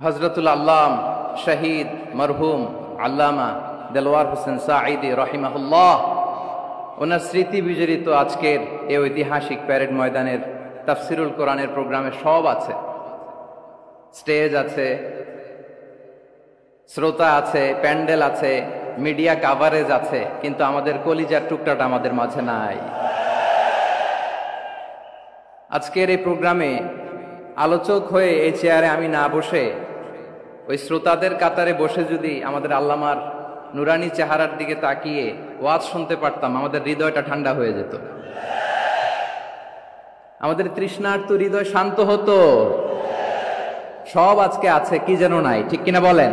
হযরতুল আল্লাম শহীদ মরহুম আল্লামা দেলওয়ার হোসেন সাঈদী রাহিমাহুল্লাহ ওনার স্মৃতি বিজড়িত আজকের এই ঐতিহাসিক প্যারেড ময়দানের তাফসিরুল কোরআনের প্রোগ্রামে সব আছে। স্টেজ আছে, শ্রোতা আছে, প্যান্ডেল আছে, মিডিয়া কাভারেজ আছে, কিন্তু আমাদের কলিজার টুকটাটা আমাদের মাঝে নাই। আজকের এই প্রোগ্রামে আলোচক হয়ে এই চেয়ারে আমি না বসে ওই শ্রোতাদের কাতারে বসে যদি আমাদের আল্লামার নুরানি চেহারার দিকে তাকিয়ে ওয়াজ শুনতে পারতাম, আমাদের হৃদয়টা ঠান্ডা হয়ে যেত, আমাদের তৃষ্ণার্ত হৃদয় শান্ত হতো। সব আজকে আছে, কি যেন নাই, ঠিক কিনা বলেন?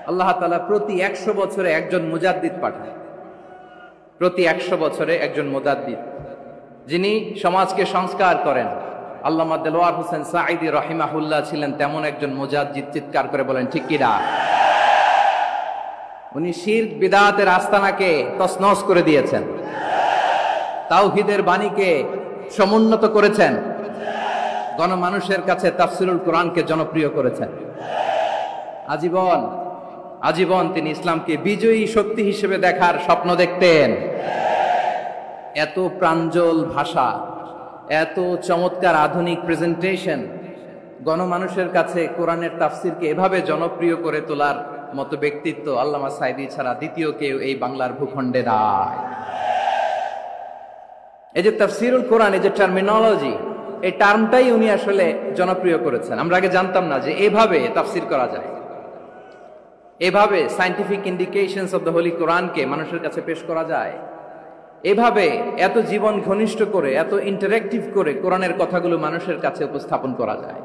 আল্লাহ তাআলা প্রতি 100 বছরে একজন মুজাদ্দিদ পাঠায়, প্রতি 100 বছরে একজন মুজাদ্দিদ, যিনি সমাজকে সংস্কার করেন। আল্লামা দেলওয়ার হোসেন সাঈদী রাহিমাহুল্লাহ ছিলেন তেমন একজন মুজাদ্দিদ। চিৎকার করে বলেন ঠিক কিনা? উনি শিরক বিদআতের আস্তানাকে তছনছ করে দিয়েছেন, তাওহীদের বাণীকে সমুন্নত করেছেন, গণমানুষের কাছে তাফসিরুল কোরআনকে জনপ্রিয় করেছেন। আজীবন তিনি ইসলামকে বিজয়ী শক্তি হিসেবে দেখার স্বপ্ন দেখতেন। এত প্রাঞ্জল ভাষা, এত চমৎকার আধুনিক প্রেজেন্টেশন, গণমানুষের কাছে কোরআনের তাফসিরকে এভাবে জনপ্রিয় করে তোলার মতো ব্যক্তিত্ব আল্লামা সাঈদী ছাড়া দ্বিতীয় কেউ এই বাংলার ভূখণ্ডে নাই। এই যে তাফসিরুল কোরআন, এই যে টার্মিনোলজি, এই টার্মটাই উনি আসলে জনপ্রিয় করেছেন। আমরা আগে জানতাম না যে এভাবে তাফসির করা যায়, এভাবে scientific indications of the Holi কোরআনকে মানুষের কাছে পেশ করা যায়, এভাবে এত জীবন ঘনিষ্ঠ করে, এত ইন্টারেক্টিভ করে কোরআনের কথাগুলো মানুষের কাছে উপস্থাপন করা যায়।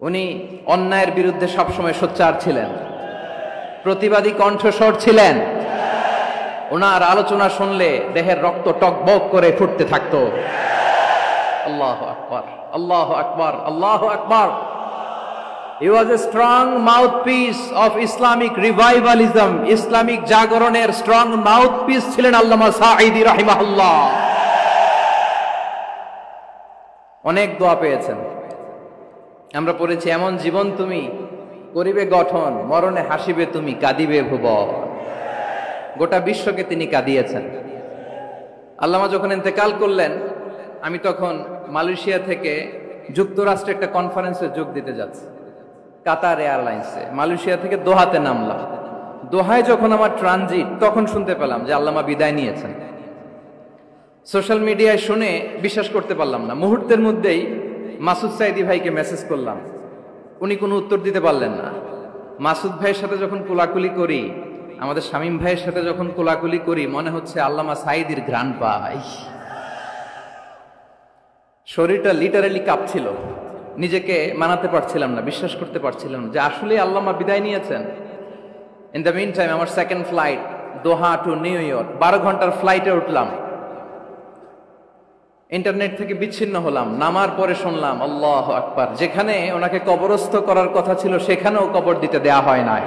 উনি অন্যায়ের বিরুদ্ধে সবসময় সোচ্চার ছিলেন, প্রতিবাদী কণ্ঠস্বর ছিলেন। ওনার আলোচনা শুনলে দেহের রক্ত টকবক করে ফুটতে থাকতো। আল্লাহু আকবার, আল্লাহু আকবার, আল্লাহু আকবার। He was a strong mouthpiece of Islamic revivalism. Islamic জাগরণের স্ট্রং মাউথপিস ছিলেন আল্লামা সাঈদী রাহিমাহুল্লাহ। অনেক দোয়া পেয়েছেন, আমরা পড়েছি, এমন জীবন তুমি করিবে গঠন, মরণে হাসিবে তুমি, কাঁদিবে ভুবন। গোটা বিশ্বকে তিনি কাঁদিয়েছেন। আল্লামা যখন ইন্তেকাল করলেন, আমি তখন মালয়েশিয়া থেকে যুক্তরাষ্ট্রে একটা কনফারেন্সে যোগ দিতে যাচ্ছি, কাতার এয়ারলাইন্সে। মালয়েশিয়া থেকে দোহাতে নামলাম। দোহায় যখন আমার ট্রানজিট, তখন শুনতে পেলাম যে আল্লামা বিদায় নিয়েছেন। সোশ্যাল মিডিয়ায় শুনে বিশ্বাস করতে পারলাম না। মুহূর্তের মধ্যেই মাসুদ সাঈদী ভাইকে মেসেজ করলাম, উনি কোনো উত্তর দিতে পারলেন না। মাসুদ ভাইয়ের সাথে যখন কোলাকুলি করি, আমাদের শামীম ভাইয়ের সাথে যখন কোলাকুলি করি, মনে হচ্ছে আল্লামা সাঈদীর ঘ্রাণ পাই। শরীরটা লিটারালি কাঁপছিল, নিজেকে মানাতে পারছিলাম না, বিশ্বাস করতে পারছিলাম যে আসলে আল্লামা বিদায় নিয়েছেন। ইন দ্য মিন টাইম আমার সেকেন্ড ফ্লাইট দোহা টু নিউ ইয়র্ক, 12 ঘন্টার ফ্লাইটে উঠলাম। ইন্টারনেট থেকে বিচ্ছিন্ন হলাম। নামার পরে শুনলাম আল্লাহু আকবার, যেখানে ওনাকে কবরস্থ করার কথা ছিল সেখানেও কবর দিতে দেয়া হয় নাই।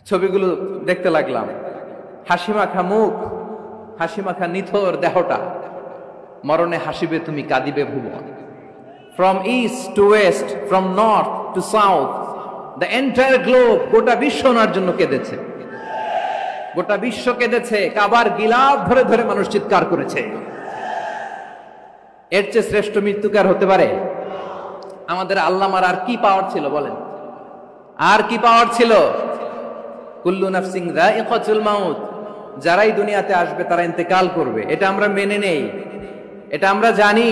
ছবিগুলো দেখতে লাগলাম, হাসিমাখা মুখ, হাসিমাখা নিথর দেহটা, মরণে হাসিবে তুমি, কাঁদিবে ভুবন। From east to west, from north to south, the entire globe, গোটা বিশ্ব ওনার জন্য কেঁদেছে, গোটা বিশ্ব কেঁদেছে। কাবার গিলাফ ধরে ধরে মানুষ চিৎকার করেছে। এর চেয়ে শ্রেষ্ঠ মৃত্যুকার হতে পারে? আমাদের আল্লামার আর কি পাওয়ার ছিল বলেন? আর কি পাওয়ার ছিল? কুল্লু নাফসিন যায়িকাতুল মাউত, যারাই দুনিয়াতে আসবে তারা ইন্তেকাল করবে, এটা আমরা মেনে নেই, এটা আমরা জানি।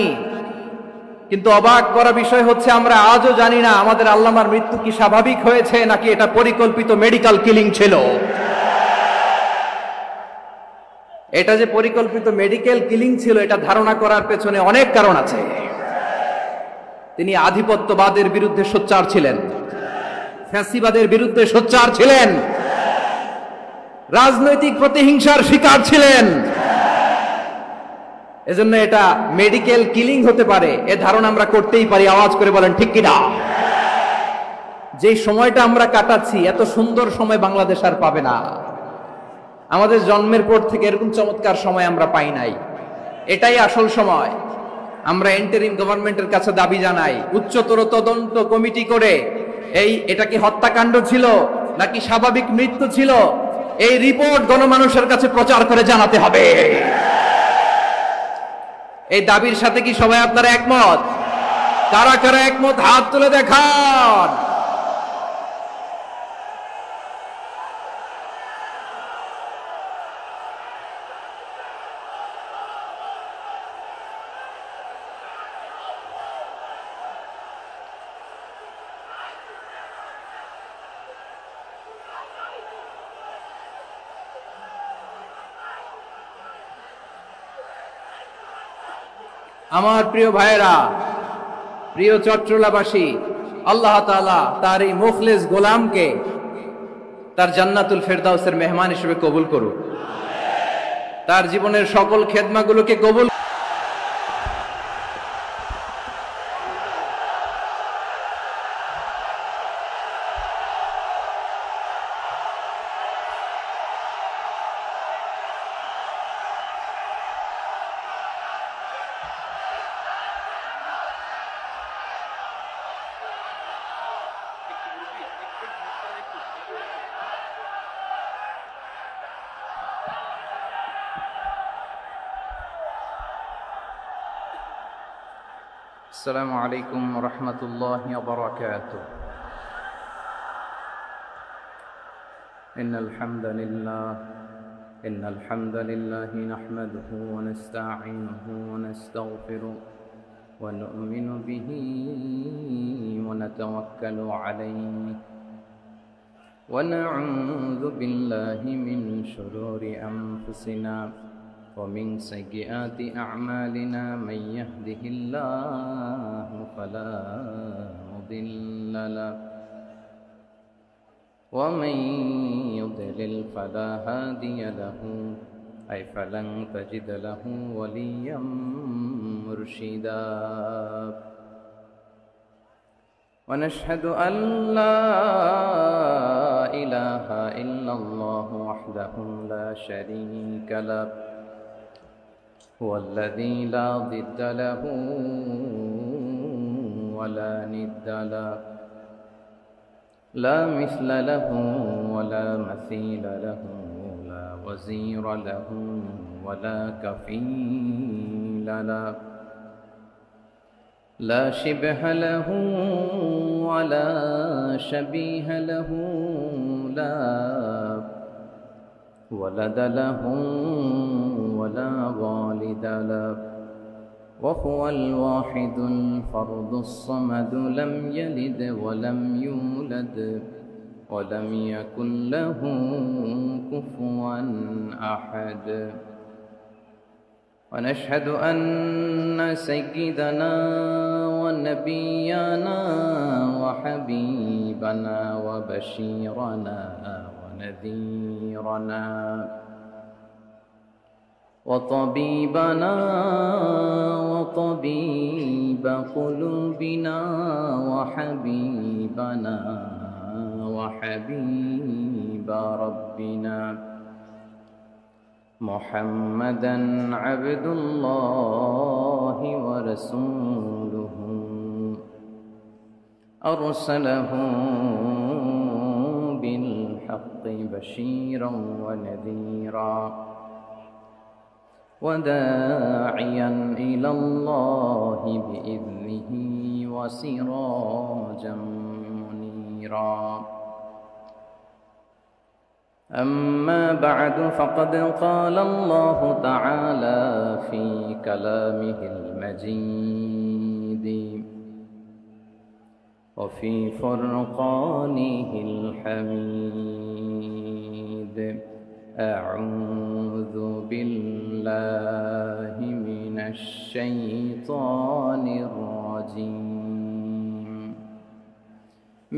কিন্তু অবাক করা বিষয় হচ্ছে আমরা আজও জানি না আমাদের আল্লামার মৃত্যু কি স্বাভাবিক হয়েছে নাকি এটা পরিকল্পিত মেডিকেল কিলিং ছিল। এটা যে পরিকল্পিত মেডিকেল কিলিং ছিল, এটা ধারণা করার পেছনে অনেক কারণ আছে। তিনি আধিপত্যবাদের বিরুদ্ধে সোচ্চার ছিলেন, ফ্যাসিবাদের বিরুদ্ধে সোচ্চার ছিলেন, রাজনৈতিক প্রতিহিংসার শিকার ছিলেন। এজন্য এটা মেডিকেল কিলিং হতে পারে এ ধারণা আমরা করতেই পারি। আওয়াজ করে বলেন ঠিক কিনা? যে সময়টা আমরা কাটাচ্ছি, এত সুন্দর সময় বাংলাদেশ আর পাবে না। আমাদের জন্মের পর থেকে এরকম চমৎকার সময় আমরা পাই নাই। এটাই আসল সময়। আমরা ইন্টারিম গভর্নমেন্টের কাছে দাবি জানাই, উচ্চতর তদন্ত কমিটি করে এটা কি হত্যাকাণ্ড ছিল নাকি স্বাভাবিক মৃত্যু ছিল, এই রিপোর্ট গণমানুষের কাছে প্রচার করে জানাতে হবে। এই দাবির সাথে কি সবাই আপনারা একমত? কারা কারা একমত হাত তুলে দেখান। আমার প্রিয় ভাইয়েরা, প্রিয় চট্টলাবাসী, আল্লাহ তাআলা তার এই মুখলেস গোলামকে তার জান্নাতুল ফেরদাউসের মেহমান হিসেবে কবুল করুন। তার জীবনের সকল খেদমাগুলোকে কবুল। السلام عليكم ورحمة الله وبركاته. إن الحمد لله نحمده ونستعينه ونستغفره ونؤمن به ونتوكل عليه ونعوذ بالله من شرور أنفسنا ومن سيئات أعمالنا. من يهده الله فلا مضل له ومن يضلل فلا هادي له فلن تجد له وليا مرشدا. ونشهد أن لا إله إلا الله وحده لا شريك له هو الذي لا ضد له ولا ند له لا مثل له ولا مثيل له لا وزير له ولا كفيل له لا شبه له ولا شبيه له لا ولد له ولا والد له وهو الواحد الفرد الصمد لم يلد ولم يولد ولم يكن له كفوا أحد. ونشهد أن سيدنا ونبينا وحبيبنا وبشيرنا ونذيرنا وطبيبنا وطبيب قلوبنا وحبيبنا وحبيب ربنا محمدا عبد الله ورسوله أرسله بالحق بشيرا ونذيرا وداعيا إلى الله بإذنه وسراجا منيرا. أما بعد فقد قال الله تعالى في كلامه المجيد وفي فرقانه الحميد. أعوذ بالله من الشيطان الرجيم.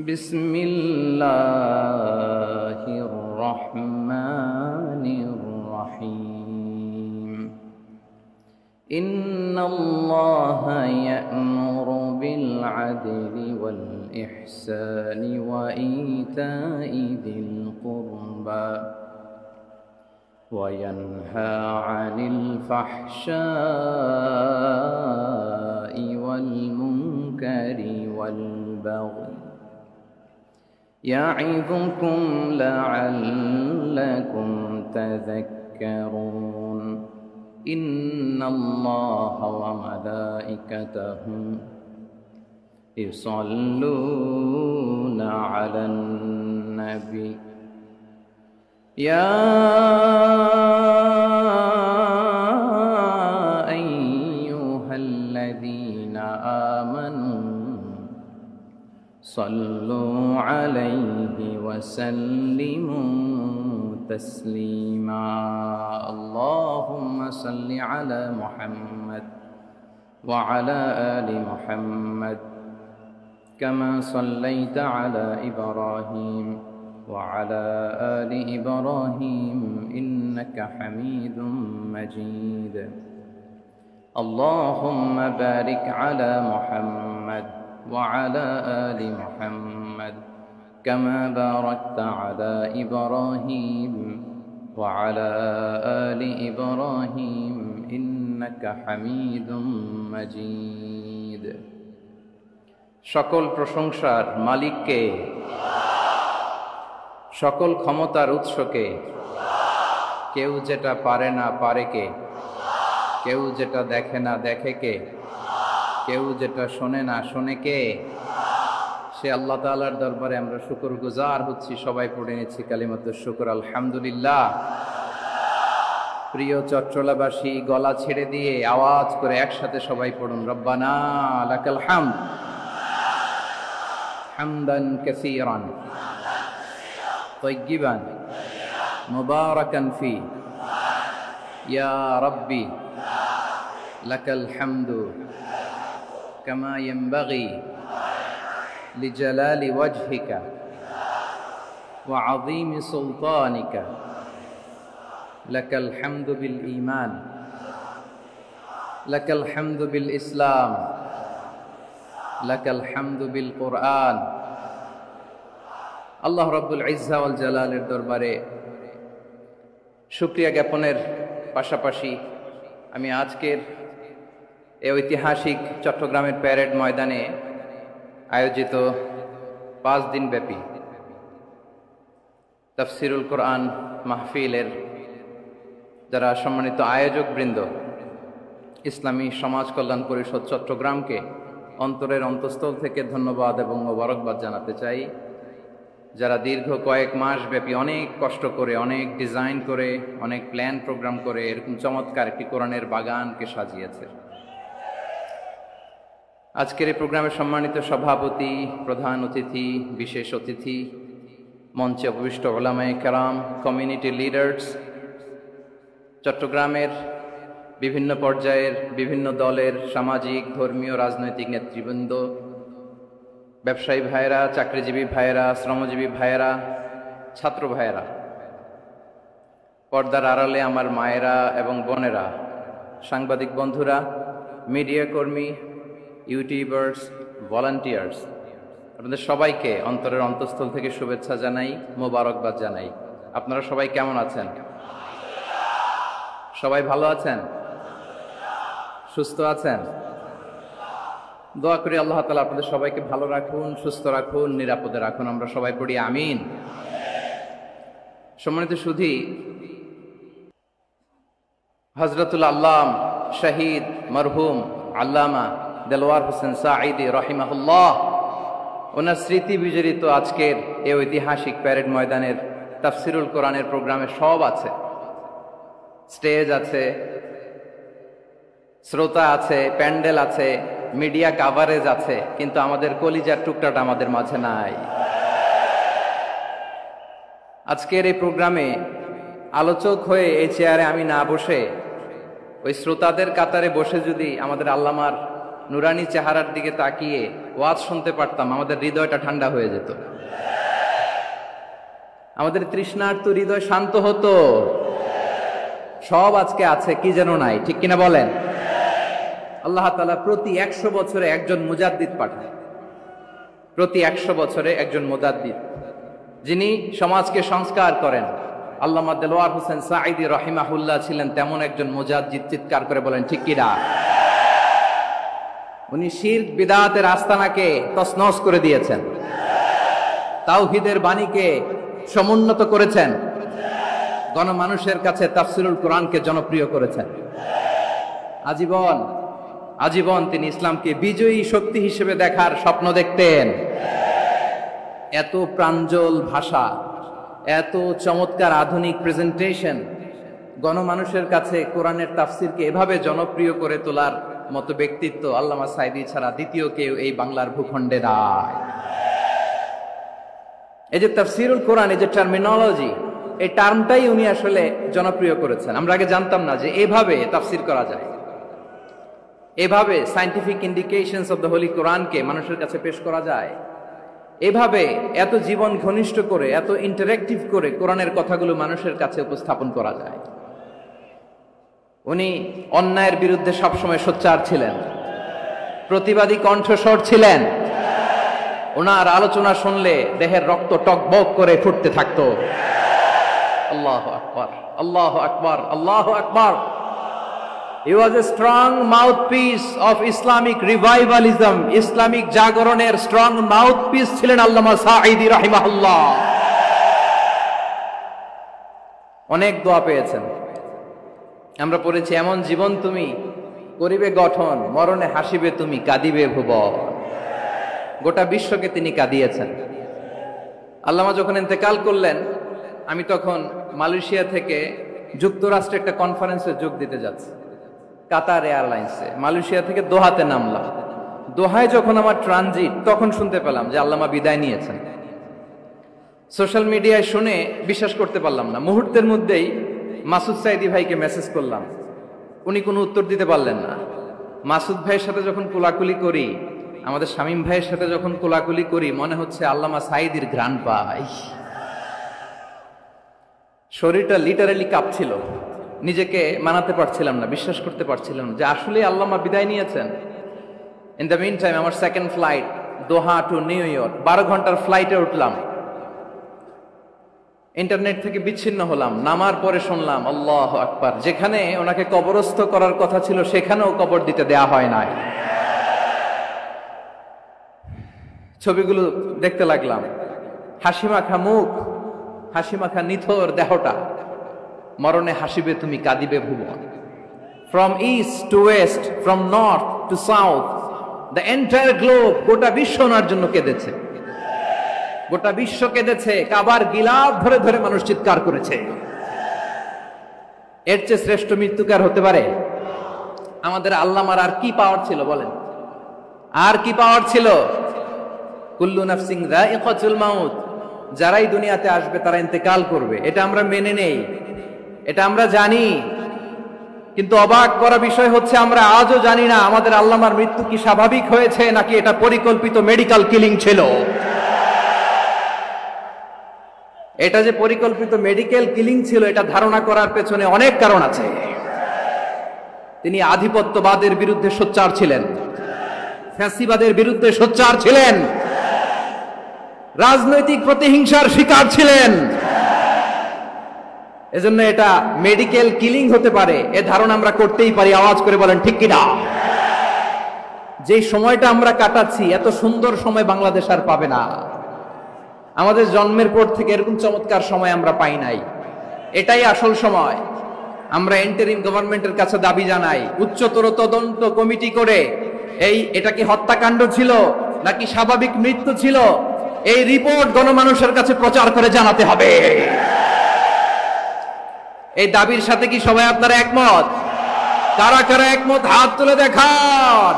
بسم الله الرحمن الرحيم. إن الله يأمر بالعدل والإحسان وإيتاء ذي القربى وينهى عن الفحشاء البغي يعظكم لعلكم تذكرون إن الله وملائكته يصلون على النبي يا أيها الذين آمنوا صلوا عليه وسلموا تسليما اللهم صل على محمد وعلى آل محمد كما صليت على إبراهيم وعلى آل إبراهيم إنك حميد مجيد اللهم بارك على محمد وعلى آل محمد كما باركت على إبراهيم وعلى آل إبراهيم إنك حميد مجيد সকল প্রশংসার মালিককে সকল ক্ষমতার উৎসকে কেউ যেটা পারে না পারে কে কেউ যেটা দেখে না দেখে কে কেউ যেটা শোনে না শোনে কে সে আল্লাহ তাআলার দরবারে আমরা শুকরগুজার হচ্ছি সবাই পড়ে নিচ্ছি কালিমাতুশ শুকর আলহামদুলিল্লাহ প্রিয় চট্টলাবাসী গলা ছেড়ে দিয়ে আওয়াজ করে একসাথে সবাই পড়ুন রব্বানা লাকাল হামদ হামদান কাসীরান طيبا مباركا فيه يا ربي لك الحمد كما ينبغي لجلال وجهك وعظيم سلطانك لك الحمد بالإيمان لك الحمد بالإسلام لك الحمد بالقرآن আল্লাহ রাব্বুল ইজ্জা ওয়াল জালালের দরবারে শুকরিয়া জ্ঞাপনের পাশাপাশি আমি আজকের এই ঐতিহাসিক চট্টগ্রামের প্যারেড ময়দানে আয়োজিত 5 দিন ব্যাপী তাফসিরুল কোরআন মাহফিলের যারা সম্মানিত আয়োজক বৃন্দ ইসলামী সমাজ কল্যাণ পরিষদ চট্টগ্রামকে অন্তরের অন্তঃস্থল থেকে ধন্যবাদ এবং মোবারকবাদ জানাতে চাই যারা দীর্ঘ কয়েক মাস ব্যাপী অনেক কষ্ট করে অনেক ডিজাইন করে অনেক প্ল্যান প্রোগ্রাম করে এরকম চমৎকার একটি কোরআনের বাগানকে সাজিয়েছে আজকের এই প্রোগ্রামের সম্মানিত সভাপতি প্রধান অতিথি বিশেষ অতিথি মঞ্চে উপবিষ্ট উলামায়ে কেরাম কমিউনিটি লিডার্স চট্টগ্রামের বিভিন্ন পর্যায়ের বিভিন্ন দলের সামাজিক ধর্মীয় রাজনৈতিক নেতৃবৃন্দ ব্যবসায়ী ভাইয়েরা চাকরিজীবী ভাইয়েরা শ্রমজীবী ভাইয়েরা ছাত্র ভাইয়েরা পর্দার আড়ালে আমার মায়েরা এবং বোনেরা সাংবাদিক বন্ধুরা মিডিয়া কর্মী ইউটিউবার্স ভলান্টিয়ার্স আপনাদের সবাইকে অন্তরের অন্তঃস্থল থেকে শুভেচ্ছা জানাই মোবারকবাদ জানাই আপনারা সবাই কেমন আছেন সবাই ভালো আছেন সুস্থ আছেন দোয়া করি আল্লাহ তাআলা আপনাদের সবাইকে ভালো রাখুন সুস্থ রাখুন নিরাপদে রাখুন আমরা সবাই পড়ি আমিন সম্মানিত সুধী হযরতুল আল্লাম শহীদ মরহুম আল্লামা দেলওয়ার হোসেন সাঈদী রাহিমাহুল্লাহ ওনার স্মৃতি বিজড়িত আজকের এই ঐতিহাসিক প্যারেড ময়দানের তাফসিরুল কোরআনের প্রোগ্রামে সব আছে স্টেজ আছে শ্রোতা আছে প্যান্ডেল আছে মিডিয়া কাভারেজ আছে কিন্তু আমাদের কলিজার টুকটাটা আমাদের মাঝে নাই আজকের এই প্রোগ্রামে আলোচক হয়ে এই চেয়ারে আমি না বসে ওই শ্রোতাদের কাতারে বসে যদি আমাদের আল্লামার নুরানি চেহারার দিকে তাকিয়ে ওয়াজ শুনতে পারতাম আমাদের হৃদয়টা ঠান্ডা হয়ে যেত আমাদের তৃষ্ণার্ত হৃদয় শান্ত হতো সব আজকে আছে কি যেন নাই ঠিক কিনা বলেন আল্লাহ তাআলা প্রতি 100 বছরে একজন মুজাদ্দিদ পাঠায় প্রতি 100 বছরে একজন মুজাদ্দিদ যিনি সমাজকে সংস্কার করেন আল্লামা দেলওয়ার হোসেন সাঈদী রাহিমাহুল্লাহ ছিলেন তেমন একজন মুজাদ্দিদ চিৎকার করে বলেন ঠিক কিনা উনি শিরক বিদআতের আস্তানাকে তছনছ করে দিয়েছেন, তাওহীদের বাণীকে সমুন্নত করেছেন, গণমানুষের কাছে তাফসিরুল কোরআনকে জনপ্রিয় করেছেন। আজীবন আজীবন তিনি ইসলামকে বিজয়ী শক্তি হিসেবে দেখার স্বপ্ন দেখতেন। এত প্রাঞ্জল ভাষা, এত চমৎকার আধুনিক প্রেজেন্টেশন, গণমানুষের কাছে কোরআনের তাফসিরকে এভাবে জনপ্রিয় করে তোলার মতো ব্যক্তিত্ব আল্লামা সাঈদী ছাড়া দ্বিতীয় কেউ এই বাংলার ভূখণ্ডে নাই। এই যে তাফসিরুল কোরআন, এই যে টার্মিনোলজি, এই টার্মটাই উনি আসলে জনপ্রিয় করেছেন। আমরা আগে জানতাম না যে এভাবে তাফসির করা যায়, এভাবে scientific indications of the Holi কোরআনকে মানুষের কাছে পেশ করা যায়, এভাবে এত জীবন ঘনিষ্ঠ করে, এত ইন্টারেক্টিভ করে কোরআনের কথাগুলো মানুষের কাছে উপস্থাপন করা যায়। উনি অন্যায়ের বিরুদ্ধে সবসময় সোচ্চার ছিলেন, প্রতিবাদী কণ্ঠস্বর ছিলেন। ওনার আলোচনা শুনলে দেহের রক্ত টকবক করে ফুটতে থাকতো। আল্লাহু আকবার, আল্লাহু আকবার, আল্লাহু আকবার। He was a strong mouthpiece of Islamic revivalism. Islamic জাগরণের স্ট্রং মাউথপিস ছিলেন আল্লামা সাঈদী রাহিমাহুল্লাহ। অনেক দোয়া পেয়েছেন। আমরা পড়েছি, এমন জীবন তুমি করিবে গঠন, মরণে হাসিবে তুমি, কাঁদিবে ভুবন। গোটা বিশ্বকে তিনি কাঁদিয়েছেন। আল্লামা যখন ইন্তেকাল করলেন, আমি তখন মালয়েশিয়া থেকে যুক্তরাষ্ট্রে একটা কনফারেন্সে যোগ দিতে যাচ্ছি, কাতার এয়ারলাইন্সে। মালয়েশিয়া থেকে দোহাতে নামলাম। দোহায় যখন আমার ট্রানজিট, তখন শুনতে পেলাম যে আল্লামা বিদায় নিয়েছেন। সোশ্যাল মিডিয়ায় শুনে বিশ্বাস করতে পারলাম না। মুহূর্তের মধ্যেই মাসুদ সাঈদী ভাইকে মেসেজ করলাম, উনি কোনো উত্তর দিতে পারলেন না। মাসুদ ভাইয়ের সাথে যখন কোলাকুলি করি, আমাদের শামীম ভাইয়ের সাথে যখন কোলাকুলি করি, মনে হচ্ছে আল্লামা সাঈদীর ঘ্রাণ পাই। শরীরটা লিটারালি কাঁপছিল, নিজেকে মানাতে পারছিলাম না, বিশ্বাস করতে পারছিলাম না যে আসলে আল্লামা বিদায় নিয়েছেন। ইন দ্য মিন টাইম আমার সেকেন্ড ফ্লাইট, দোহা টু নিউ ইয়র্ক, 12 ঘন্টার ফ্লাইটে উঠলাম। ইন্টারনেট থেকে বিচ্ছিন্ন হলাম। নামার পরে শুনলাম আল্লাহু আকবার, যেখানে ওনাকে কবরস্থ করার কথা ছিল সেখানেও কবর দিতে দেয়া হয় নাই। ছবিগুলো দেখতে লাগলাম, হাসিমাখা মুখ, হাসিমাখা নিথর দেহটা, মরণে হাসিবে তুমি, কাঁদিবে ভুবন। From east to west, from north to south, the entire globe, গোটা বিশ্ব ওনার জন্য কেঁদেছে। গোটা বিশ্ব কেঁদেছে, কাবার গিলাফ ধরে ধরে মানুষ চিৎকার করেছে। এর চেয়ে শ্রেষ্ঠ মৃত্যুকার হতে পারে? আমাদের আল্লামার আর কি পাওয়ার ছিল বলেন? আর কি পাওয়ার ছিল? কুল্লু নাফসিন যায়িকাতুল মাউত, যারাই দুনিয়াতে আসবে তারা ইন্তেকাল করবে, এটা আমরা মেনে নেই, এটা আমরা জানি। কিন্তু অবাক করা বিষয় হচ্ছে আমরা আজও জানি না আমাদের আল্লামার মৃত্যু কি স্বাভাবিক হয়েছে নাকি এটা পরিকল্পিত মেডিকেল কিলিং ছিল। এটা যে পরিকল্পিত মেডিকেল কিলিং ছিল, এটা ধারণা করার পেছনে অনেক কারণ আছে। তিনি আধিপত্যবাদের বিরুদ্ধে সোচ্চার ছিলেন, ফ্যাসিবাদের বিরুদ্ধে সোচ্চার ছিলেন, রাজনৈতিক প্রতিহিংসার শিকার ছিলেন। এজন্য এটা মেডিকেল কিলিং হতে পারে এ ধারণা আমরা করতেই পারি। আওয়াজ করে বলেন ঠিক কিনা? যে সময়টা আমরা কাটাচ্ছি, এত সুন্দর সময় বাংলাদেশ আর পাবে না। আমাদের জন্মের পর থেকে এরকম চমৎকার সময় আমরা পাই নাই। এটাই আসল সময়। আমরা ইন্টারিম গভর্নমেন্টের কাছে দাবি জানাই, উচ্চতর তদন্ত কমিটি করে এটা কি হত্যাকাণ্ড ছিল নাকি স্বাভাবিক মৃত্যু ছিল, এই রিপোর্ট গণমানুষের কাছে প্রচার করে জানাতে হবে। এই দাবির সাথে কি সবাই আপনারা একমত? কারা কারা একমত হাত তুলে দেখান।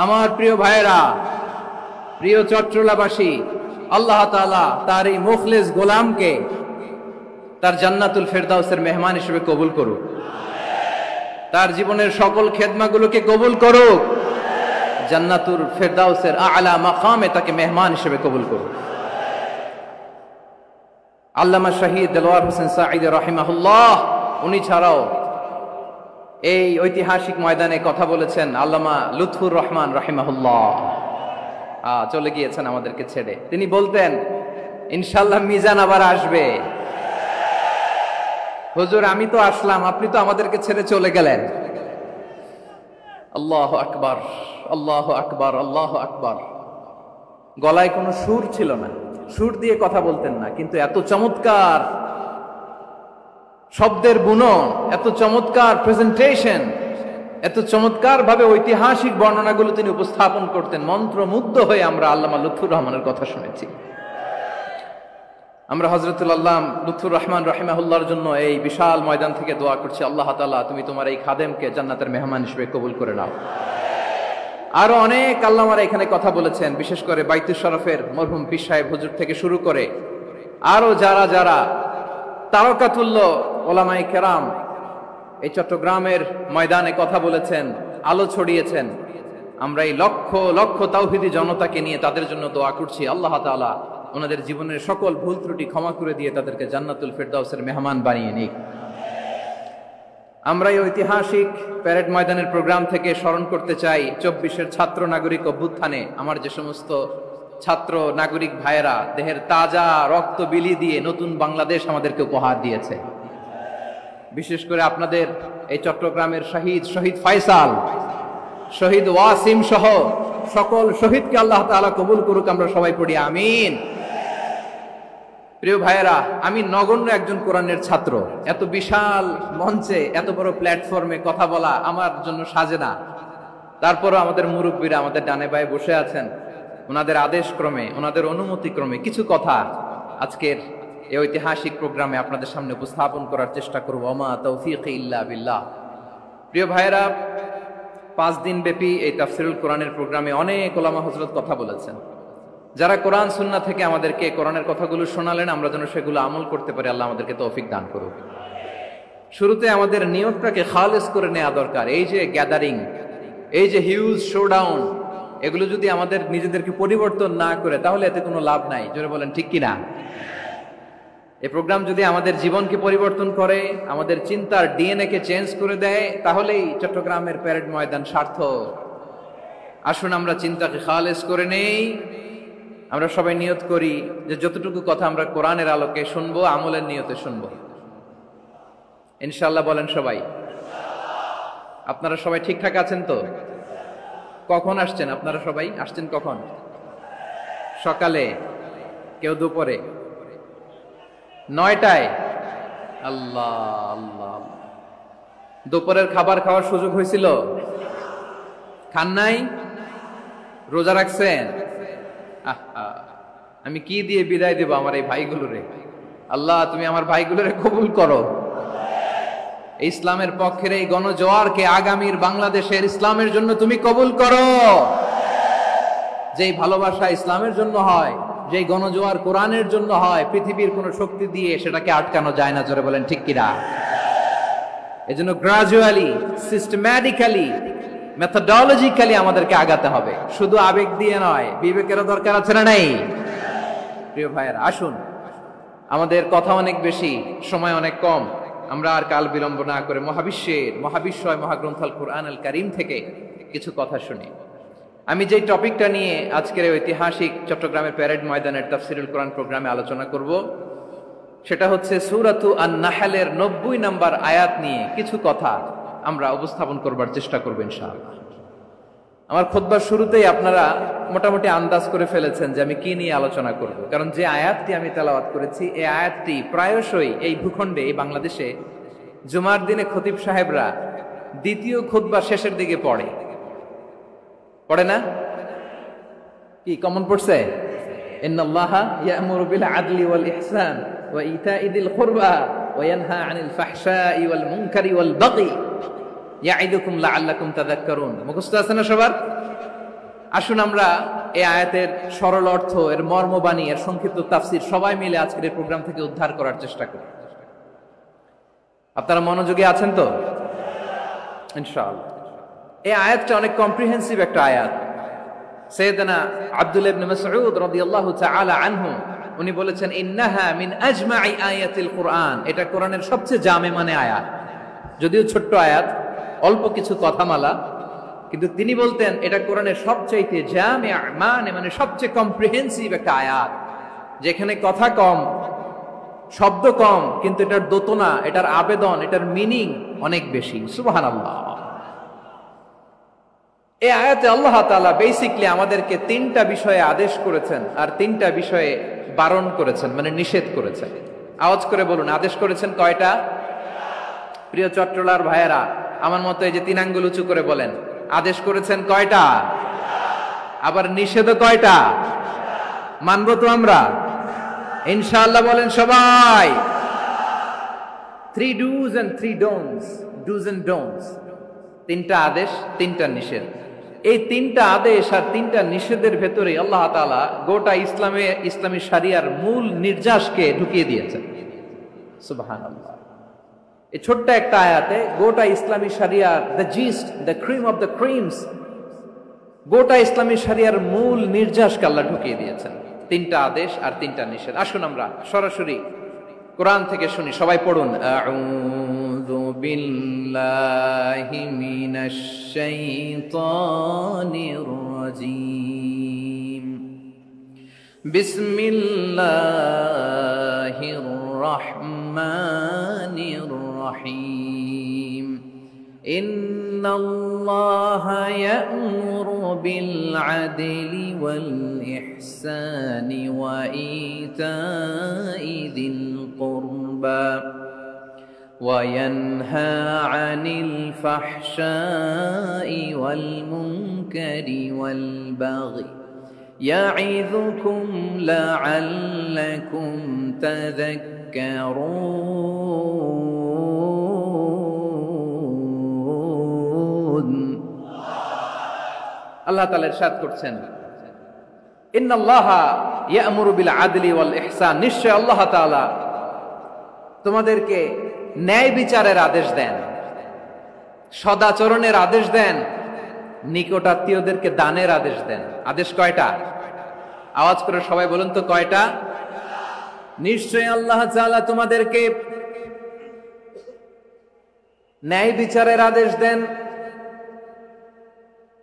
আমার প্রিয় ভাইয়েরা, প্রিয় চট্টলাবাসী, আল্লাহ তাআলা তার এই মুখলেস গোলামকে তার জান্নাতুল ফেরদাউসের মেহমান হিসেবে কবুল করুক। তার জীবনের সকল খেদমাগুলোকে কবুল করুক। জান্নাতুল ফেরদাউসের আলা মাকামে তাকে মেহমান হিসেবে কবুল করুক। আল্লামা শহীদ দেলোয়ার হোসেন সাঈদী রাহিমাহুল্লাহ, উনি ছাড়াও এই ঐতিহাসিক ময়দানে কথা বলেছেন আল্লামা লুৎফুর রহমান রাহিমাহুল্লাহ। চলে গিয়েছেন আমাদেরকে ছেড়ে। তিনি বলতেন, ইনশাআল্লাহ মিজান আবার আসবে। হুজুর, আমি তো আসলাম, আপনি তো আমাদেরকে ছেড়ে চলে গেলেন। আল্লাহু আকবার, আল্লাহু আকবার, আল্লাহু আকবার। গলায় কোনো সুর ছিল না, সুর দিয়ে কথা বলতেন না, কিন্তু এত চমৎকার শব্দের বুনন, এত চমৎকার প্রেজেন্টেশন, এত চমৎকার ভাবে ঐতিহাসিক বর্ণনাগুলো তিনি উপস্থাপন করতেন। মন্ত্রমুগ্ধ হয়ে আমরা আল্লামা লুৎফুর রহমানের কথা শুনেছি। আমরা হযরতুল আল্লামা লুৎফুর রহমান রাহিমাহুল্লাহর জন্য এই বিশাল ময়দান থেকে দোয়া করছি, আল্লাহ তাআলা তুমি তোমার এই খাদেমকে জান্নাতের মেহমান হিসেবে কবুল করে নাও। আরো অনেক আল্লামারা এখানে কথা বলেছেন, বিশেষ করে বাইতুল শরফের মরহুম পীর সাহেব হুজুর থেকে শুরু করে আরো যারা যারা তারকাতুল্য ওলামায়ে কেরাম এই চট্টগ্রামের ময়দানে কথা বলেছেন, আলো ছড়িয়েছেন। আমরা এই লক্ষ লক্ষ তাওহীদি জনতাকে নিয়ে তাদের জন্য দোয়া করছি, আল্লাহ তাআলা ওনাদের জীবনের সকল ভুল ত্রুটি ক্ষমা করে দিয়ে তাদেরকে জান্নাতুল ফেরদাউসের মেহমান বানিয়ে নিক। আমরা এই ঐতিহাসিক প্যারেড ময়দানের প্রোগ্রাম থেকে স্মরণ করতে চাই 24-এর ছাত্র নাগরিক অভ্যুত্থানে আমার যে সমস্ত ছাত্র নাগরিক ভাইয়েরা দেহের তাজা রক্ত বিলি দিয়ে নতুন বাংলাদেশ আমাদেরকে উপহার দিয়েছে। বিশেষ করে আপনাদের এই চট্টগ্রামের শহীদ ফয়সাল, শহীদ ওয়াসিম সহ সকল শহীদকে আল্লাহ তাআলা কবুল করুক। আমরা সবাই পড়ি আমিন। প্রিয় ভাইয়েরা, আমি নগণ্য একজন কোরআনের ছাত্র, এত বিশাল মঞ্চে এত বড় প্ল্যাটফর্মে কথা বলা আমার জন্য সাজে না। তারপরও আমাদের মুরব্বীরা আমাদের ডানে বায়ে বসে আছেন, ওনাদের আদেশ ক্রমে, ওনাদের অনুমতি ক্রমে কিছু কথা আজকের এই ঐতিহাসিক প্রোগ্রামে আপনাদের সামনে উপস্থাপন করার চেষ্টা করব। ওমা তৌফিক ইল্লা বিল্লাহ। প্রিয় ভাইয়েরা, 5 দিন ব্যাপী এই তাফসিরুল কোরআনের প্রোগ্রামে অনেক ওলামা হযরত কথা বলেছেন। যারা কোরআন সুন্নাহ থেকে আমাদেরকে কোরআনের কথাগুলো শোনালেন, আমরা যেন সেগুলো আমল করতে পারি, আল্লাহ আমাদেরকে তৌফিক দান করুক। শুরুতে আমাদের নিয়তটাকে খালেস করে নেওয়া দরকার। এই যে গ্যাদারিং, এই যে হিউজ শোডাউন, এগুলো যদি আমাদের নিজেদেরকে পরিবর্তন না করে তাহলে এতে কোনো লাভ নাই। জোরে বলেন ঠিক কিনা? এই প্রোগ্রাম যদি আমাদের জীবনকে পরিবর্তন করে, আমাদের চিন্তার ডিএনএ কে চেঞ্জ করে দেয়, তাহলেই চট্টগ্রামের প্যারেড ময়দান সার্থক। আসুন আমরা চিন্তাকে খালেস করে নেই। আমরা সবাই নিয়ত করি যে যতটুকু কথা আমরা কোরআনের আলোকে শুনবো, আমলের নিয়তে শুনবো ইনশাআল্লাহ। বলেন সবাই। আপনারা সবাই ঠিকঠাক আছেন তো? কখন আসছেন আপনারা? সবাই আসছেন কখন? সকালে, কেউ দুপুরে, 9টায়? আল্লাহ আল্লাহ। দুপুরের খাবার খাওয়ার সুযোগ হয়েছিল? খান নাই? রোজা রাখছেন? আমি কি দিয়ে বিদায় দেব আমার এই ভাইগুলোরে? আল্লাহ তুমি আমার ভাইগুলোরে কবুল করো। ইসলামের পক্ষের এই গণজোয়ারকে আগামীর বাংলাদেশের ইসলামের জন্য তুমি কবুল করো। যেই ভালোবাসা ইসলামের জন্য হয়, যেই গণজোয়ার কোরআনের জন্য হয়, পৃথিবীর কোন শক্তি দিয়ে সেটাকে আটকানো যায় না। জোরে বলেন ঠিক কিনা? এজন্য গ্রাজুয়ালি, সিস্টেম্যাটিক্যালি, মেথোডোলজিক্যালি আমাদেরকে আগাতে হবে, শুধু আবেগ দিয়ে নয়। বিবেকেরও দরকার আছে না নাই? প্রিয় ভাইয়েরা, আসুন, আমাদের কথা অনেক বেশি, সময় অনেক কম। আমরা আর কাল বিলম্ব না করে মহাবিশ্বয় মহাগ্রন্থাল কুরআন আল কারীম থেকে কিছু কথা শুনি। আমি যেই টপিকটা নিয়ে আজকের ঐতিহাসিক চট্টগ্রামের প্যারেড ময়দানের তাফসিরুল কোরআন প্রোগ্রামে আলোচনা করব, সেটা হচ্ছে সূরাতু আন-নাহলের 90 নম্বর আয়াত নিয়ে কিছু কথা আমরা উপস্থাপন করবার চেষ্টা করব ইনশাআল্লাহ। আমার খুতবার শুরুতেই আপনারা মোটামুটি আন্দাজ করে ফেলেছেন যে আমি কি নিয়ে আলোচনা করব, কারণ যে আয়াতটি আমি তেলাওয়াত করেছি এই আয়াতটি প্রায়শই এই ভূখণ্ডে, এই বাংলাদেশে জুমার দিনে খতিব সাহেবরা দ্বিতীয় খুতবা শেষের দিকে পড়ে না? কি কমন পড়ছে? ইন্নাল্লাহা ইয়া'মুরু বিল আদলি ওয়াল ইহসান ওয়া ইতা'i যিল কুরবা ওয়া ইয়ানহা আনিল ফাহশাই ওয়াল মুনকারি ওয়াল বাগি ইয়া'iদুকুম লাআল্লাকুম তাযাক্কারুন। মুখস্থ আছে না সবার? আসুন আমরা এই আয়াতের সরল অর্থ, এর মর্মবাণী, এর সংক্ষিপ্ত তাফসীর সবাই মিলে আজকের এই প্রোগ্রাম থেকে উদ্ধার করার চেষ্টা করি। আপনারা মনোযোগী আছেন তো? ইনশাআল্লাহ। এই আয়াতটা অনেক কম্প্রিহেন্সিভ একটা আয়াত। সাইয়েদনা আব্দুল্লাহ ইবনে মাসউদ রাদিয়াল্লাহু তাআলা আনহু উনি বলেছেন ইন্নাহা মিন আজমাই আয়াতিল কুরআন, এটা কোরআনের সবচেয়ে জামে মানে আয়াত। যদিও ছোট্ট আয়াত, অল্প কিছু কথামালা, কিন্তু তিনি বলতেন এটা কোরআনের সবচাইতে জামে মানে সবচেয়ে কম্প্রিহেন্সিভ একটা আয়াত, যেখানে কথা কম, শব্দ কম, কিন্তু এটার দোতনা, এটার আবেদন, এটার মিনিং অনেক বেশি। সুবহানাল্লাহ। এই আয়াতে আল্লাহ তাআলা বেসিক্যালি আমাদেরকে তিনটা বিষয়ে আদেশ করেছেন আর তিনটা বিষয়ে বারণ করেছেন, মানে নিষেধ করেছেন। আওয়াজ করে বলুন, আদেশ করেছেন কয়টা? প্রিয় চট্টলার ভাইয়েরা, আমার মতো এই যে তিন আঙ্গুল উঁচু করে বলেন, আদেশ করেছেন কয়টা? আবার নিষেধও কয়টা? মানবো তো আমরা ইনশাআল্লাহ? বলেন সবাই। 3 do's and 3 don'ts, do's and don'ts, তিনটা আদেশ, তিনটা নিষেধ। এই তিনটা আদেশ আর তিনটা নিষেধের ভেতরে আল্লাহ তাআলা গোটা ইসলামী শরিয়ার মূল নির্যাসকে ঢুকিয়ে দিয়েছেন। সুবহানাল্লাহ। এই ছোট্ট একটা আয়াতে গোটা ইসলামী শরিয়ার, the gist, the cream of the creams, গোটা ইসলামী শরিয়ার মূল নির্যাসকে আল্লাহ ঢুকিয়ে দিয়েছেন। তিনটা আদেশ আর তিনটা নিষেধ। আসুন আমরা সরাসরি কোরআন থেকে শুনি, সবাই পড়ুন। আউযু বিল্লাহি মিনাশ শাইতানির রাজীম। বিসমিল্লাহির রাহমানির রাহিম। ইন্নাল্লাহা ইয়া'মুরু বিল আদলি ওয়াল ইহসানি ওয়া ইতাই যিল কুরবা ওয়া ইয়ানহা আনিল ফাহশাই ওয়াল মুনকারি ওয়াল বাগি ইয়া'ইযুকুম লা'আল্লাকুম তাযাক্কারুন। আল্লাহ তাআলা ইরশাদ করছেন, ইন্নাল্লাহা ইয়া'মুরু বিল আদলি ওয়াল ইহসান, নিশ্চয় আল্লাহ তাআলা তোমাদেরকে ন্যায় বিচারের আদেশ দেন, সদাচরণের আদেশ দেন, নিকটাত্মীয়দেরকে দানের আদেশ দেন। আদেশ কয়টা? আওয়াজ করে সবাই বলুন তো কয়টা? নিশ্চয় আল্লাহ তাআলা তোমাদেরকে ন্যায় বিচারের আদেশ দেন,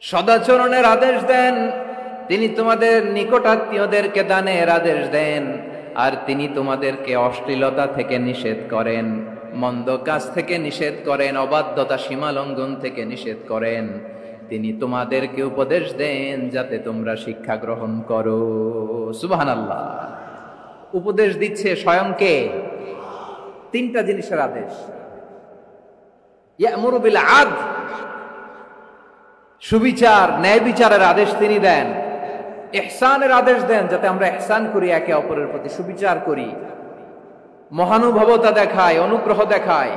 সদাচরণের আদেশ দেন, তিনি তোমাদের নিকটাত্মীয়দেরকে দানের আদেশ দেন, আর তিনি তোমাদেরকে অশ্লীলতা থেকে নিষেধ করেন, মন্দ কাজ থেকে নিষেধ করেন, অবাধ্যতা সীমা লঙ্ঘন থেকে নিষেধ করেন। তিনি তোমাদেরকে উপদেশ দেন যাতে তোমরা শিক্ষা গ্রহণ করো। সুবহানাল্লাহ। উপদেশ দিচ্ছে স্বয়ং কে? তিনটা জিনিসের আদেশ। ইয়া'মুরু বিল আদল, সুবিচার, ন্যায় বিচারের আদেশ তিনি দেন। ইহসানের আদেশ দেন, যাতে আমরা ইহসান করি, একে অপরের প্রতি সুবিচার করি, মহানুভবতা দেখাই, অনুগ্রহ দেখাই,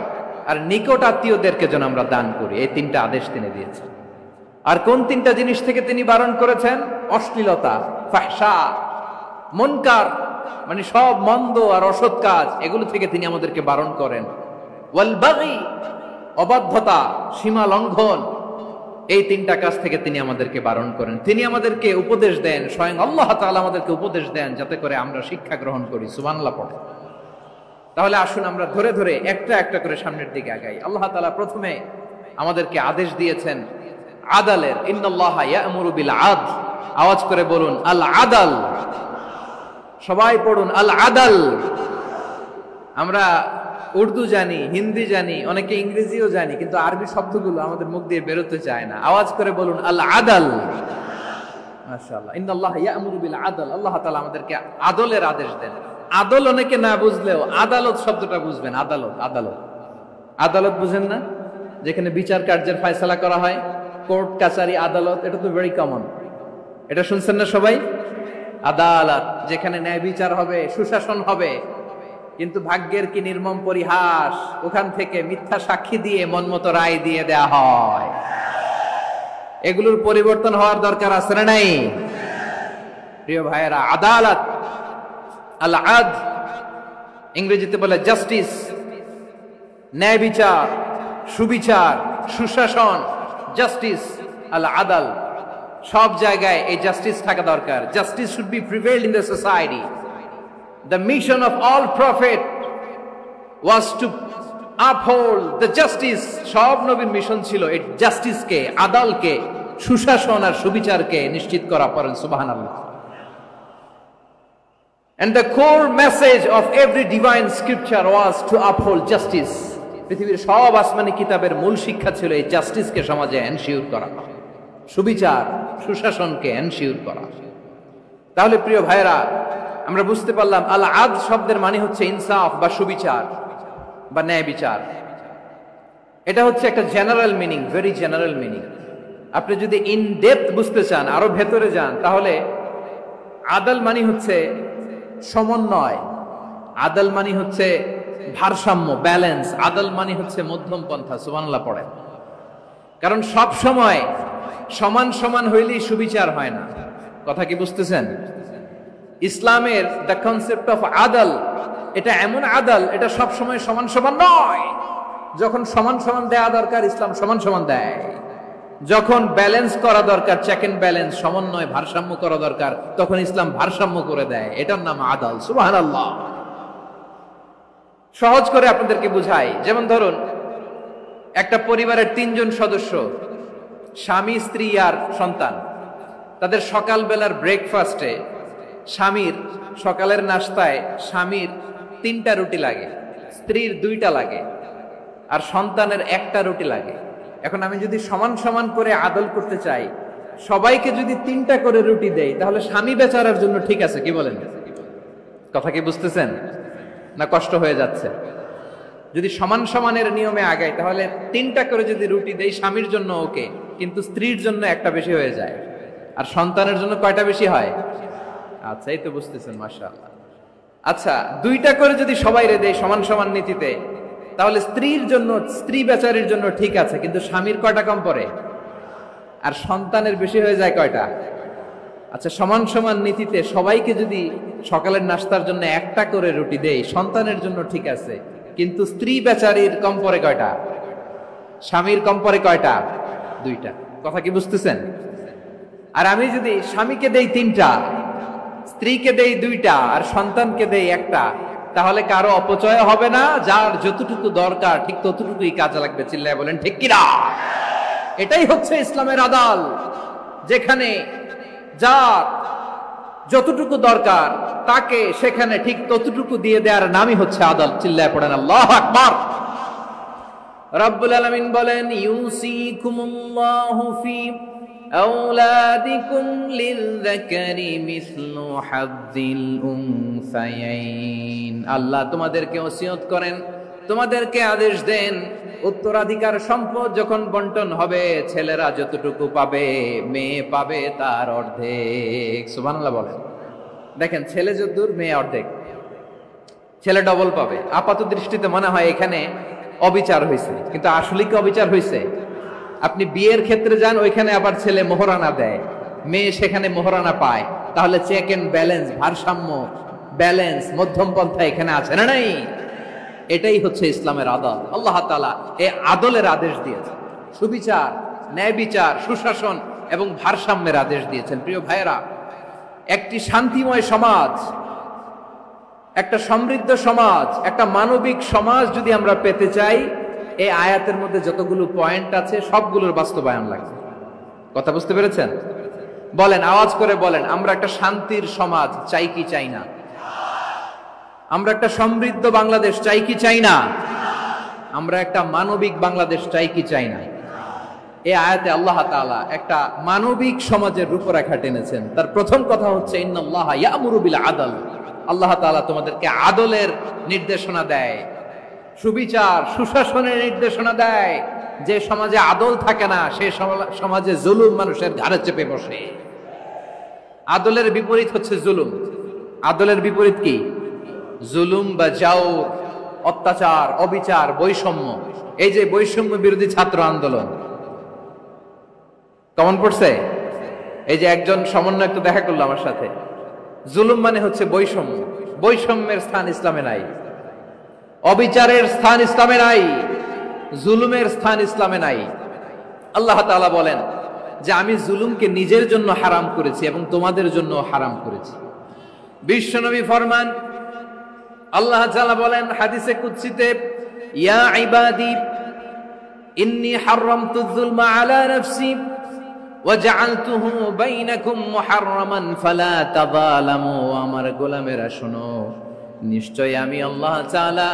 আর নিকট আত্মীয়দেরকে যেন আমরা দান করি। এই তিনটা আদেশ তিনি দিয়েছেন। আর কোন তিনটা জিনিস থেকে তিনি বারণ করেছেন? অশ্লীলতা, ফাহশা, মুনকার, মানে সব মন্দ আর অসৎ কাজ, এগুলো থেকে তিনি আমাদেরকে বারণ করেন। ওয়াল বাগি, অবাধ্যতা, সীমা লঙ্ঘন, এই তিনটা কাজ থেকে তিনি আমাদেরকে বারণ করেন। তিনি আমাদেরকে উপদেশ দেন, স্বয়ং আল্লাহ তাআলা আমাদেরকে উপদেশ দেন যাতে করে আমরা শিক্ষা গ্রহণ করি। সুবহানাল্লাহ পড়ে। তাহলে আসুন আমরা ধরে ধরে একটা একটা করে সামনের দিকে আগাই। আল্লাহ তাআলা প্রথমে আমাদেরকে আদেশ দিয়েছেন আদালের। ইন্নাল্লাহা ইয়া'মুরু বিল আদল। আওয়াজ করে বলুন আল আদল। সবাই পড়ুন আল আদল। আমরা উর্দু জানি, হিন্দি জানি, অনেকে ইংরেজিও জানি, কিন্তু আরবি শব্দগুলো আমাদের মুখ দিয়ে বেরোতে চায় না। আওয়াজ করে বলুন আল আদল। মাশাআল্লাহ। ইন্নাল্লাহা ইয়া'মুরু বিল আদল। আল্লাহ তাআলা আমাদেরকে আদলের আদেশ দেন। আদল অনেকে না বুঝলেও আদালত শব্দটা বুঝবেন। আদালত, আদালত, আদালত বুঝেন না? যেখানে বিচার কার্যের ফয়সালা করা হয়, কোর্ট কাচারি আদালত, এটা তো ভেরি কমন। এটা শুনছেন না সবাই? আদালত, যেখানে ন্যায় বিচার হবে, সুশাসন হবে। কিন্তু ভাগ্যের কি নির্মম পরিহাস, ওখান থেকে মিথ্যা সাক্ষী দিয়ে মনমতো রায় দিয়ে দেয়া হয়। এগুলোর পরিবর্তন হওয়ার দরকার আছে না নাই? প্রিয় ভাইয়েরা, আদালত, আল আদল, ইংরেজিতে বলে জাস্টিস, ন্যায় বিচার, সুবিচার, সুশাসন, জাস্টিস, আল আদল, সব জায়গায় এই জাস্টিস থাকা দরকার। Justice should be prevailed in the society. The mission of all prophet was to uphold the justice. সব নবীর মিশন ছিল এই জাস্টিসকে, আদালকে, সুশাসন আর সুবিচারকে নিশ্চিত করা। পড়েন সুবহানাল্লাহ। And the core message of every divine scripture was to uphold justice. পৃথিবীর সব আসমানি কিতাবের মূল শিক্ষা ছিল এই জাস্টিসকে সমাজে এনশিওর করা, সুবিচার সুশাসনকে এনশিওর করা। তাহলে প্রিয় ভাইরা, আমরা বুঝতে পারলাম আল আদ শব্দের মানে হচ্ছে ইনসাফ বা সুবিচার বা ন্যায় বিচার। এটা হচ্ছে একটা general meaning, very general meaning. আপনি যদি ইন ডেপথ বুঝতে চান, আরো ভেতরে যান, তাহলে আদল মানে হচ্ছে সমন্বয়, আদল মানে হচ্ছে ভারসাম্য, ব্যালেন্স। আদল মানে হচ্ছে মধ্যম পন্থা। সুবহানাল্লাহ পড়েন। কারণ সব সময় সমান সমান হইলেই সুবিচার হয় না। কথা কি বুঝতেছেন? ইসলামের দ্য কনসেপ্ট অফ আদল, এটা এমন আদল, এটা সব সময় সমান সমান নয়। যখন সমান সমান দেয়া দরকার, ইসলাম সমান সমান দেয়। যখন ব্যালেন্স করা দরকার, চেক এন্ড ব্যালেন্স, সমন্বয়, ভারসাম্য করা দরকার, তখন ইসলাম ভারসাম্য করে দেয়। এটার নাম আদল। সুবহানাল্লাহ। সহজ করে আপনাদেরকে বুঝাই, যেমন ধরুন একটা পরিবারের 3 জন সদস্য, স্বামী, স্ত্রী আর সন্তান। তাদের সকালবেলার ব্রেকফাস্টে স্বামীর, সকালের নাস্তায় স্বামীর 3টা রুটি লাগে, স্ত্রীর 2টা লাগে, আর সন্তানের 1টা রুটি লাগে। এখন আমি যদি সমান সমান করে আদল করতে চাই, সবাইকে যদি 3টা করে রুটি দেই, তাহলে স্বামী বেচারার জন্য ঠিক আছে, কি বলেন? কথা কি বুঝতেছেন না কষ্ট হয়ে যাচ্ছে? যদি সমান সমানের নিয়মে আগাই, তাহলে 3টা করে যদি রুটি দেই, স্বামীর জন্য ওকে, কিন্তু স্ত্রীর জন্য 1টা বেশি হয়ে যায়। আর সন্তানের জন্য কয়টা বেশি হয়? আচ্ছা, এই তো বুঝতেছেন, মাশাআল্লাহ। আচ্ছা, 2টা করে যদি সবাই দেয় সমান সমান নীতিতে, তাহলে স্ত্রীর জন্য, স্ত্রী বেচারির জন্য ঠিক আছে, কিন্তু স্বামীর কয়টা কম পড়ে? আর সন্তানের বেশি হয়ে যায় কয়টা? আচ্ছা, সমান সমান নীতিতে সবাইকে যদি সকালের নাস্তার জন্য 1টা করে রুটি দেই, সন্তানের জন্য ঠিক আছে, কিন্তু স্ত্রী বেচারির কম পড়ে কয়টা? স্বামীর কম পড়ে কয়টা? 2টা। কথা কি বুঝতেছেন? আর আমি যদি স্বামীকে দেই 3টা, স্ত্রীকে দেই 2টা, আর সন্তানকে দেই 1টা, তাহলে কারো অপচয় হবে না। যার যতটুকু দরকার ঠিক ততটুকুই কাজে লাগবে। চিল্লায় বলেন ঠিক কিনা? এটাই হচ্ছে ইসলামের আদল, যেখানে যার যতটুকু দরকার তাকে সেখানে ঠিক ততটুকু দিয়ে দেওয়ার নামই হচ্ছে আদল। চিল্লায় পড়েন আল্লাহু আকবার। রব্বুল আলামিন বলেন, ইউসিকুমুল্লাহু ফি আওলাদিকুম লিযযাকারি মিসলু হাযযিল উনসায়াইন। আল্লাহ তোমাদেরকে ওসিয়ত করেন, তোমাদেরকে আদেশ দেন, উত্তরাধিকার সম্পদ যখন বন্টন হবে, ছেলেরা যতটুকু পাবে, মেয়ে পাবে তার অর্ধেক। সুবহানাল্লাহ বলেন। দেখেন, ছেলে যতদূর, মেয়ে অর্ধেক, ছেলে ডবল পাবে। আপাত দৃষ্টিতে মনে হয় এখানে অবিচার হয়েছে, কিন্তু আসলে কি অবিচার হয়েছে? আপনি বিয়ের ক্ষেত্রে যান, ওইখানে আবার ছেলে মোহরানা দেয়, মেয়ে সেখানে মোহরানা পায়। তাহলে চেক এন্ড ব্যালেন্স, ভারসাম্য, ব্যালেন্স, মধ্যম পন্থা এখানে আছে না নাই? এটাই হচ্ছে ইসলামের আদল। আল্লাহ তাআলা এই আদলের আদেশ দিয়েছেন, সুবিচার, ন্যায় বিচার, সুশাসন এবং ভারসাম্যের আদেশ দিয়েছেন। প্রিয় ভাইয়েরা, একটি শান্তিময় সমাজ, একটা সমৃদ্ধ সমাজ, একটা মানবিক সমাজ যদি আমরা পেতে চাই, এই আয়াতের মধ্যে যতগুলো পয়েন্ট আছে সবগুলোর বাস্তবায়ন লাগবে। কথা বুঝতে পেরেছেন? বলেন, আওয়াজ করে বলেন, আমরা একটা শান্তির সমাজ চাই কি চাই না? আমরা একটা সমৃদ্ধ বাংলাদেশ চাই কি চাই না? আমরা একটা মানবিক বাংলাদেশ চাই কি চাই না? এই আয়াতে আল্লাহ তাআলা একটা মানবিক সমাজের রূপরেখা টেনেছেন। তার প্রথম কথা হচ্ছে, ইন্নাল্লাহা ইয়ামুরু বিল আদল। আল্লাহ তাআলা তোমাদেরকে আদলের নির্দেশনা দেয়, সুবিচার, সুশাসনের নির্দেশনা দেয়। যে সমাজে আদল থাকে না, সেই সমাজে জুলুম মানুষের ঘাড়ে চেপে বসে। আদলের বিপরীত হচ্ছে জুলুম। আদলের বিপরীত কি? জুলুম বা জাওর, অত্যাচার, অবিচার, বৈষম্য। এই যে বৈষম্য বিরোধী ছাত্র আন্দোলন কেমন পড়ছে? এই যে একজন সমন্বয়ক তো দেখা করলো আমার সাথে। জুলুম মানে হচ্ছে বৈষম্য। বৈষম্যের স্থান ইসলামে নাই, অবিচারের স্থান ইসলামে নাই, জুলুমের স্থান ইসলামে নাই। আল্লাহ তাআলা বলেন যে আমি জুলুমকে নিজের জন্য হারাম করেছি এবং তোমাদের জন্য হারাম করেছি। বিশ্বনবী ফরমান, আল্লাহ তাআলা বলেন হাদিসে কুদসিতে, ইয়া ইবাদি ইন্নী হারামতুয যুলমা আলা নাফসি ওয়া জাআলতুহু বাইনাকুম মুহাররামান ফালা তাযালামু। আমার গোলামেরা শোনো, নিশ্চয় আমি আল্লাহ তাআলা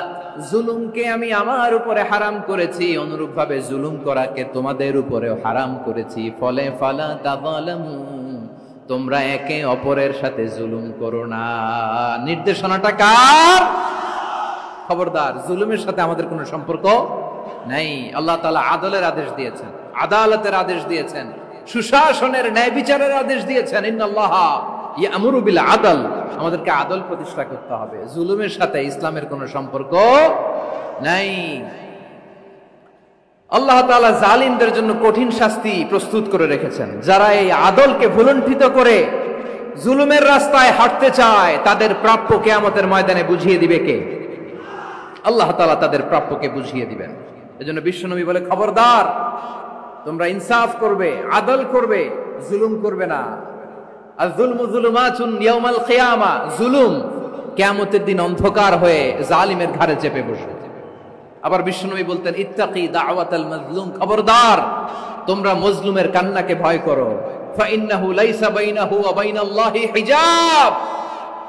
জুলুমকে আমি আমার উপরে হারাম করেছি, অনুরূপভাবে জুলুম করাকে তোমাদের উপরেও হারাম করেছি। ফলে ফালা তাযালামু, তোমরা একে অপরের সাথে জুলুম করো না। নির্দেশনাটা কার? খবরদার, জুলুমের সাথে আমাদের কোনো সম্পর্ক নাই। আল্লাহ তাআলা আদলের আদেশ দিয়েছেন, আদালতের আদেশ দিয়েছেন, সুশাসনের ন্যায় বিচারের আদেশ দিয়েছেন। ইন্নাল্লাহা ইয়ামুরু বিল আদল, আমাদেরকে আদল প্রতিষ্ঠা করতে হবে। জুলুমের সাথে ইসলামের কোনো সম্পর্ক নাই। আল্লাহ তাআলা জালিমদের জন্য কঠিন শাস্তি প্রস্তুত করে রেখেছেন। যারা এই আদলকে ভুলুণ্ঠিত করে জুলুমের রাস্তায় হাঁটতে চায়, তাদের প্রাপ্য কিয়ামতের ময়দানে বুঝিয়ে দিবে কে? আল্লাহ তাআলা তাদের প্রাপ্যকে বুঝিয়ে দিবেন। এজন্য বিশ্বনবী বলে, খবরদার, তোমরা ইনসাফ করবে, আদল করবে, জুলুম করবে না। আয-যুলমু যুলুমাতুন ইয়াউমাল কিয়ামা, জুলুম কিয়ামতের দিন অন্ধকার হয়ে জালিমের ঘাড়ে চেপে বসবে। আবার বিশ্বনবী বলতেন, ইত্তাকি দাওয়াতাল মাজলুম, খবরদার, তোমরা মজলুমের কান্নাকে ভয় করো। ফাইন্নাহু লাইসা বাইনাহু ওয়া বাইনাল্লাহি হিজাব,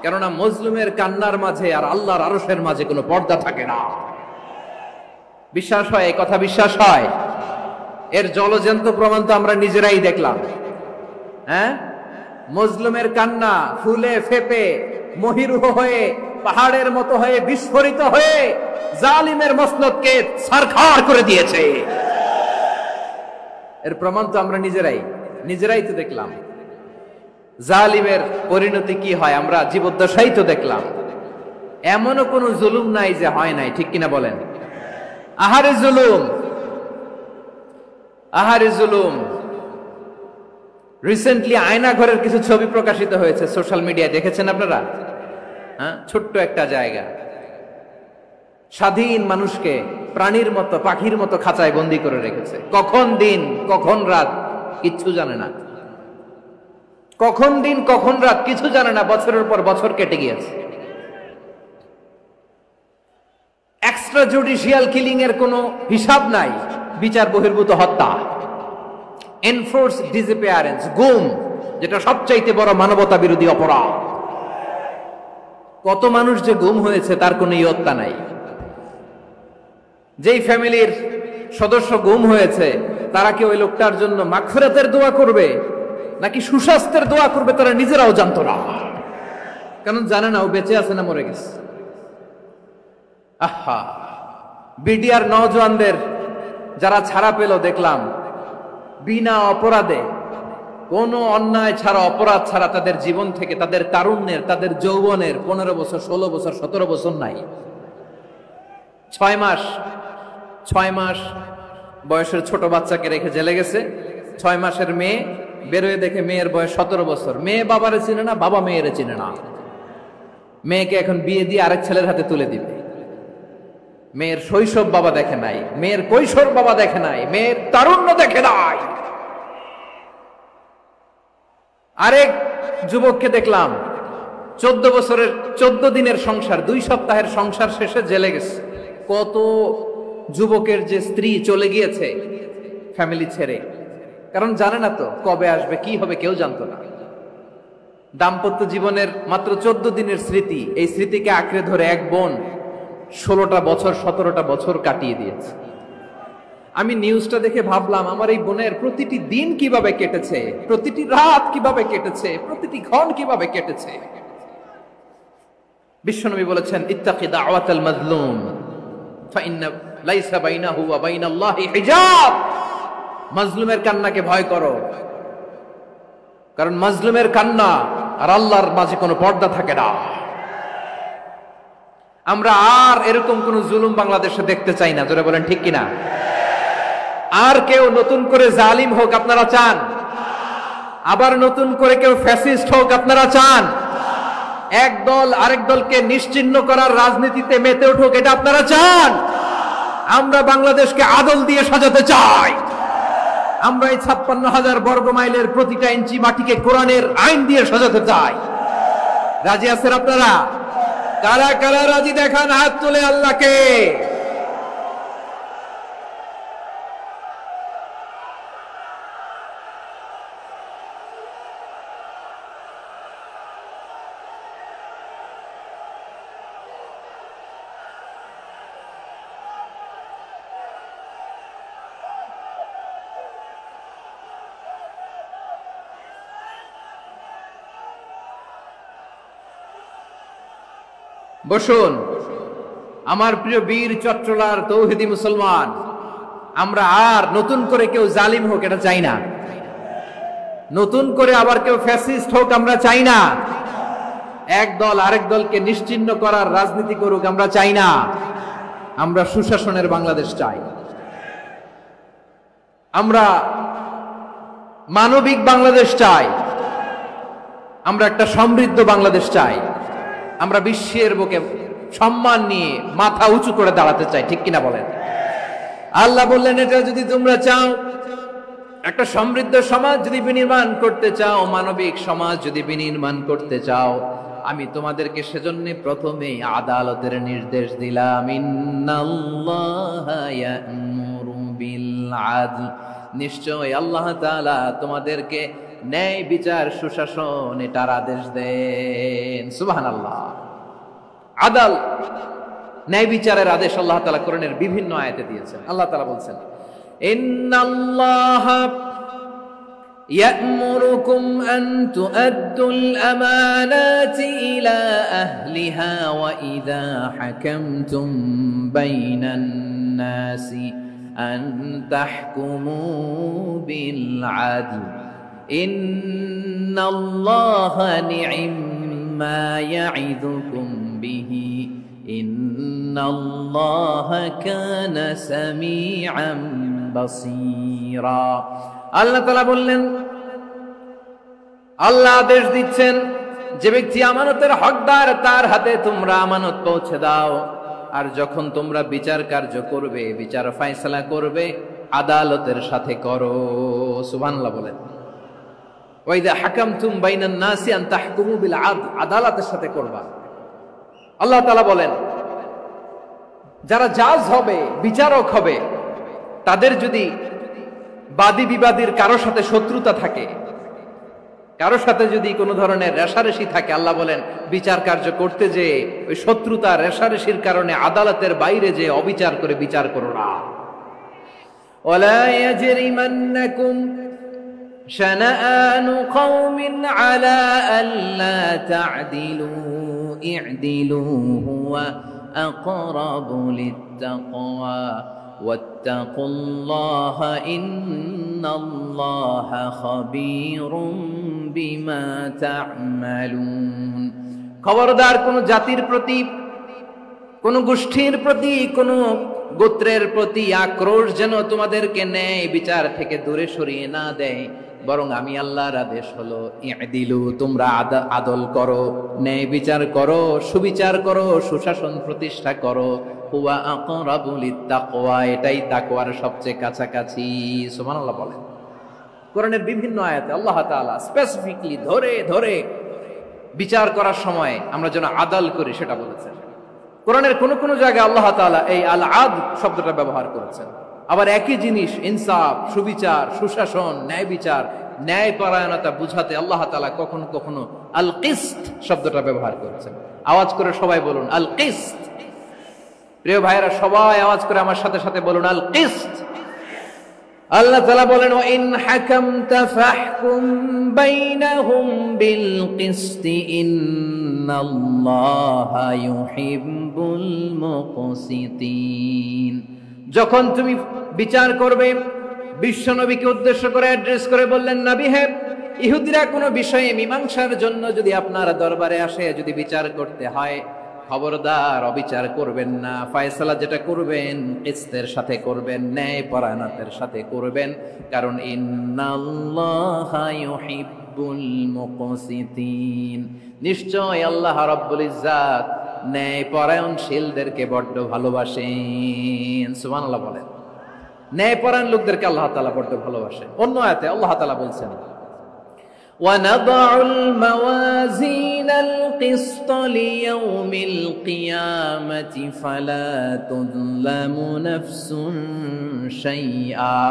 কেননা মজলুমের কান্নার মাঝে আর আল্লাহর আরশের মাঝে কোনো পর্দা থাকে না। বিশ্বাস হয়? এই কথা বিশ্বাস হয়? এর জলজন্ত প্রমাণ তো আমরা নিজেরাই দেখলাম। হ্যাঁ, মজলুমের কান্না ফুলে ফেপে মহিরুহ হয়ে পাহাড়ের মতো হয়ে বিস্ফোরিত হয়ে জালিমের মসনদকে ছারখার করে দিয়েছে। এর প্রমাণ তো আমরা নিজেরাই তো দেখলাম। জালিমের পরিণতি কি হয় আমরা জীবদ্দশাই তো দেখলাম। এমনও কোন জুলুম নাই যে হয় নাই, ঠিক কিনা বলেন? আহারে জুলুম, আহারে জুলুম। রিসেন্টলি আয়না ঘরের কিছু ছবি প্রকাশিত হয়েছে সোশ্যাল মিডিয়ায়, দেখেছেন আপনারা? হ্যাঁ, ছোট্ট একটা জায়গা, স্বাধীন মানুষকে প্রাণীর মতো, পাখির মতো খাঁচায় বন্দী করে রেখেছে। কখন দিন কখন রাত কিচ্ছু জানে না, কখন দিন কখন রাত কিছু জানে না। বছরের পর বছর কেটে গিয়েছে। এক্সট্রা জুডিশিয়াল কিলিং এর কোনো হিসাব নাই, বিচার বহির্ভূত হত্যা, এনফোর্স ডিসঅ্যাপিয়ারেন্স, গুম, যেটা সবচাইতে বড় মানবতা বিরোধী অপরাধ। কত মানুষ যে গুম হয়েছে তার কোনো ইয়ত্তা নাই। যেই ফ্যামিলির সদস্য গুম হয়েছে তারা কি ওই লোকটার জন্য মাগফিরাতের দোয়া করবে নাকি সুস্বাস্থ্যের দোয়া করবে তারা নিজেরাও জানতো না, কারণ জানে না ও বেঁচে আছে না মরে গেছে। আহা, বিডিআর নওজওয়ানদের যারা ছাড়া পেল দেখলাম, বিনা অপরাধে, কোনো অন্যায় ছাড়া, অপরাধ ছাড়া তাদের জীবন থেকে, তাদের তারুণ্যের, তাদের যৌবনের 15 বছর 16 বছর 17 বছর নাই, 6 মাস বয়সের ছোট বাচ্চাকে রেখে জেলে গেছে। 6 মাসের মেয়ে বেরোয় দেখে মেয়ের বয়স 17 বছর। মেয়ে বাবারে চিনে না, বাবা মেয়েরে চিনে না। মেয়েকে এখন বিয়ে দিয়ে আরেক ছেলের হাতে তুলে দিবে। মেয়ের শৈশব বাবা দেখে নাই, মেয়ের কৈশোর বাবা দেখে নাই, মেয়ের তারুণ্য দেখে নাই। আরেক যুবককে দেখলাম 14 দিনের সংসার, 2 সপ্তাহের সংসার শেষে জেলে গেছে। কত যুবকের যে স্ত্রী চলে গিয়েছে ফ্যামিলি ছেড়ে, কারণ জানে না তো কবে আসবে, কি হবে, কেউ জানতো না। দাম্পত্য জীবনের মাত্র 14 দিনের স্মৃতি, এই স্মৃতিকে আঁকড়ে ধরে এক বোন 16টা বছর 17টা বছর কাটিয়ে দিয়েছে। আমি নিউজটা দেখে ভাবলাম, আমার এই বোনের প্রতিটি দিন কিভাবে কেটেছে, প্রতিটি রাত কিভাবে কেটেছে, প্রতিটি ক্ষণ কিভাবে কেটেছে। বিশ্বনবী বলেছেন, ইত্তাকি দাওয়াতাল মাজলুম ফাইন্না লাইসা বাইনাহু ওয়া বাইনাল্লাহি হিজাব। মাজলুমের কান্নাকে ভয় করো, কারণ মাজলুমের কান্না আর আল্লাহর মাঝে কোনো পর্দা থাকে না। আমরা আর এরকম কোন জুলুম বাংলাদেশে দেখতে চাই না, জোরে বলেন ঠিক কিনা? আর কেউ নতুন করে জালিম হোক আপনারা চান? আবার নতুন করে কেউ ফ্যাসিস্ট হোক আপনারা চান? এক দল আরেক দলকে নিশ্চিহ্ন করার রাজনীতিতে মেতে উঠুক এটা আপনারা চান? আমরা বাংলাদেশকে আদল দিয়ে সাজাতে চাই। আমরা এই 56,000 বর্গ মাইলের প্রতিটা ইঞ্চি মাটিকে কোরআনের আইন দিয়ে সাজাতে চাই। রাজি আছেন আপনারা? কারা কারা রাজি দেখান হাত তুলে আল্লাহকে। বসুন আমার প্রিয় বীর চট্টলার তৌহিদি মুসলমান, আমরা আর নতুন করে কেউ জালিম হোক এটা চাই না, নতুন করে আবার কেউ ফ্যাসিস্ট হোক আমরা চাই না, এক দল আরেক দলকে নিশ্চিহ্ন করার রাজনীতি করুক আমরা চাই না। আমরা সুশাসনের বাংলাদেশ চাই, আমরা মানবিক বাংলাদেশ চাই, আমরা একটা সমৃদ্ধ বাংলাদেশ চাই, আমরা বিশ্বের বুকে সম্মান নিয়ে মাথা উঁচু করে দাঁড়াতে চাই, ঠিক কিনা বলেন? আল্লাহ বললেন এটা যদি তোমরা চাও, একটা সমৃদ্ধ সমাজ যদি বিনির্মাণ করতে চাও, মানবিক সমাজ যদি বিনির্মাণ করতে চাও, আমি তোমাদেরকে সেজন্য প্রথমে আদালতের নির্দেশ দিলাম। ইন্নাল্লাহা ইয়া'মুরু বিল আদল, নিশ্চয় আল্লাহ তাআলা তোমাদেরকে ন্যায় বিচার সুশাসন এটার আদেশ দেন। সুবহানাল্লাহ। আদাল ন্যায় বিচারের আদেশ আল্লাহ তাআলা কোরআনের বিভিন্ন আয়াতে দিয়েছেন। আল্লাহ তাআলা বলছেন ইন্নাল্লাহা ইয়া'মুরুকুম আন তুআদ্দুল আমানাতি ইলা আহলিহা ওয়া ইযা হাকামতুম বাইনান নাসি আন তাহকুমু বিল আদল ইন্নাল্লাহা নি'ম্মা ইয়া'iযুকুম বিহি ইন্নাল্লাহা কানা সামিআন বাসীরা। আল্লাহ তাআলা বললেন, আল্লাহ আদেশ দিচ্ছেন যে ব্যক্তি আমানতের হকদার তার হাতে তোমরা আমানত পৌঁছে দাও, আর যখন তোমরা বিচার কার্য করবে, বিচার ফয়সালা করবে, আদালতের সাথে করো। সুবহানাল্লাহ বলেন। ওয়াইদা হাকামতুম বাইনান নাসি আন তাহকুমু বিল আদল, আদালতের সাথে করবা। আল্লাহ তাআলা বলেন যারা জাজ হবে, বিচারক হবে, তাদের যদি বাদী বিবাদীর কারো সাথে শত্রুতা থাকে, কারো সাথে যদি কোনো ধরনের রেষারেষি থাকে, আল্লাহ বলেন বিচার কার্য করতে যে ওই শত্রুতা রেষারেষির কারণে আদালতের বাইরে যে অবিচার করে বিচার করো না। ওয়ালা ইয়াজরিমান্নাকুম শানাআনু কওমিন আলা আল্লা তা'দিলু ই'দিলু হুয়া আকরাবু লিত্তাকওয়া ওয়াত্তাকুল্লাহা ইন্নাল্লাহা খাবীরুম বিমা তা'মালুন। খবরদার কোন জাতির প্রতি, কোন গোষ্ঠীর প্রতি, কোন গোত্রের প্রতি আক্রোশ যেন তোমাদেরকে ন্যায় বিচার থেকে দূরে সরিয়ে না দেয়, বরং আমি আল্লাহর আদেশ হলো ই'দিলু, তোমরা আদল করো, ন্যায় বিচার করো, সুবিচার করো, সুশাসন প্রতিষ্ঠা করো। হুয়া আকরাবু লিত্তাকওয়া, এটাই তাকওয়ার সবচেয়ে কাছাকাছি। সুবহানাল্লাহ বলেন। কোরআনের বিভিন্ন আয়াতে আল্লাহ তাআলা স্পেসিফিকলি ধরে ধরে বিচার করার সময় আমরা যেন আদল করি সেটা বলেছেন। কোরআনের কোন কোন জায়গায় আল্লাহ তাআলা এই আল আদল শব্দটা ব্যবহার করেছেন। আবার একই জিনিস ইনসাফ, সুবিচার, সুশাসন, ন্যায় বিচার, ন্যায় পরায়ণতা বুঝাতে আল্লাহ তাআলা কখনো কখনো আল কিসত শব্দটা ব্যবহার করেছেন। আওয়াজ করে সবাই বলুন আল কিসত। প্রিয় ভাইরা সবাই আওয়াজ করে আমার সাথে সাথে বলুন আল কিসত। আল্লাহ তাআলা বলেন ওয়া ইন হাকামতা ফাহকুম বাইনাহুম বিল কিসতি ইন্নাল্লাহা ইউহিব্বুল মুকসিতিন। যখন তুমি বিচার করবে, বিশ্বনবীকে উদ্দেশ্য করে অ্যাড্রেস করে বললেন, নবী হে, ইহুদিরা কোনো বিষয়ে মীমাংসার জন্য যদি আপনার দরবারে আসে, যদি বিচার করতে হয়, খবরদার অবিচার করবেন না। ফয়সালা যেটা করবেন কিসতের সাথে করবেন, ন্যায় পরায়ণতার সাথে করবেন, কারণ ইন্নাল্লাহা ইউহিব্বুল মুকসিতিন, নিশ্চয় আল্লাহ রাব্বুল ইজ্জাত ন্যায় পরায়ণশীলদেরকে বড্ড ভালোবাসেন। সুবহানাল্লাহ বলেন। ন্যায় পরায়ণ লোকদেরকে আল্লাহ তাআলা বড্ড ভালোবাসেন। অন্য আয়াতে আল্লাহ তাআলা বলছেন وَنَضَعُ الْمَوَازِينَ الْقِسْطَ لِيَوْمِ الْقِيَامَةِ فَلَا تُظْلَمُ نَفْسٌ شَيْئًا।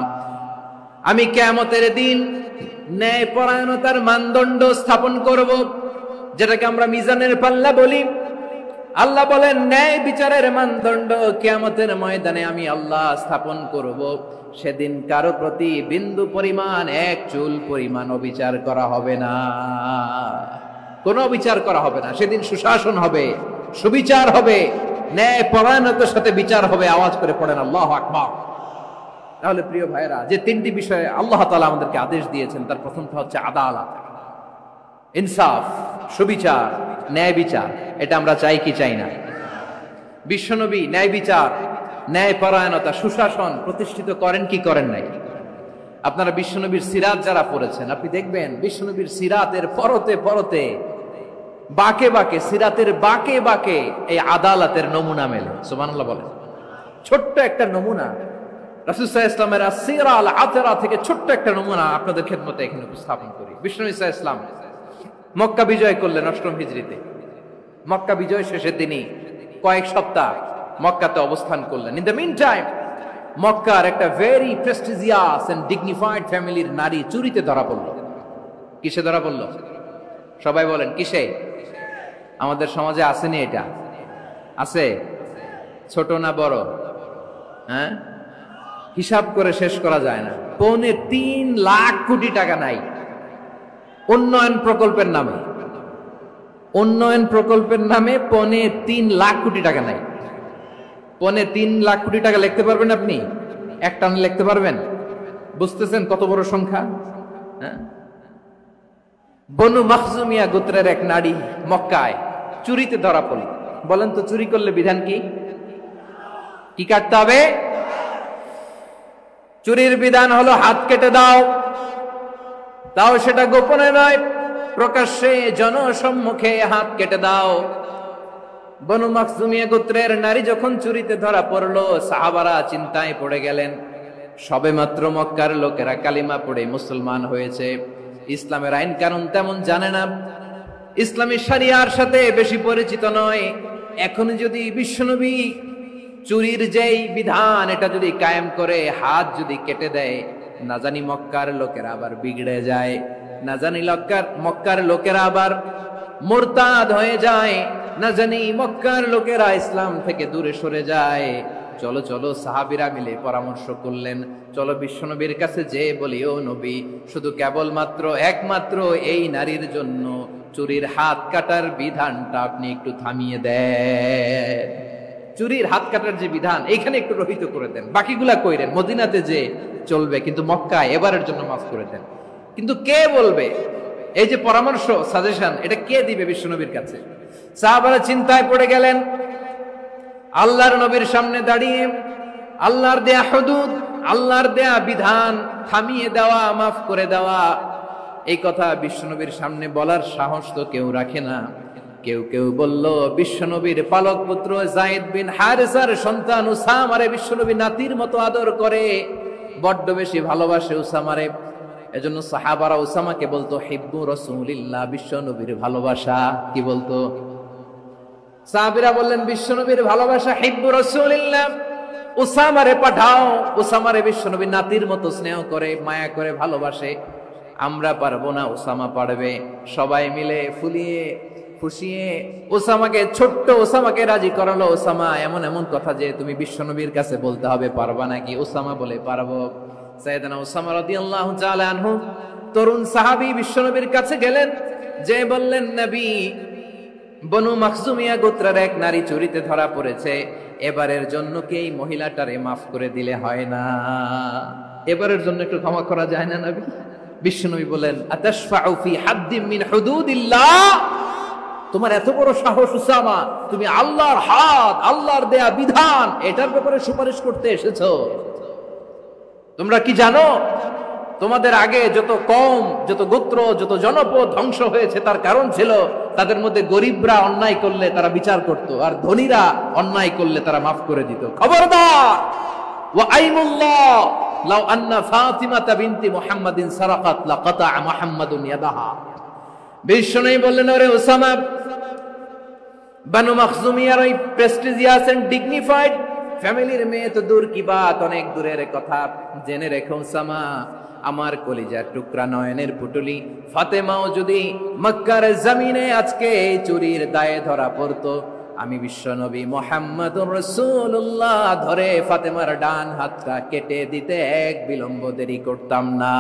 আমি কিয়ামতের দিন ন্যায়পরায়ণতার মানদণ্ড স্থাপন করব, যেটাকে আমরা মিজানের পাল্লা বলি। আল্লাহ বলেন ন্যায় বিচারের মানদণ্ড কিয়ামতের ময়দানে আমি আল্লাহ স্থাপন করব। সেদিন কারো প্রতি বিন্দু পরিমাণ, এক চুল পরিমাণ অবিচার করা হবে না, কোনো অবিচার করা হবে না। সেদিন সুশাসন হবে, সুবিচার হবে, ন্যায় পরায়ণতার সাথে বিচার হবে। আওয়াজ করে পড়েন আল্লাহু আকবার। তাহলে প্রিয় ভাইরা, যে তিনটি বিষয়ে আল্লাহ তাআলা আমাদেরকে আদেশ দিয়েছেন, তার প্রথমটা হচ্ছে আদালত, ইনসাফ, সুবিচার, ন্যায় বিচার। এটা আমরা চাই কি চাই না? বিশ্বনবী ন্যায় বিচার, ন্যায় পরায়ণতা, সুশাসন প্রতিষ্ঠিত করেন কি করেন নাই? আপনারা বিশ্বনবীর সিরাত যারা পড়েছেন, আপনি দেখবেন বিশ্বনবীর সিরাতের পরতে পরতে, বাঁকে বাঁকে, সিরাতের বাঁকে বাঁকে এই আদালতের নমুনা মেলে। সুবহানাল্লাহ বলেন। ছোট্ট একটা নমুনা রাসূল সাল্লাল্লাহু আলাইহি ওয়াসাল্লামের আসিরা আল আতরা থেকে ছোট্ট একটা নমুনা আপনাদের খেদমতে এখানে উপস্থাপন করি। বিশ্বনবী সাল্লাল্লাহু আলাইহি ওয়াসাল্লাম মক্কা বিজয় করলেন ৮ম হিজরিতে। মক্কা বিজয় শেষে তিনি কয়েক সপ্তাহ মক্কাতে অবস্থান করলেন। ইন দ্য মিন টাইম মক্কার একটা ভেরি প্রেস্টিজিয়াস এন্ড ডিগনিফাইড ফ্যামিলির নারী চুরিতে ধরা পড়ল। কিসে ধরা পড়ল? সবাই বলেন কিসে? আমাদের সমাজে আসেনি এটা? আছে? ছোট না বড়? হ্যাঁ, হিসাব করে শেষ করা যায় না। ৩.৫ লাখ কোটি টাকা নাই উন্নয়ন প্রকল্পের নামে। উন্নয়ন প্রকল্পের নামে ৩.৫ লাখ কোটি টাকা নাই। ৩.৫ লাখ কোটি টাকা লিখতে পারবেন আপনি? একটা লিখতে পারবেন? বুঝতেছেন কত বড় সংখ্যা? হ্যাঁ, বনু মাখজুমিয়া গোত্রের এক নারী মক্কায় চুরিতে ধরা পড়ল। বলেন তো চুরি করলে বিধান কি? কি কাটতে হবে? চুরির বিধান হলো হাত কেটে দাও। তাও সেটা গোপনে নয়, প্রকাশ্যে জনসম্মুখে হাত কেটে দাও। বনু মাখজুমিয়া গোত্রের নারী যখন চুরিতে ধরা পড়লো, সাহাবারা চিন্তায় পড়ে গেলেন। সবেমাত্র মক্কার লোকেরা কালিমা পড়ে মুসলমান হয়েছে, ইসলামের আইন কানুন তেমন জানে না, ইসলামী শরিয়ার সাথে বেশি পরিচিত নয়। এখন যদি বিশ্বনবী চুরির যেই বিধান এটা যদি কায়েম করে হাত যদি কেটে দেয়, না জানি মক্কার লোকেরা আবার বিগড়ে যায়, না জানি মক্কার লোকেরা আবার মুরতাদ হয়ে যায়, না জানি মক্কার লোকেরা ইসলাম থেকে দূরে সরে যায়। চলো চলো, সাহাবীরা মিলে পরামর্শ করলেন, চলো বিশ্বনবীর কাছে যে বলি, ও নবী, শুধু কেবলমাত্র একমাত্র এই নারীর জন্য চুরির হাত কাটার বিধানটা আপনি একটু থামিয়ে দেন। চুরির হাত কাটার যে বিধান এইখানে একটু রহিত করে দেন, বাকিগুলা কইরেন মদিনাতে যে চলবে, কিন্তু মক্কায় এবারের জন্য মাফ করে দেন। কিন্তু কে বলবে? এই যে পরামর্শ, সাজেশন, এটা কে দিবে বিশ্বনবীর কাছে? সাহাবারা চিন্তায় পড়ে গেলেন। আল্লাহর নবীর সামনে দাঁড়িয়ে আল্লাহর দেয়া হুদুদ, আল্লাহর দেয়া বিধান থামিয়ে দেওয়া, মাফ করে দেওয়া, এই কথা বিশ্বনবীর সামনে বলার সাহস তো কেউ রাখে না। কেউ কেউ বলল, বিশ্বনবীর পালক পুত্র যায়েদ বিন হারেসার সন্তান উসামারে বিশ্বনবী নাতির মতো আদর করে, বড্ড বেশি ভালোবাসে উসামারে। এজন্য সাহাবারা উসামাকে বলতো হিব্বু রাসূলিল্লাহ, বিশ্বনবীর ভালোবাসা। কি বলতো? সাহাবীরা বললেন বিশ্বনবীর ভালোবাসা হিব্বু রাসূলিল্লাহ, উসামারে পাঠাও। উসামারে বিশ্বনবী নাতির মতো স্নেহ করে, মায়া করে, ভালোবাসে। আমরা পারবো না, উসামা পারবে। সবাই মিলে ফুলিয়ে ফুসিয়ে ওসামাকে, ছোট্ট ওসামাকে রাজি করালো। ওসামা এমন এমন কথা যে তুমি বিশ্বনবীর কাছে বলতে হবে, পারবা নাকি? ওসামা বলে পারবো। সাইয়েদনা ওসামা রাদিয়াল্লাহু তাআলা আনহু তরুণ সাহাবী বিশ্বনবীর কাছে গেলেন, যে বললেন, নবী, বনু মাখজুমিয়া গোত্রের এক নারী চুরিতে ধরা পড়েছে, এবারের জন্য কি এই মহিলাটারে মাফ করে দিলে হয় না? এবারের জন্য একটু ক্ষমা করা যায় না নবী? বিশ্বনবী বলেন, আতাশফাউ ফি হাদ্দিম মিন হুদুদিল্লাহ, তোমার এত বড় সাহস উসামা, তুমি আল্লাহর হাত, আল্লাহর দেয়া বিধান, এটার ব্যাপারে সুপারিশ করতে এসেছো? তোমরা কি জানো তোমাদের আগে যত কওম, যত গোত্র, যত জনপদ ধ্বংস হয়েছে তার কারণ ছিল তাদের মধ্যে গরিবরা অন্যায় করলে তারা বিচার করত, আর ধনীরা অন্যায় করলে তারা মাফ করে দিত। খবরদার, ওয়া আইমুল্লাহ, লাউ আন্না ফাতিমাতা বিনতি মুহাম্মাদিন সারাকাত লাকাতা মুহাম্মাদুন ইয়াদাহা। বিশ্বনবী বললেন, ওরে ওসামা, বানু মাখজুমিয়ার ওই প্রেস্টিজিয়াস এন্ড ডিগনিফাইড ফ্যামিলির মেয়ে তো দূর কি বাত, অনেক দূরের কথা। জেনে রেখো ওসামা, আমার কলিজার টুকরা নয়নের পুটুলি ফাতেমাও যদি মক্কার জমিনে আজকে চুরির দায়ে ধরা পড়তো, আমি বিশ্বনবী মুহাম্মদুর রাসূলুল্লাহ ধরে ফাতেমার ডান হাতটা কেটে দিতে এক বিলম্ব দেরি করতাম না।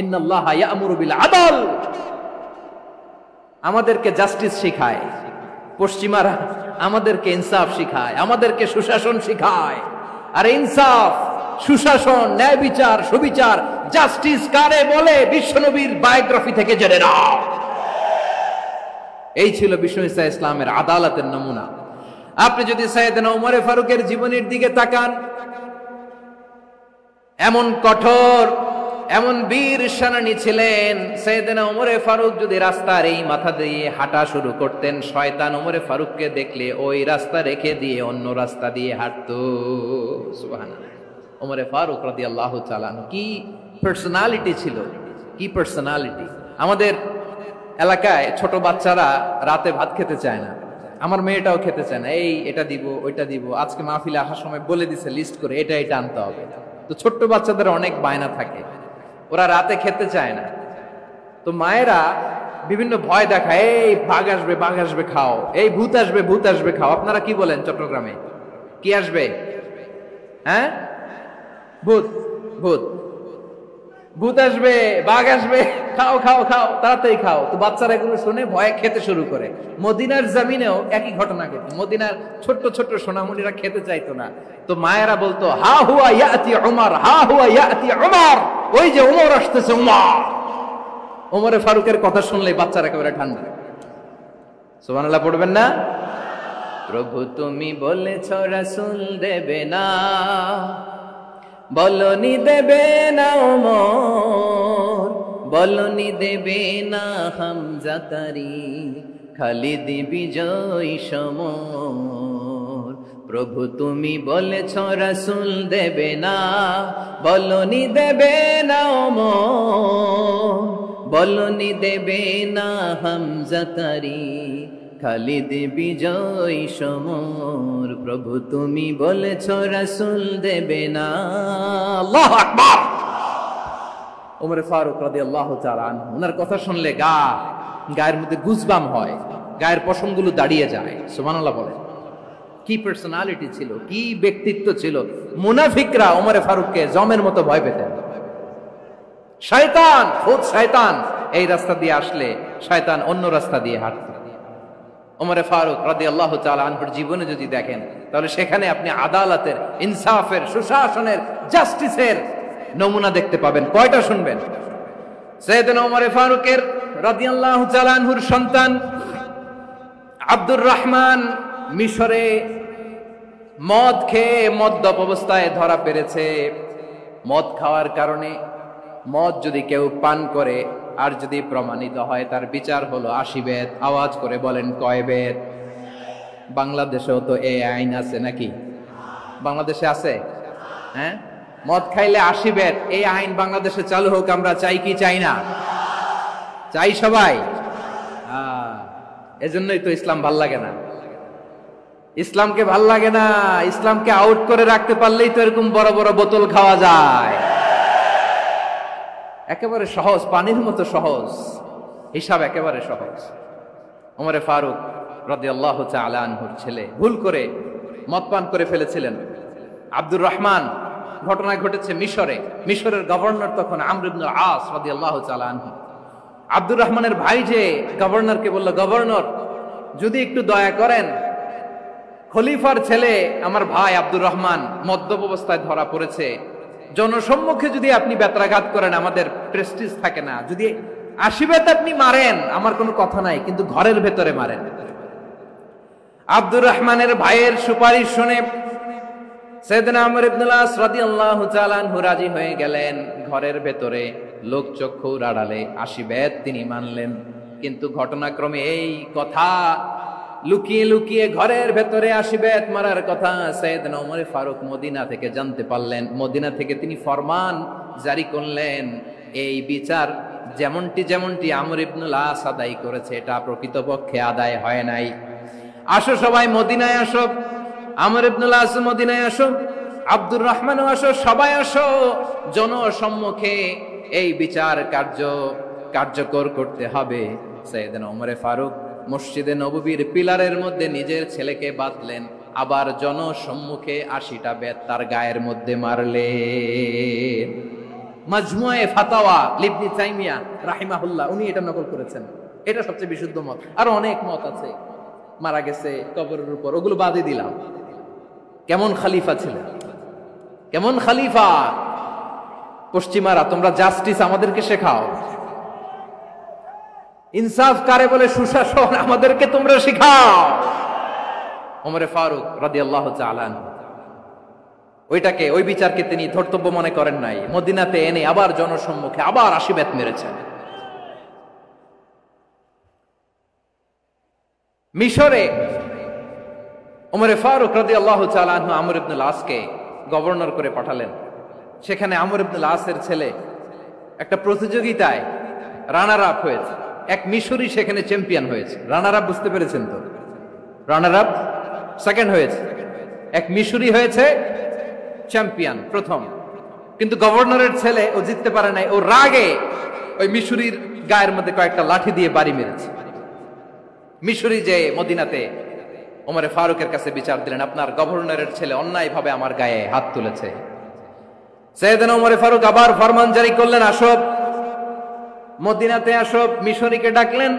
ইন্নাল্লাহা ইয়া'মুরু বিল আদল, আমাদেরকে জাস্টিস শিখায়। পশ্চিমারা আমাদেরকে ইনসাফ শিখায়, আমাদেরকে সুশাসন শিখায়। আর ইনসাফ, সুশাসন, ন্যায় বিচার, সুবিচার, জাস্টিস কারে বলে বিশ্বনবীর বায়োগ্রাফি থেকে জেনে নাও। এই ছিল বিষ্ণু ঈসা ইসলামের আদালতের নমুনা। আপনি যদি সাইয়েদনা ওমরে ফারুকের জীবনের দিকে তাকান, এমন কঠোর, এমন বীর সেনানী ছিলেন। সাইয়েদনা ওমরে ফারুক যদি রাস্তার এই মাথা দিয়ে হাঁটা শুরু করতেন, শয়তান ওমরে ফারুককে দেখলে ওই রাস্তা রেখে দিয়ে অন্য রাস্তা দিয়ে হাঁটতো। সুবহানাল্লাহ। ওমরে ফারুক রাদিয়াল্লাহু তাআলা কি পার্সোনালিটি ছিল, কি পার্সোনালিটি। আমাদের এলাকায় ছোট বাচ্চারা রাতে ভাত খেতে চায় না, আমার মেয়েটাও খেতে চায় না। এই এটা দিব, ওইটা দিব, আজকে মাহফিলে আসার সময় বলে দিছে লিস্ট করে এটা এটা আনতে হবে। তো ছোট্ট বাচ্চাদের অনেক বায়না থাকে, ওরা রাতে খেতে চায় না। তো মায়েরা বিভিন্ন ভয় দেখায়, এই বাঘ আসবে, বাঘ আসবে খাও, এই ভূত আসবে, ভূত আসবে খাও। আপনারা কি বলেন চট্টগ্রামে? কি আসবে? হ্যাঁ, ভূত, ভূত, ভূত আসবে, বাঘ আসবে, খাও খাও খাও, তাড়াতাড়ি খাও। তো বাচ্চারা এগুলো শুনে ভয়ে খেতে শুরু করে। মদিনার জমিনেও একই ঘটনা ঘটে। মদিনার ছোট্ট ছোট্ট সোনামণিরা খেতে চাইতো না। তো মায়েরা বলতো, হা হুয়া ইয়াতি উমর, হা হুয়া ইয়াতি উমর, ওই যে উমর আসতেছে, উমর। ওমরে ফারুকের কথা শুনলে বাচ্চারা একেবারে ঠান্ডা। সুবহানাল্লাহ পড়বেন না? প্রভু তুমি বলেছ রাসূল দেবে না, বলনি দেবে না ওমর, বলনি দেবে না হামজা তারি, খালিদ বিজয় সমর। প্রভু তুমি বলেছ রাসূল দেবে না, বলনি দেবে না ওমর, বলনি দেবে না হামজা তারি, খালিদ বিজয় সমর। প্রভু তুমি বলেছ রাসূল দেবে না। আল্লাহু আকবার। ওমর ফারুক রাদিয়াল্লাহু তাআলা আনহু, ওনার কথা শুনলে গায়ের মধ্যে গুজবাম হয়, গায়ের পশমগুলো দাঁড়িয়ে যায়। সুবহানাল্লাহ বলেন। কি পার্সোনালিটি ছিল, কি ব্যক্তিত্ব ছিল। মুনাফিকরা ওমর ফারুককে জমের মতো ভয় পেতেন। শয়তান, খুদ শয়তান এই রাস্তা দিয়ে আসলে শয়তান অন্য রাস্তা দিয়ে হাঁটত। ওমর ফারুক রাদিয়াল্লাহু তাআলা আনহুর জীবনে যদি দেখেন, তাহলে সেখানে আপনি আদালতের, ইনসাফের, সুশাসনের, জাস্টিসের নমুনা দেখতে পাবেন। কয়টা শুনবেন? সাইয়েদনা ওমর ফারুকের রাদিয়াল্লাহু তাআলা আনহুর সন্তান আব্দুর রহমান মিশরে মদ খেয়ে মদ্যপ অবস্থায় ধরা পড়েছে। মদ খাওয়ার কারণে, মদ যদি কেউ পান করে আর যদি প্রমাণিত হয়, তার বিচার হলো 80 বেত। আওয়াজ করে বলেন কয় বেত? বাংলাদেশেও তো এই আইন আছে নাকি? বাংলাদেশে আছে? হ্যাঁ, মদ খাইলে 80 বেত, এই আইন বাংলাদেশে চালু হোক। আমরা চাই কি চাই না? চাই সবাই। এজন্যই তো ইসলাম ভাল লাগে না। ইসলামকে ভাল লাগে না। ইসলামকে আউট করে রাখতে পারলেই তো এরকম বড় বড় বোতল খাওয়া যায়। একেবারে সহজ, পানির মতো সহজ হিসাব, একেবারে সহজ। ওমর ফারুক রাদিয়াল্লাহু তাআলা আনহুর ছেলে ভুল করে মদ পান করে ফেলেছিলেন। আব্দুর রহমান, ঘটনা ঘটেছে মিশরে। মিশরের গভর্নর তখন আমর ইবনুল আস রাদিয়াল্লাহু তাআলা আনহু। আব্দুর রহমানের ভাই যে গভর্নরকে বলল, গভর্নর যদি একটু দয়া করেন, খলিফার ছেলে আমার ভাই আব্দুর রহমান মদ্যপ অবস্থায় ধরা পড়েছে, জনসম্মুখে যদি আপনি বেত্রাঘাত করেন আমাদের প্রেস্টিজ থাকে না, যদি 80 বেত আপনি মারেন আমার কোনো কথা নাই, কিন্তু ঘরের ভেতরে মারেন। আব্দুর রহমানের ভাইয়ের সুপারিশ শুনে সাইয়েদনা আমর ইবনুল আস রাদিয়াল্লাহু তাআলা আনহু রাজি হয়ে গেলেন। ঘরের ভেতরে লোকচক্ষুর আড়ালে 80 বেত তিনি মানলেন। কিন্তু ঘটনাক্রমে এই কথা লুকিয়ে লুকিয়ে ঘরের ভেতরে আসিবেত মারার কথা সাইয়েদনা ওমর ফারুক মদিনা থেকে জানতে পারলেন। মদিনা থেকে তিনি ফরমান জারি করলেন, এই বিচার যেমনটি আমর ইবনুল আস আদায় করেছে, এটা প্রকৃতপক্ষে আদায় হয় নাই। আসো সবাই মদিনায় আসো, আমর ইবনুল আস মদিনায় আসো, আব্দুর রহমানও আসো, সবাই আসো, জনসম্মুখে এই বিচার কার্যকর করতে হবে। সাইয়েদনা ওমর ফারুক মসজিদে নববীর পিলারের মধ্যে নিজের ছেলেকে বাঁধলেন, আবার জনসম্মুখে 80টা বেত তার গায়ের মধ্যে মারলেন। মাজমুয়ে ফাতাওয়া ইবনে তাইমিয়া রাহিমাহুল্লাহ উনি এটা নকল করেছেন। এটা সবচেয়ে বিশুদ্ধ মত, আর অনেক মত আছে। মারা গেছে কবরের উপর, ওগুলো বাদই দিলাম। কেমন খলিফা ছিলেন, কেমন খলিফা! পশ্চিমারা তোমরা জাস্টিস আমাদেরকে শেখাও, ইনসাফ কারে বলে সুশাসন আমাদেরকে তোমরা শেখাও। ওমর ফারুক রাদিয়াল্লাহু তাআলা ওই বিচারকে তিনি ধর্তব্য মনে করেন নাই। মদিনাতে এনে আবার জনসম্মুখে আবার 80 বেত মেরেছেন। মিশরে ওমর ফারুক রাদিয়াল্লাহু তাআলা আমর ইবনুল আসকে গভর্নর করে পাঠালেন। সেখানে আমর ইবনুল আসের ছেলে একটা প্রতিযোগিতায় রানার আপ হয়েছে। এক মিশরি সেখানে চ্যাম্পিয়ন হয়েছে। রানার আপ বুঝতে পেরেছেন তো? রানার আপ সেকেন্ড হয়েছে, এক মিশরি হয়েছে চ্যাম্পিয়ন প্রথম। কিন্তু গভর্নরের ছেলে ও জিততে পারে নাই। ও রাগে ওই মিশরির গায়ের মধ্যে কয়েকটা লাঠি দিয়ে বাড়ি মেরেছে। মিশরি যে মদিনাতে ওমরে ফারুকের কাছে বিচার দিলেন, আপনার গভর্নরের ছেলে অন্যায়ভাবে আমার গায়ে হাত তুলেছে। সাইয়েদনা ওমরে ফারুক আবার ফরমান জারি করলেন, আসো মদিনাতে আসো। মিশরীকে ডাকলেন।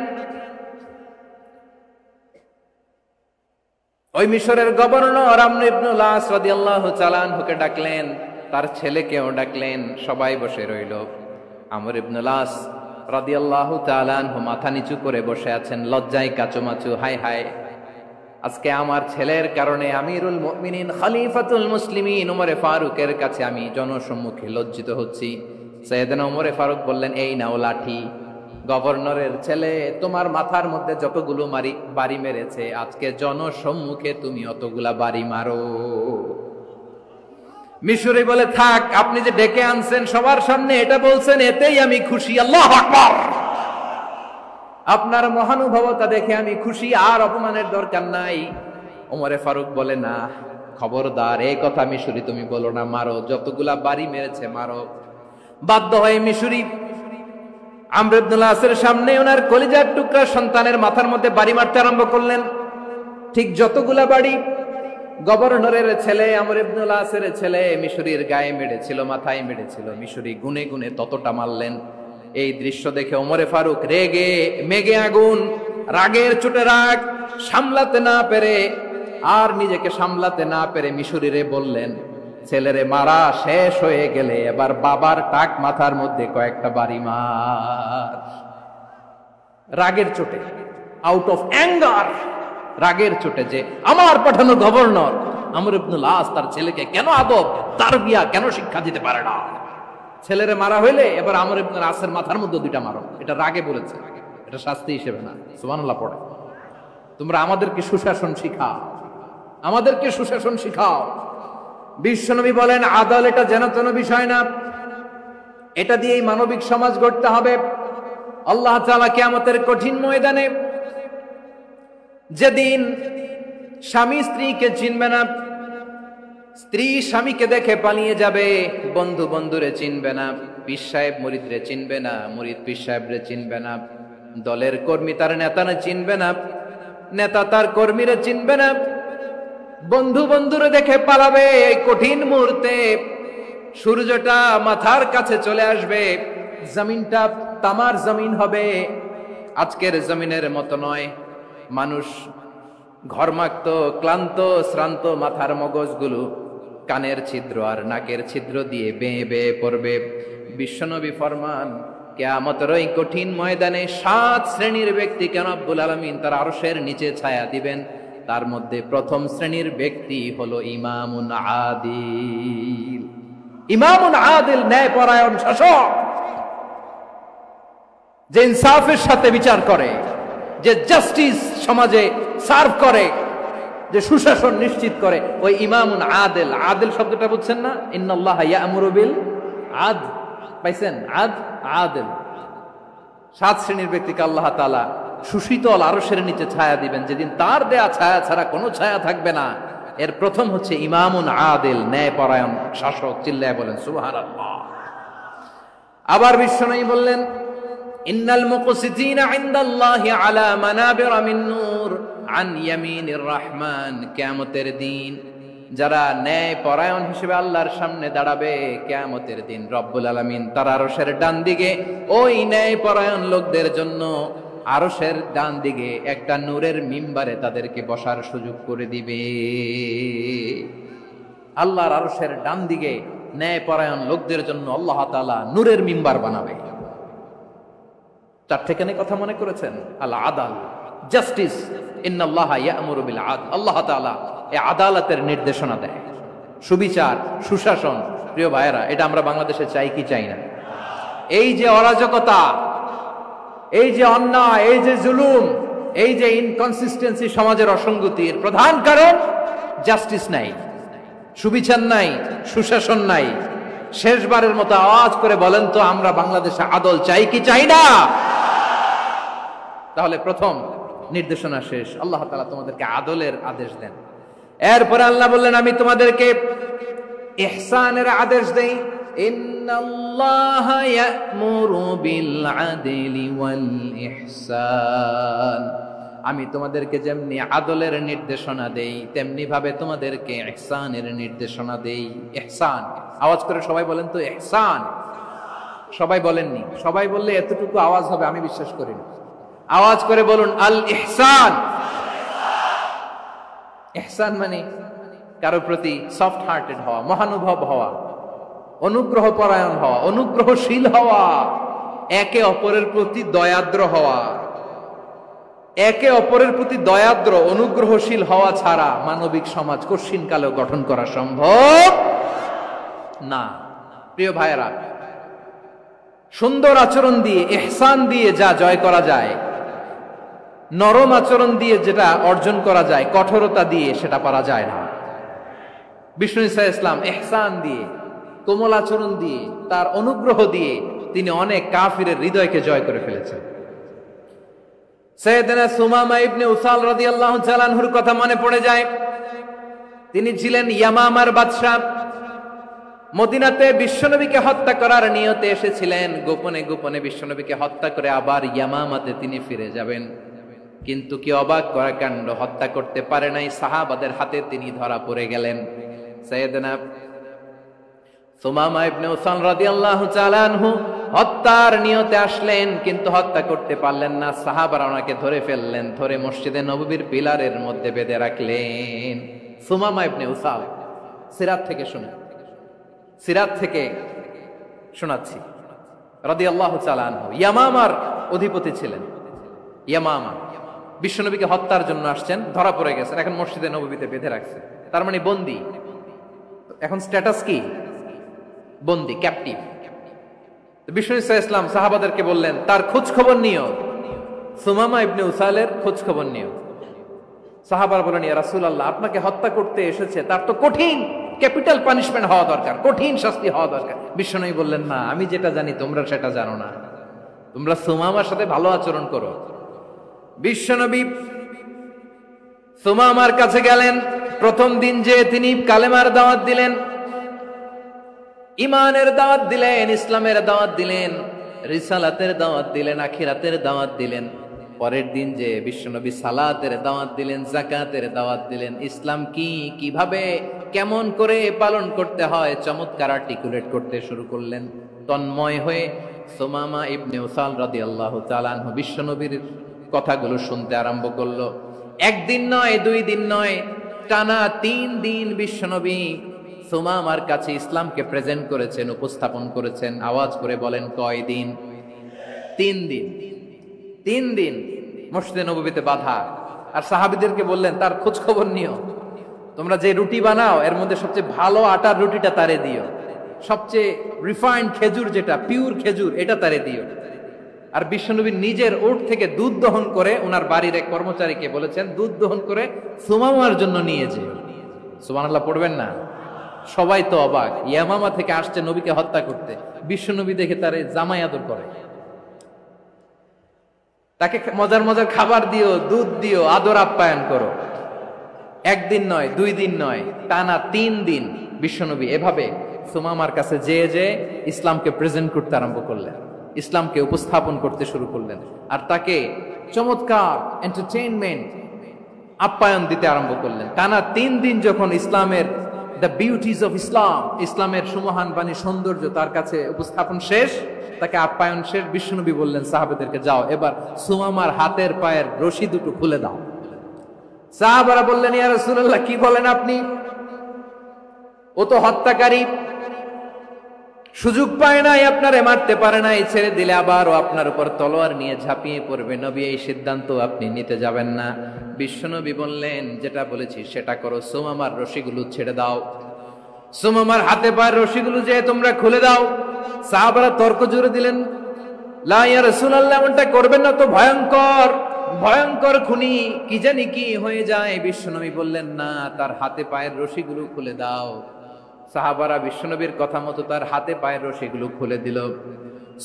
ওই মিশরের গভর্নর আমর ইবনুল আস রাদিয়াল্লাহু তাআলা আনহুকে ডাকলেন, তার ছেলেকেও ডাকলেন। সবাই বসে রইল। আমর ইবনুল আস রাদিয়াল্লাহু তাআলা আনহু মাথা নিচু করে বসে আছেন, লজ্জায় কাচুমাচু। হায় হায়, আজকে আমার ছেলের কারণে আমিরুল মুমিনিন খলিফাতুল মুসলিমিন ওমর ফারুকের কাছে আমি জনসম্মুখে লজ্জিত হচ্ছি। সাইয়েদনা ওমর ফারুক বললেন, এই নাও লাঠি। গভর্নরের ছেলে তোমার মাথার মধ্যে যতগুলো বাড়ি মেরেছে, আজকে জনসম্মুখে তুমি অতগুলা বাড়ি মারো। মিশরি বলে, থাক, আপনি যে ডেকে আনছেন সবার সামনে এটা বলছেন, এতেই আমি খুশি। আল্লাহু আকবার! আপনার মহানুভবতা দেখে আমি খুশি, আর অপমানের দরকার নাই। ওমরে ফারুক বলে, না, খবরদার, এই কথা মিশরি তুমি বলো না, মারো, যতগুলা বাড়ি মেরেছে মারো। বাধ্য হয়ে মিশরি আমর ইবনুল আসের সামনে ওনার কলিজার টুকরা সন্তানের মাথার মধ্যে বাড়ি মারতে আরম্ভ করলেন। ঠিক যতগুলা বাড়ি গভর্নরের ছেলে আমর ইবনুল আসের ছেলে মিশরির গায়ে মেরেছিল, মাথায় মেরেছিল, মিশরি গুনে গুনে ততটা মারলেন। এই দৃশ্য দেখে ওমরে ফারুক রেগে মেগে আগুন, রাগের চোটে রাগ সামলাতে না পেরে, আর নিজেকে সামলাতে না পেরে মিশরিরে বললেন, ছেলেরে মারা শেষ হয়ে গেলে এবার বাবার টাক মাথার মধ্যে কয়েকটা বাড়ি মার। রাগের চোটে, আউট অফ অ্যাঙ্গার, রাগের চোটে, যে আমার পাঠানো গভর্নর আমর ইবনুল আস তার ছেলেকে কেন আদব তারবিয়া কেন শিক্ষা দিতে পারে না। ছেলেরে মারা হইলে এবার আমর ইবনুল আসের মাথার মধ্যে 2টা মারো। এটা রাগে বলেছে, এটা শাস্তি হিসেবে না। সুবহানাল্লাহ পড়ে। তোমরা আমাদেরকে সুশাসন শিখাও, আমাদেরকে সুশাসন শিখাও। বিশ্বনবী বলেন, আদাল এটা যেন তেন বিষয় না, এটা দিয়েই মানবিক সমাজ গড়তে হবে। আল্লাহ তাআলা কিয়ামতের কঠিন ময়দানে, যেদিন স্বামী স্ত্রীকে চিনবে না, স্ত্রী স্বামীকে দেখে পালিয়ে যাবে, বন্ধু বন্ধুরে চিনবে না, পীর সাহেব মুরিদরে চিনবে না, মুরিদ পীর সাহেবরে চিনবে না, দলের কর্মী তার নেতারে চিনবে না, নেতা তার কর্মীরে চিনবে না, বন্ধু বন্ধুরে দেখে পালাবে। এই কঠিন মুহূর্তে সূর্যটা মাথার কাছে চলে আসবে, জমিনটা তামার জমিন হবে, আজকের জমিনের মতো নয়। মানুষ ঘর্মাক্ত, ক্লান্ত, শ্রান্ত মাথার মগজগুলো কানের ছিদ্র আর নাকের ছিদ্র দিয়ে বেয়ে বেয়ে পড়বে। বিশ্বনবী ফরমান, কিয়ামতের ওই কঠিন ময়দানে 7 শ্রেণীর ব্যক্তিকে রব্বুল আলামিন তার আরশের নিচে ছায়া দিবেন। তার মধ্যে প্রথম শ্রেণীর ব্যক্তি হলো ইমামুন আদিল। ইমামুন আদিল, ন্যায়পরায়ণ শাসক, যে ইনসাফের সাথে বিচার করে, যে জাস্টিস সমাজে সার্ভ করে, যে সুশাসন নিশ্চিত করে, ওই ইমামুন আদেল। আদেল শব্দটা বুঝছেন না? ইন্নাল্লাহা ইয়া'মুরু বিল আদল, পাইছেন? আদেল। 7 শ্রেণীর ব্যক্তিকে আল্লাহ তাআলা সুশীতল আরশের নিচে ছায়া দিবেন, যেদিন তার দেয়া ছায়া ছাড়া কোনো ছায়া থাকবে না। এর প্রথম হচ্ছে ইমামুন আদেল, ন্যায়পরায়ণ শাসক। চিল্লায় বলেন সুবহানাল্লাহ। আবার বিশ্বনবী বললেন, ইন্নাল মুকসিতিনা ইনদাল্লাহি আলা মানাবিরা মিন নূর আন ইয়ামিনির রহমান। কিয়ামতের দিন যারা ন্যায় পরায়ণ হিসেবে আল্লাহর সামনে দাঁড়াবে, কিয়ামতের দিন রব্বুল আলামিন তার আরশের ডান দিকে ওই ন্যায় পরায়ণ লোকদের জন্য আরশের ডান দিকে একটা নূরের মিম্বারে তাদেরকে বসার সুযোগ করে দিবে। আল্লাহর আরশের ডান দিকে ন্যায় পরায়ণ লোকদের জন্য আল্লাহ তাআলা নূরের মিম্বার বানাবে। 4টেখানে কথা মনে করেছেন? আল আদাল, জাস্টিস। ইন্নাল্লাহা ইয়া'মুরু বিল আদল। আল্লাহ তাআলা এই আদালতের নির্দেশনা দেয়, সুবিচার, সুশাসন। প্রিয় ভাইয়েরা, এটা আমরা বাংলাদেশে চাই কি চাই না? এই যে অরাজকতা, এই যে অন্যায়, এই যে জুলুম, এই যে ইনকনসিস্টেন্সি, সমাজের অসঙ্গতির প্রধান কারণ জাস্টিস নাই, সুবিচার নাই, সুশাসন নাই। শেষবারের মতো আওয়াজ করে বলেন তো, আমরা বাংলাদেশে আদল চাই কি চাই না? তাহলে প্রথম নির্দেশনা শেষ। আল্লাহ তাআলা তোমাদেরকে আদলের আদেশ দেন। এরপরে আল্লাহ বললেন, আমি তোমাদেরকে ইহসানের আদেশ দেই। ইন্নাল্লাহা ইয়া'মুরু বিল আদলি ওয়াল ইহসান। আমি তোমাদেরকে যেমনি আদলের নির্দেশনা দেই, তেমনি ভাবে তোমাদেরকে ইহসানের নির্দেশনা দেই। ইহসান, আওয়াজ করে সবাই বলেন তো ইহসান। সবাই বলেননি? সবাই বললে এতটুকু আওয়াজ হবে আমি বিশ্বাস করি না। আওয়াজ করে বলুন আল ইহসান। ইহসান মানে কারো প্রতি সফট হার্টেড হওয়া, মহানুভব হওয়া, অনুগ্রহ পরায়ণ হওয়া, অনুগ্রহশীল হওয়া, একে অপরের প্রতি দয়াদ্র হওয়া। একে অপরের প্রতি দয়াদ্র, অনুগ্রহশীল হওয়া ছাড়া মানবিক সমাজ কঠিনকালেও গঠন করা সম্ভব না। প্রিয় ভাইয়েরা, সুন্দর আচরণ দিয়ে, ইহসান দিয়ে যা জয় করা যায়, নরম আচরণ দিয়ে যেটা অর্জন করা যায়, কঠোরতা দিয়ে সেটা পারা যায় না। বিষ্ণু ঈসা ইসলাম ইহসান দিয়ে, কোমল আচরণ দিয়ে, তার অনুগ্রহ দিয়ে তিনি অনেক কাফিরের হৃদয়কে জয় করে ফেলেছেন। সাইয়েদনা সুমামা ইবনে উসাল রাদিয়াল্লাহু তাআলা আনহুর কথা মনে পড়ে যায়। তিনি ছিলেন ইয়ামামার বাদশা। মদিনাতে বিশ্বনবীকে হত্যা করার নিয়তে এসেছিলেন। গোপনে গোপনে বিশ্বনবীকে হত্যা করে আবার ইয়ামামাতে তিনি ফিরে যাবেন। কিন্তু কি অবাক করা কাণ্ড, হত্যা করতে পারে নাই, সাহাবাদের হাতে তিনি ধরা পড়ে গেলেন। সাইয়েদনা সুমামা ইবনে উসাল রাদিয়াল্লাহু তাআলা আনহু হত্যার নিয়তে আসলেন, কিন্তু হত্যা করতে পারলেন না। সাহাবারা ওনাকে ধরে ফেললেন, ধরে মসজিদে নববীর পিলারের মধ্যে বেঁধে রাখলেন। সুমামা ইবনে উসাল, সিরাত থেকে শুনে, সিরাত থেকে শোনাচ্ছি, রাদিয়াল্লাহু তাআলা আনহু ইয়ামামার অধিপতি ছিলেন। ইয়ামামা বিশ্বনবীকে হত্যার জন্য আসছেন, ধরা পড়ে গেছেন, এখন মসজিদে নববীতে বেঁধে রাখছে, তার মানে বন্দী। এখন স্ট্যাটাস কি? বন্দী, ক্যাপটিভ। বিষ্ণু ঈসা ইসলাম সাহাবাদেরকে বললেন, তার খোঁজ খবর নিও, সুমামা ইবনে উসালের খোঁজ খবর নিও। সাহাবারা বলেন, ইয়া রাসূলুল্লাহ, আপনাকে হত্যা করতে এসেছে, তার তো কঠিন ক্যাপিটাল পানিশমেন্ট হওয়া দরকার, কঠিন শাস্তি হওয়া দরকার। বিশ্বনবী বললেন, না, আমি যেটা জানি তোমরা সেটা জানো না, তোমরা সুমামার সাথে ভালো আচরণ করো। বিশ্বনবী সুমামার কাছে গেলেন। প্রথম দিন যে তিনি কালেমার দাওয়াত দিলেন, ইমানের দাওয়াত দিলেন, ইসলামের দাওয়াত দিলেন, রিসালাতের দাওয়াত দিলেন, আখিরাতের দাওয়াত দিলেন। পরের দিন যে বিশ্বনবী সালাতের দাওয়াত দিলেন, যাকাতের দাওয়াত দিলেন, ইসলাম কি, কিভাবে, কেমন করে পালন করতে হয় চমৎকার আর্টিকুলেট করতে শুরু করলেন। তন্ময় হয়ে সুমামা ইবনে উসাল রাদিয়াল্লাহু তাআলা আনহু বিশ্বনবীর কথাগুলো শুনতে আরম্ভ করলো। একদিন নয়, 2 দিন নয়, টানা 3 দিন বিশ্বনবী সুমামার কাছে ইসলামকে প্রেজেন্ট করেছেন, উপস্থাপন করেছেন। আওয়াজ করে বলেন, কয় দিন? 3 দিন। 3 দিন মসজিদে নববীতে বাধা। আর সাহাবীদেরকে বললেন, তার খোঁজ খবর নিও, তোমরা যে রুটি বানাও এর মধ্যে সবচেয়ে ভালো আটার রুটিটা তারে দিও, সবচেয়ে রিফাইন্ড খেজুর, যেটা পিওর খেজুর, এটা তারে দিও। আর বিশ্বনবী নিজের উট থেকে দুধ দহন করে ওনার বাড়ির এক কর্মচারীকে বলেছেন দুধ দহন করে সুমামার জন্য নিয়ে যে। সুবহানাল্লাহ পড়বেন না? সবাই তো অবাক, ইয়ামামা থেকে আসছে নবীকে হত্যা করতে, বিশ্বনবী দেখে তারে জামাই আদর করে, তাকে মজার মজার খাবার দিও, দুধ দিও, আদর আপ্যায়ন করো। একদিন নয়, 2 দিন নয়, টানা 3 দিন বিশ্বনবী এভাবে সুমামার কাছে যেয়ে ইসলামকে প্রেজেন্ট করতে আরম্ভ করলেন, ইসলামকে উপস্থাপন করতে শুরু করলেন, আর তাকে চমৎকার এন্টারটেইনমেন্ট আপ্যায়ন দিতে আরম্ভ করলেন। টানা 3 দিন যখন ইসলামের দ্য বিউটিজ অফ ইসলাম, ইসলামের সুমহান বাণী সৌন্দর্য তার কাছে উপস্থাপন শেষ, তাকে আপ্যায়ন শেষ, বিশ্বনবী বললেন সাহাবাদেরকে, যাও এবার সুমামার হাতের পায়ের রশি দুটো খুলে দাও। সাহাবারা বললেন, ইয়া রাসূলুল্লাহ, কি বলেন আপনি? ও তো হত্যাকারী, সুযোগ পায় নাই, আপনারে মারতে পারে নাই, ছেড়ে দিলে আবার ও আপনার উপর তলোয়ার নিয়ে ঝাঁপিয়ে পড়বে। নবী, এই সিদ্ধান্ত আপনি নিতে যাবেন না। বিশ্বনবী বললেন, যেটা বলেছি সেটা করো, সুমামার রশিগুলো ছেড়ে দাও, সুমামার হাতে পায়ের রশিগুলো যে তোমরা খুলে দাও। সাহাবারা তর্ক জুড়ে দিলেন, লা ইয়া রাসূলুল্লাহ, এমনটা করবেন না, তো ভয়ঙ্কর ভয়ঙ্কর খুনি, কি জানি কি হয়ে যায়। বিশ্বনবী বললেন, না, তার হাতে পায়ের রশিগুলো খুলে দাও। সাহাবারা বিশ্বনবীর কথা মতো তার হাতে পায়ের রশিগুলো খুলে দিল।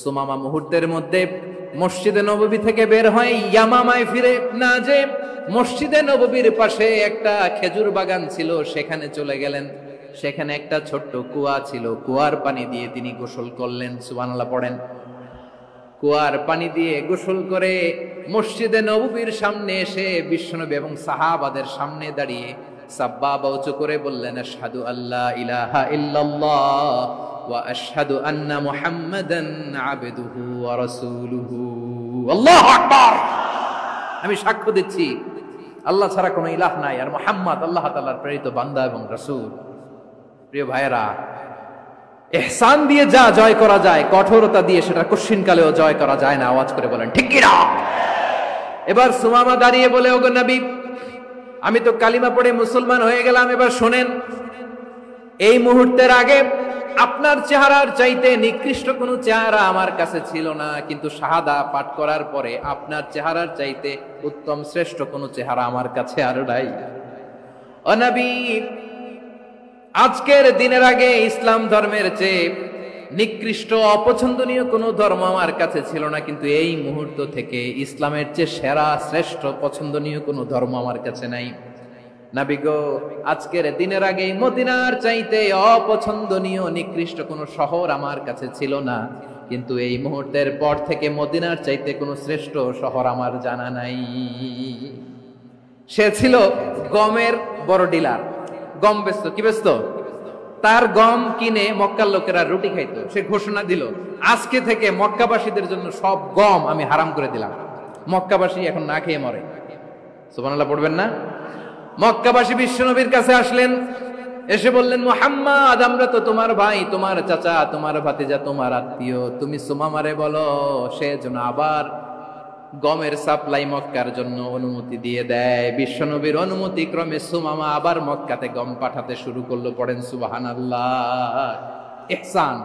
সুমামা মুহূর্তের মধ্যে মসজিদে নববী থেকে বের হয়, ইয়ামামায় ফিরে না যে মসজিদে নববীর পাশে একটা খেজুর বাগান ছিল, সেখানে চলে গেলেন। সেখানে একটা ছোট্ট কুয়া ছিল, কুয়ার পানি দিয়ে তিনি গোসল করলেন। সুবহানাল্লাহ পড়েন। কুয়ার পানি দিয়ে গোসল করে মসজিদে নববীর সামনে এসে বিশ্বনবী এবং সাহাবাদের সামনে দাঁড়িয়ে সাব্বাবা উঁচু করে বললেন, আশহাদু আল্লা ইলাহা ইল্লাল্লাহ ওয়া আশহাদু আন্না মুহাম্মাদান আবদুহু ওয়া রাসূলুহু। আল্লাহু আকবার। আমি সাক্ষ্য দিচ্ছি আল্লাহ ছাড়া কোনো ইলাহ নাই, আর মুহাম্মদ আল্লাহ তাআলার প্রেরিত বান্দা এবং রাসূল। প্রিয় ভাইয়েরা, ইহসান দিয়ে যা জয় করা যায়, কঠোরতা দিয়ে সেটা কঠিনকালেও জয় করা যায় না। আওয়াজ করে বলেন ঠিক কি না? এবার সুমামা দাঁড়িয়ে বলে, ওগো নবী, আমি তো কালিমা পড়ে মুসলমান হয়ে গেলাম, এবার শোনেন, এই মুহূর্তের আগে আপনার চেহারার চাইতে নিকৃষ্ট কোনো চেহারা আমার কাছে ছিল না, কিন্তু শাহাদা পাঠ করার পরে আপনার চেহারার চাইতে উত্তম শ্রেষ্ঠ কোনো চেহারা আমার কাছে আর নাই। ও নবী, আজকের দিনের আগে ইসলাম ধর্মের চেয়ে নিকৃষ্ট অপছন্দনীয় কোনো ধর্ম আমার কাছে ছিল না, কিন্তু এই মুহূর্ত থেকে ইসলামের চেয়ে সেরা শ্রেষ্ঠ পছন্দনীয় কোনো ধর্ম আমার কাছে নাই। নবী গো, আজকের দিনের আগে মদিনার চাইতে অপছন্দনীয় নিকৃষ্ট কোনো শহর আমার কাছে ছিল না, কিন্তু এই মুহূর্তের পর থেকে মদিনার চাইতে কোনো শ্রেষ্ঠ শহর আমার জানা নাই। সে ছিল গমের বড় ডিলার, গম বেচতো। কি বেচতো? তার গম কিনে মক্কার লোকেরা রুটি খাইতো। সে ঘোষণা দিল, আজকে থেকে মক্কাবাসীদের জন্য সব গম আমি হারাম করে দিলাম, মক্কাবাসী এখন না খেয়ে মরে। সুবহানাল্লাহ পড়বেন না? মক্কাবাসী বিশ্বনবীর কাছে আসলেন, এসে বললেন, মুহাম্মদ, আমরা তো তোমার ভাই, তোমার চাচা, তোমার ভাতিজা, তোমার আত্মীয়, তুমি সুমামারে বলো সে যেন আবার গমের সাপ্লাই মক্কার জন্য অনুমতি দিয়ে দেয়। বিশ্বনবীর অনুমতি ক্রমে সুমামা আবার মক্কাতে গম পাঠাতে শুরু করলো। পড়েন সুবহানাল্লাহ। ইহসান,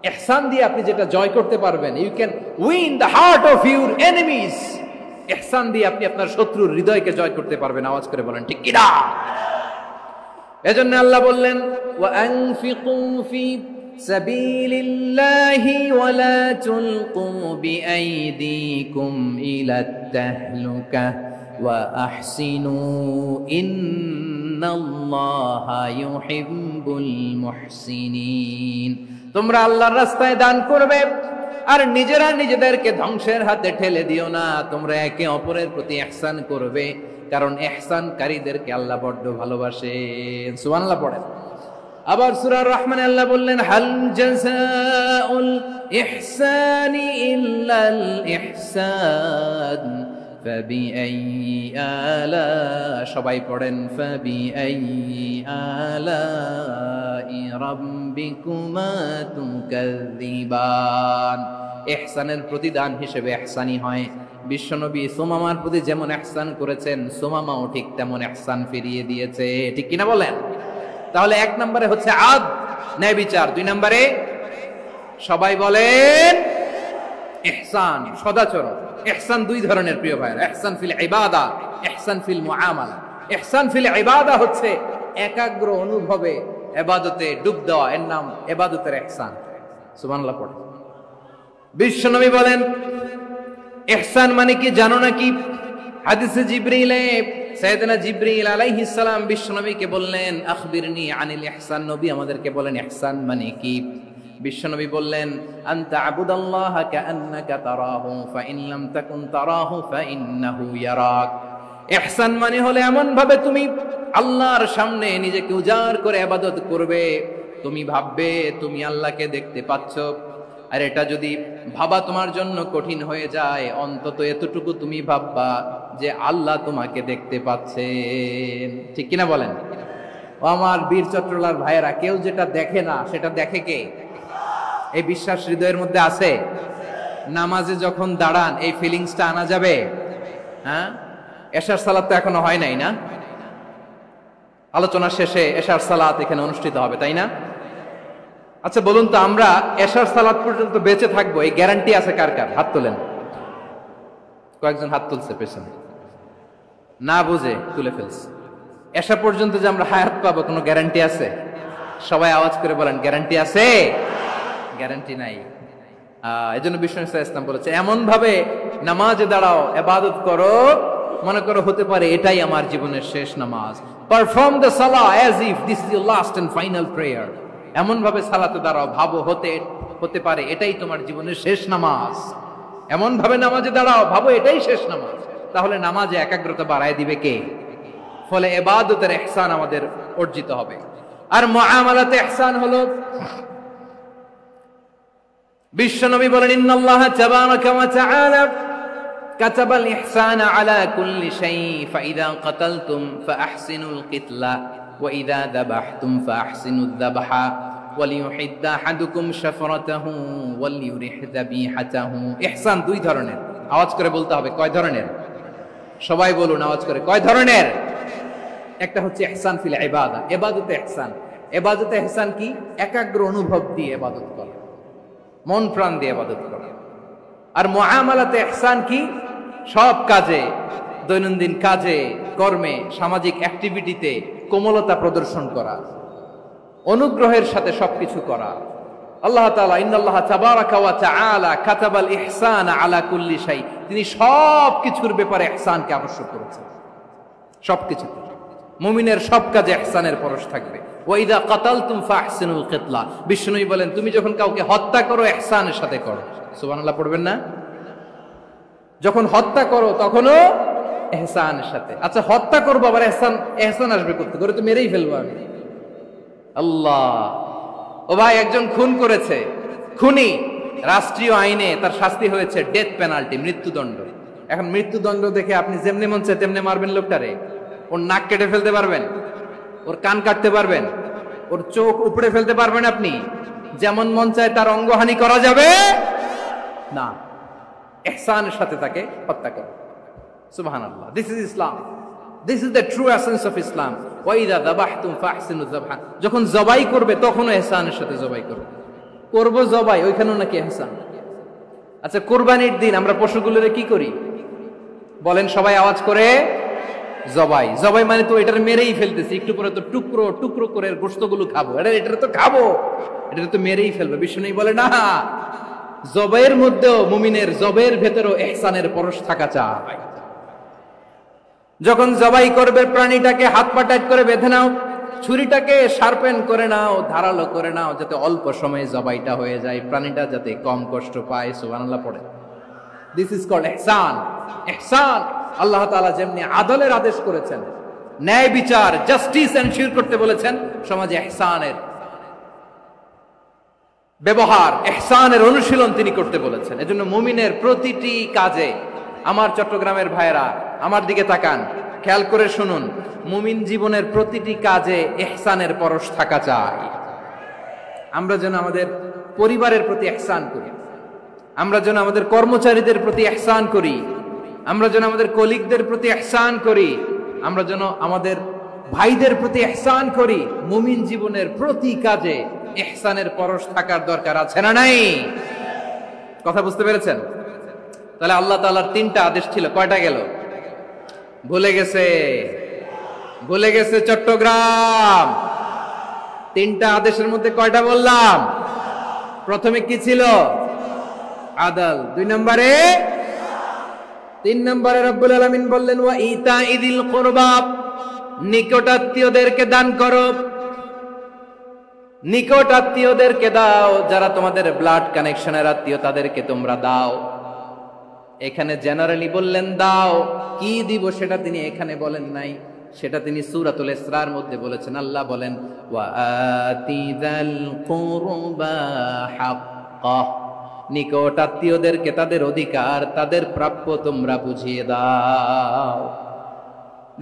ইহসান দিয়ে আপনি যেটা জয় করতে পারবেন, you can win the heart of your enemies. ইহসান দিয়ে আপনি আপনার শত্রুর হৃদয়কে জয় করতে পারবেন। আওয়াজ করে বলেন ঠিক কি না? এজন্য আল্লাহ বললেন, ওয়া আনফিকু ফি সাবিলিল্লাহি ওয়া লা তুলকু বিআইদিকুম ইলাত তাহলুকা ওয়া আহসিনু ইন্নাল্লাহা ইউহিব্বুল মুহসিনিন। তোমরা আল্লাহর রাস্তায় দান করবে আর নিজেরা নিজেদেরকে ধ্বংসের হাতে ঠেলে দিও না। তোমরা একে অপরের প্রতি ইহসান করবে, কারণ ইহসানকারীদেরকে আল্লাহ বড্ড ভালোবাসেন। সুবহানাল্লাহ পড়েন। আবার সূরা রহমানে আল্লাহ বললেন, হাল জাযাউল ইহসানি ইল্লাল ইহসান ফাবিআইয়ি আলা, সবাই পড়েন, ফাবিআইয়ি আলাই রাব্বিকুমা তুকাযযিবান। ইহসানের প্রতিদান হিসেবে ইহসানি হয়। বিশ্বনবী সুমামার প্রতি যেমন ইহসান করেছেন, সুমামাও ঠিক তেমন ইহসান ফিরিয়ে দিয়েছে। ঠিক কিনা বলেন? তাহলে 1 নম্বরে হচ্ছে আদ, ন্যায় বিচার। 2 নম্বরে সবাই বলেন ইহসান সদাচরণ। ইহসান দুই ধরনের প্রিয় ভাইরা, ইহসান ফিল ইবাদা, ইহসান ফিল মুআমালা। ইহসান ফিল ইবাদা হচ্ছে একাগ্র অনুভবে ইবাদতে ডুব দেওয়া, এর নাম ইবাদতের ইহসান। সুবহানাল্লাহ পড়ে। বিশ্বনবী বলেন ইহসান মানে কি জানো নাকি? হাদিসে জিবরিলে সাইয়েদনা জিবরিল আলাইহিস সালাম বিশ্বনবীকে বললেন আখবিরনি আনিল ইহসান। নবী আমাদেরকে বলেন ইহসান মানে কি? বিশ্বনবী বললেন আনতা আবুদাল্লাহা কাআন্নাকা তারাহু ফাইন লাম তাকুন তারাহু ফাইন্নাহু ইয়ারাক। ইহসান মানে হলো এমন ভাবে তুমি আল্লাহর সামনে নিজেকে উজাড় করে ইবাদত করবে, তুমি ভাববে তুমি আল্লাহকে দেখতে পাচ্ছ। আর এটা যদি ভাবা তোমার জন্য কঠিন হয়ে যায়, অন্তত এতটুকু তুমি ভাববা যে আল্লাহ তোমাকে দেখতে পাচ্ছেন। ঠিক কিনা বলেন? ও আমার বীর চট্টলার ভাইয়েরা, কেউ যেটা দেখে না সেটা দেখে কে? এই বিশ্বাস হৃদয়ের মধ্যে আছে? নামাজে যখন দাঁড়ান এই ফিলিংসটা আনা যাবে? হ্যাঁ, এশার সালাত তো এখনো হয় নাই না? আলোচনা শেষে এশার সালাত এখানে অনুষ্ঠিত হবে, তাই না? আচ্ছা বলুন তো, আমরা এশার সালাত পর্যন্ত বেঁচে থাকবো এই গ্যারান্টি আছে কার কার? হাত তোলেন। কয়েকজন হাত তুলছে পেছনে, না বুঝে তুলে ফেলছে। এশা পর্যন্ত যে আমরা হায়াত পাবো কোনো গ্যারান্টি আছে? সবাই আওয়াজ করে বলেন গ্যারান্টি আছে? গ্যারান্টি নাই। এজন্য বিষ্ণু ইসলাম বলেছে এমন ভাবে নামাজে দাঁড়াও, ইবাদত করো, মনে করো হতে পারে এটাই আমার জীবনের শেষ নামাজ। Perform the salah as if this is your last and final prayer. এমন ভাবে সালাতে দাঁড়াও, ভাবো হতে পারে এটাই তোমার জীবনের শেষ নামাজ। এমন ভাবে নামাজে দাঁড়াও, ভাবো এটাই শেষ নামাজ। তাহলে নামাজে একাগ্রতা বাড়ায় দিবে কে? ফলে ইবাদতের ইহসান আমাদের অর্জিত হবে। আর মুআমালাতে ইহসান হলো, বিশ্বনবী বলেন ইন্নাল্লাহা তাবারাকা ওয়া তাআলা কাতাবাল ইহসানা আলা কুল্লি শাই ফাইদা কাতালতুম ফাআহসিনুল কিতলা ওয়া ইযা যাবাহতুম ফাআহসিনুদ যাবহা ওয়ালিয়ুহিদ্দা আহাদুকুম শাফরাতাহু ওয়ালিয়ুরিহ যাবিহাতাহু। ইহসান দুই ধরনের। আওয়াজ করে বলতে হবে কয় ধরনের? সবাই বলুন আওয়াজ করে, কয় ধরনের? একটা হচ্ছে ইহসান ফিল ইবাদা, ইবাদতে ইহসান। ইবাদতে ইহসান কি? একাগ্র অনুভব দিয়ে ইবাদত করা, মন প্রাণ দিয়ে ইবাদত করা। আর মুআমালাতে ইহসান কি? সব কাজে, দৈনন্দিন কাজে, কর্মে, সামাজিক অ্যাক্টিভিটিতে কোমলতা প্রদর্শন করা, অনুগ্রহের সাথে সবকিছু করা। আল্লাহ তাআলা ইন্নাল্লাহা তাবারাকা ওয়া তাআলা কাতাবাল ইহসানা আলা কুল্লি শাই, তিনি সব কিছুর ব্যাপারে ইহসানকে আবশ্যক করেছেন। সবকিছুতে মুমিনের সব কাজে ইহসানের পরশ থাকবে। ওয়া ইযা কাতালতুম ফাহসিনুল কিতলা, বিষ্ণুই বলেন তুমি যখন কাউকে হত্যা করো ইহসানের সাথে করো। সুবহানাল্লাহ পড়বেন না? যখন হত্যা করো তখনও ইহসানের সাথে। আচ্ছা হত্যা করবো আবার ইহসান আসবে করতে করে, তো মেরেই ফেলবো আমি। আল্লাহ, ও ভাই একজন খুন করেছে, খুনি, রাষ্ট্রীয় আইনে তার শাস্তি হয়েছে ডেথ পেনাল্টি, মৃত্যুদণ্ড। এখন মৃত্যুদণ্ড দেখে আপনি যেমনি মন চায় তেমনি মারবেন লোকটারে? ওর নাক কেটে ফেলতে পারবেন? ওর কান কাটতে পারবেন? ওর চোখ উপড়ে ফেলতে পারবেন আপনি? যেমন মন চায় তার অঙ্গহানি করা যাবে না। ইহসানের সাথে তাকে হত্যা করে। সুবহানাল্লাহ, this is Islam, this is the true essence of Islam. ওয়া ইযা যাবাহতুম ফাহসিনুয যাবহা, যখন জবাই করবে তখনও ইহসানের সাথে জবাই করবে। করব জবাই, ওইখানেও নাকি ইহসান। আচ্ছা কুরবানির দিন আমরা পশুগুলোরে কি করি বলেন সবাই আওয়াজ করে? জবাই। জবাই মানে তো এটার মেরেই ফেলতেছি, একটু পরে তো টুকরো টুকরো করে গোশতগুলো খাবো, এটা তো খাবো, এটা তো মেরেই ফেলবে। বিষ্ণু বলে না, জবাইয়ের মধ্যেও মুমিনের জবের ভেতরেও ইহসানের পরশ থাকা চাই। যখন জবাই করবে প্রাণীটাকে হাত পা টাইট করে বেঁধে নাও, ছুরিটাকে শার্পেন করে নাও, ধারালো করে নাও, যাতে অল্প সময়ে জবাইটা হয়ে যায়, প্রাণীটা যাতে কম কষ্ট পায়। সুবহানাল্লাহ পড়ে। দিস ইজ কল্ড ইহসান। ইহসান আল্লাহ তাআলা যেমনি আদলের আদেশ করেছেন, ন্যায় বিচার, জাস্টিস এনশিওর করতে বলেছেন, সমাজে ইহসানের ব্যবহার, ইহসানের অনুশীলন তিনি করতে বলেছেন। এজন্য মুমিনের প্রতিটি কাজে, আমার চট্টগ্রামের ভাইয়েরা আমার দিকে তাকান, খেয়াল করে শুনুন, মুমিন জীবনের প্রতিটি কাজে ইহসানের পরশ থাকা চাই। আমরা যেন আমাদের পরিবারের প্রতি ইহসান করি, আমরা যেন আমাদের কর্মচারীদের প্রতি ইহসান করি, আমরা যেন আমাদের কলিগদের প্রতি ইহসান করি, আমরা যেন আমাদের ভাইদের প্রতি ইহসান করি। মুমিন জীবনের প্রতি কাজে ইহসানের পরশ থাকার দরকার আছে না নাই? কথা বুঝতে পেরেছেন? তাহলে আল্লাহ তাআলার তিনটা আদেশ ছিল, কয়টা গেল? ভুলে গেছে, ভুলে গেছে চট্টগ্রাম। তিনটা আদেশের মধ্যে কয়টা বললাম? প্রথমে কি ছিল? আদল। 2 নম্বরে, 3 নম্বরে রব্বুল আলামিন বললেন ওয়া ইতাইদিল কুরবা, নিকটাত্মীয়দেরকে দান করো। নিকট আত্মীয়দেরকে দাও, যারা তোমাদের ব্লাড কানেকশনের আত্মীয় তাদেরকে তোমরা দাও। এখানে জেনারেলি বললেন দাও, কি দিব সেটা তিনি এখানে বলেন নাই, সেটা তিনি সূরাতুল ইসরার মধ্যে বলেছেন। আল্লাহ বলেন ওয়া আতিযাল কুরবা হাক্কা, নিকট আত্মীয়দেরকে তাদের অধিকার, তাদের প্রাপ্য তোমরা বুঝিয়ে দাও।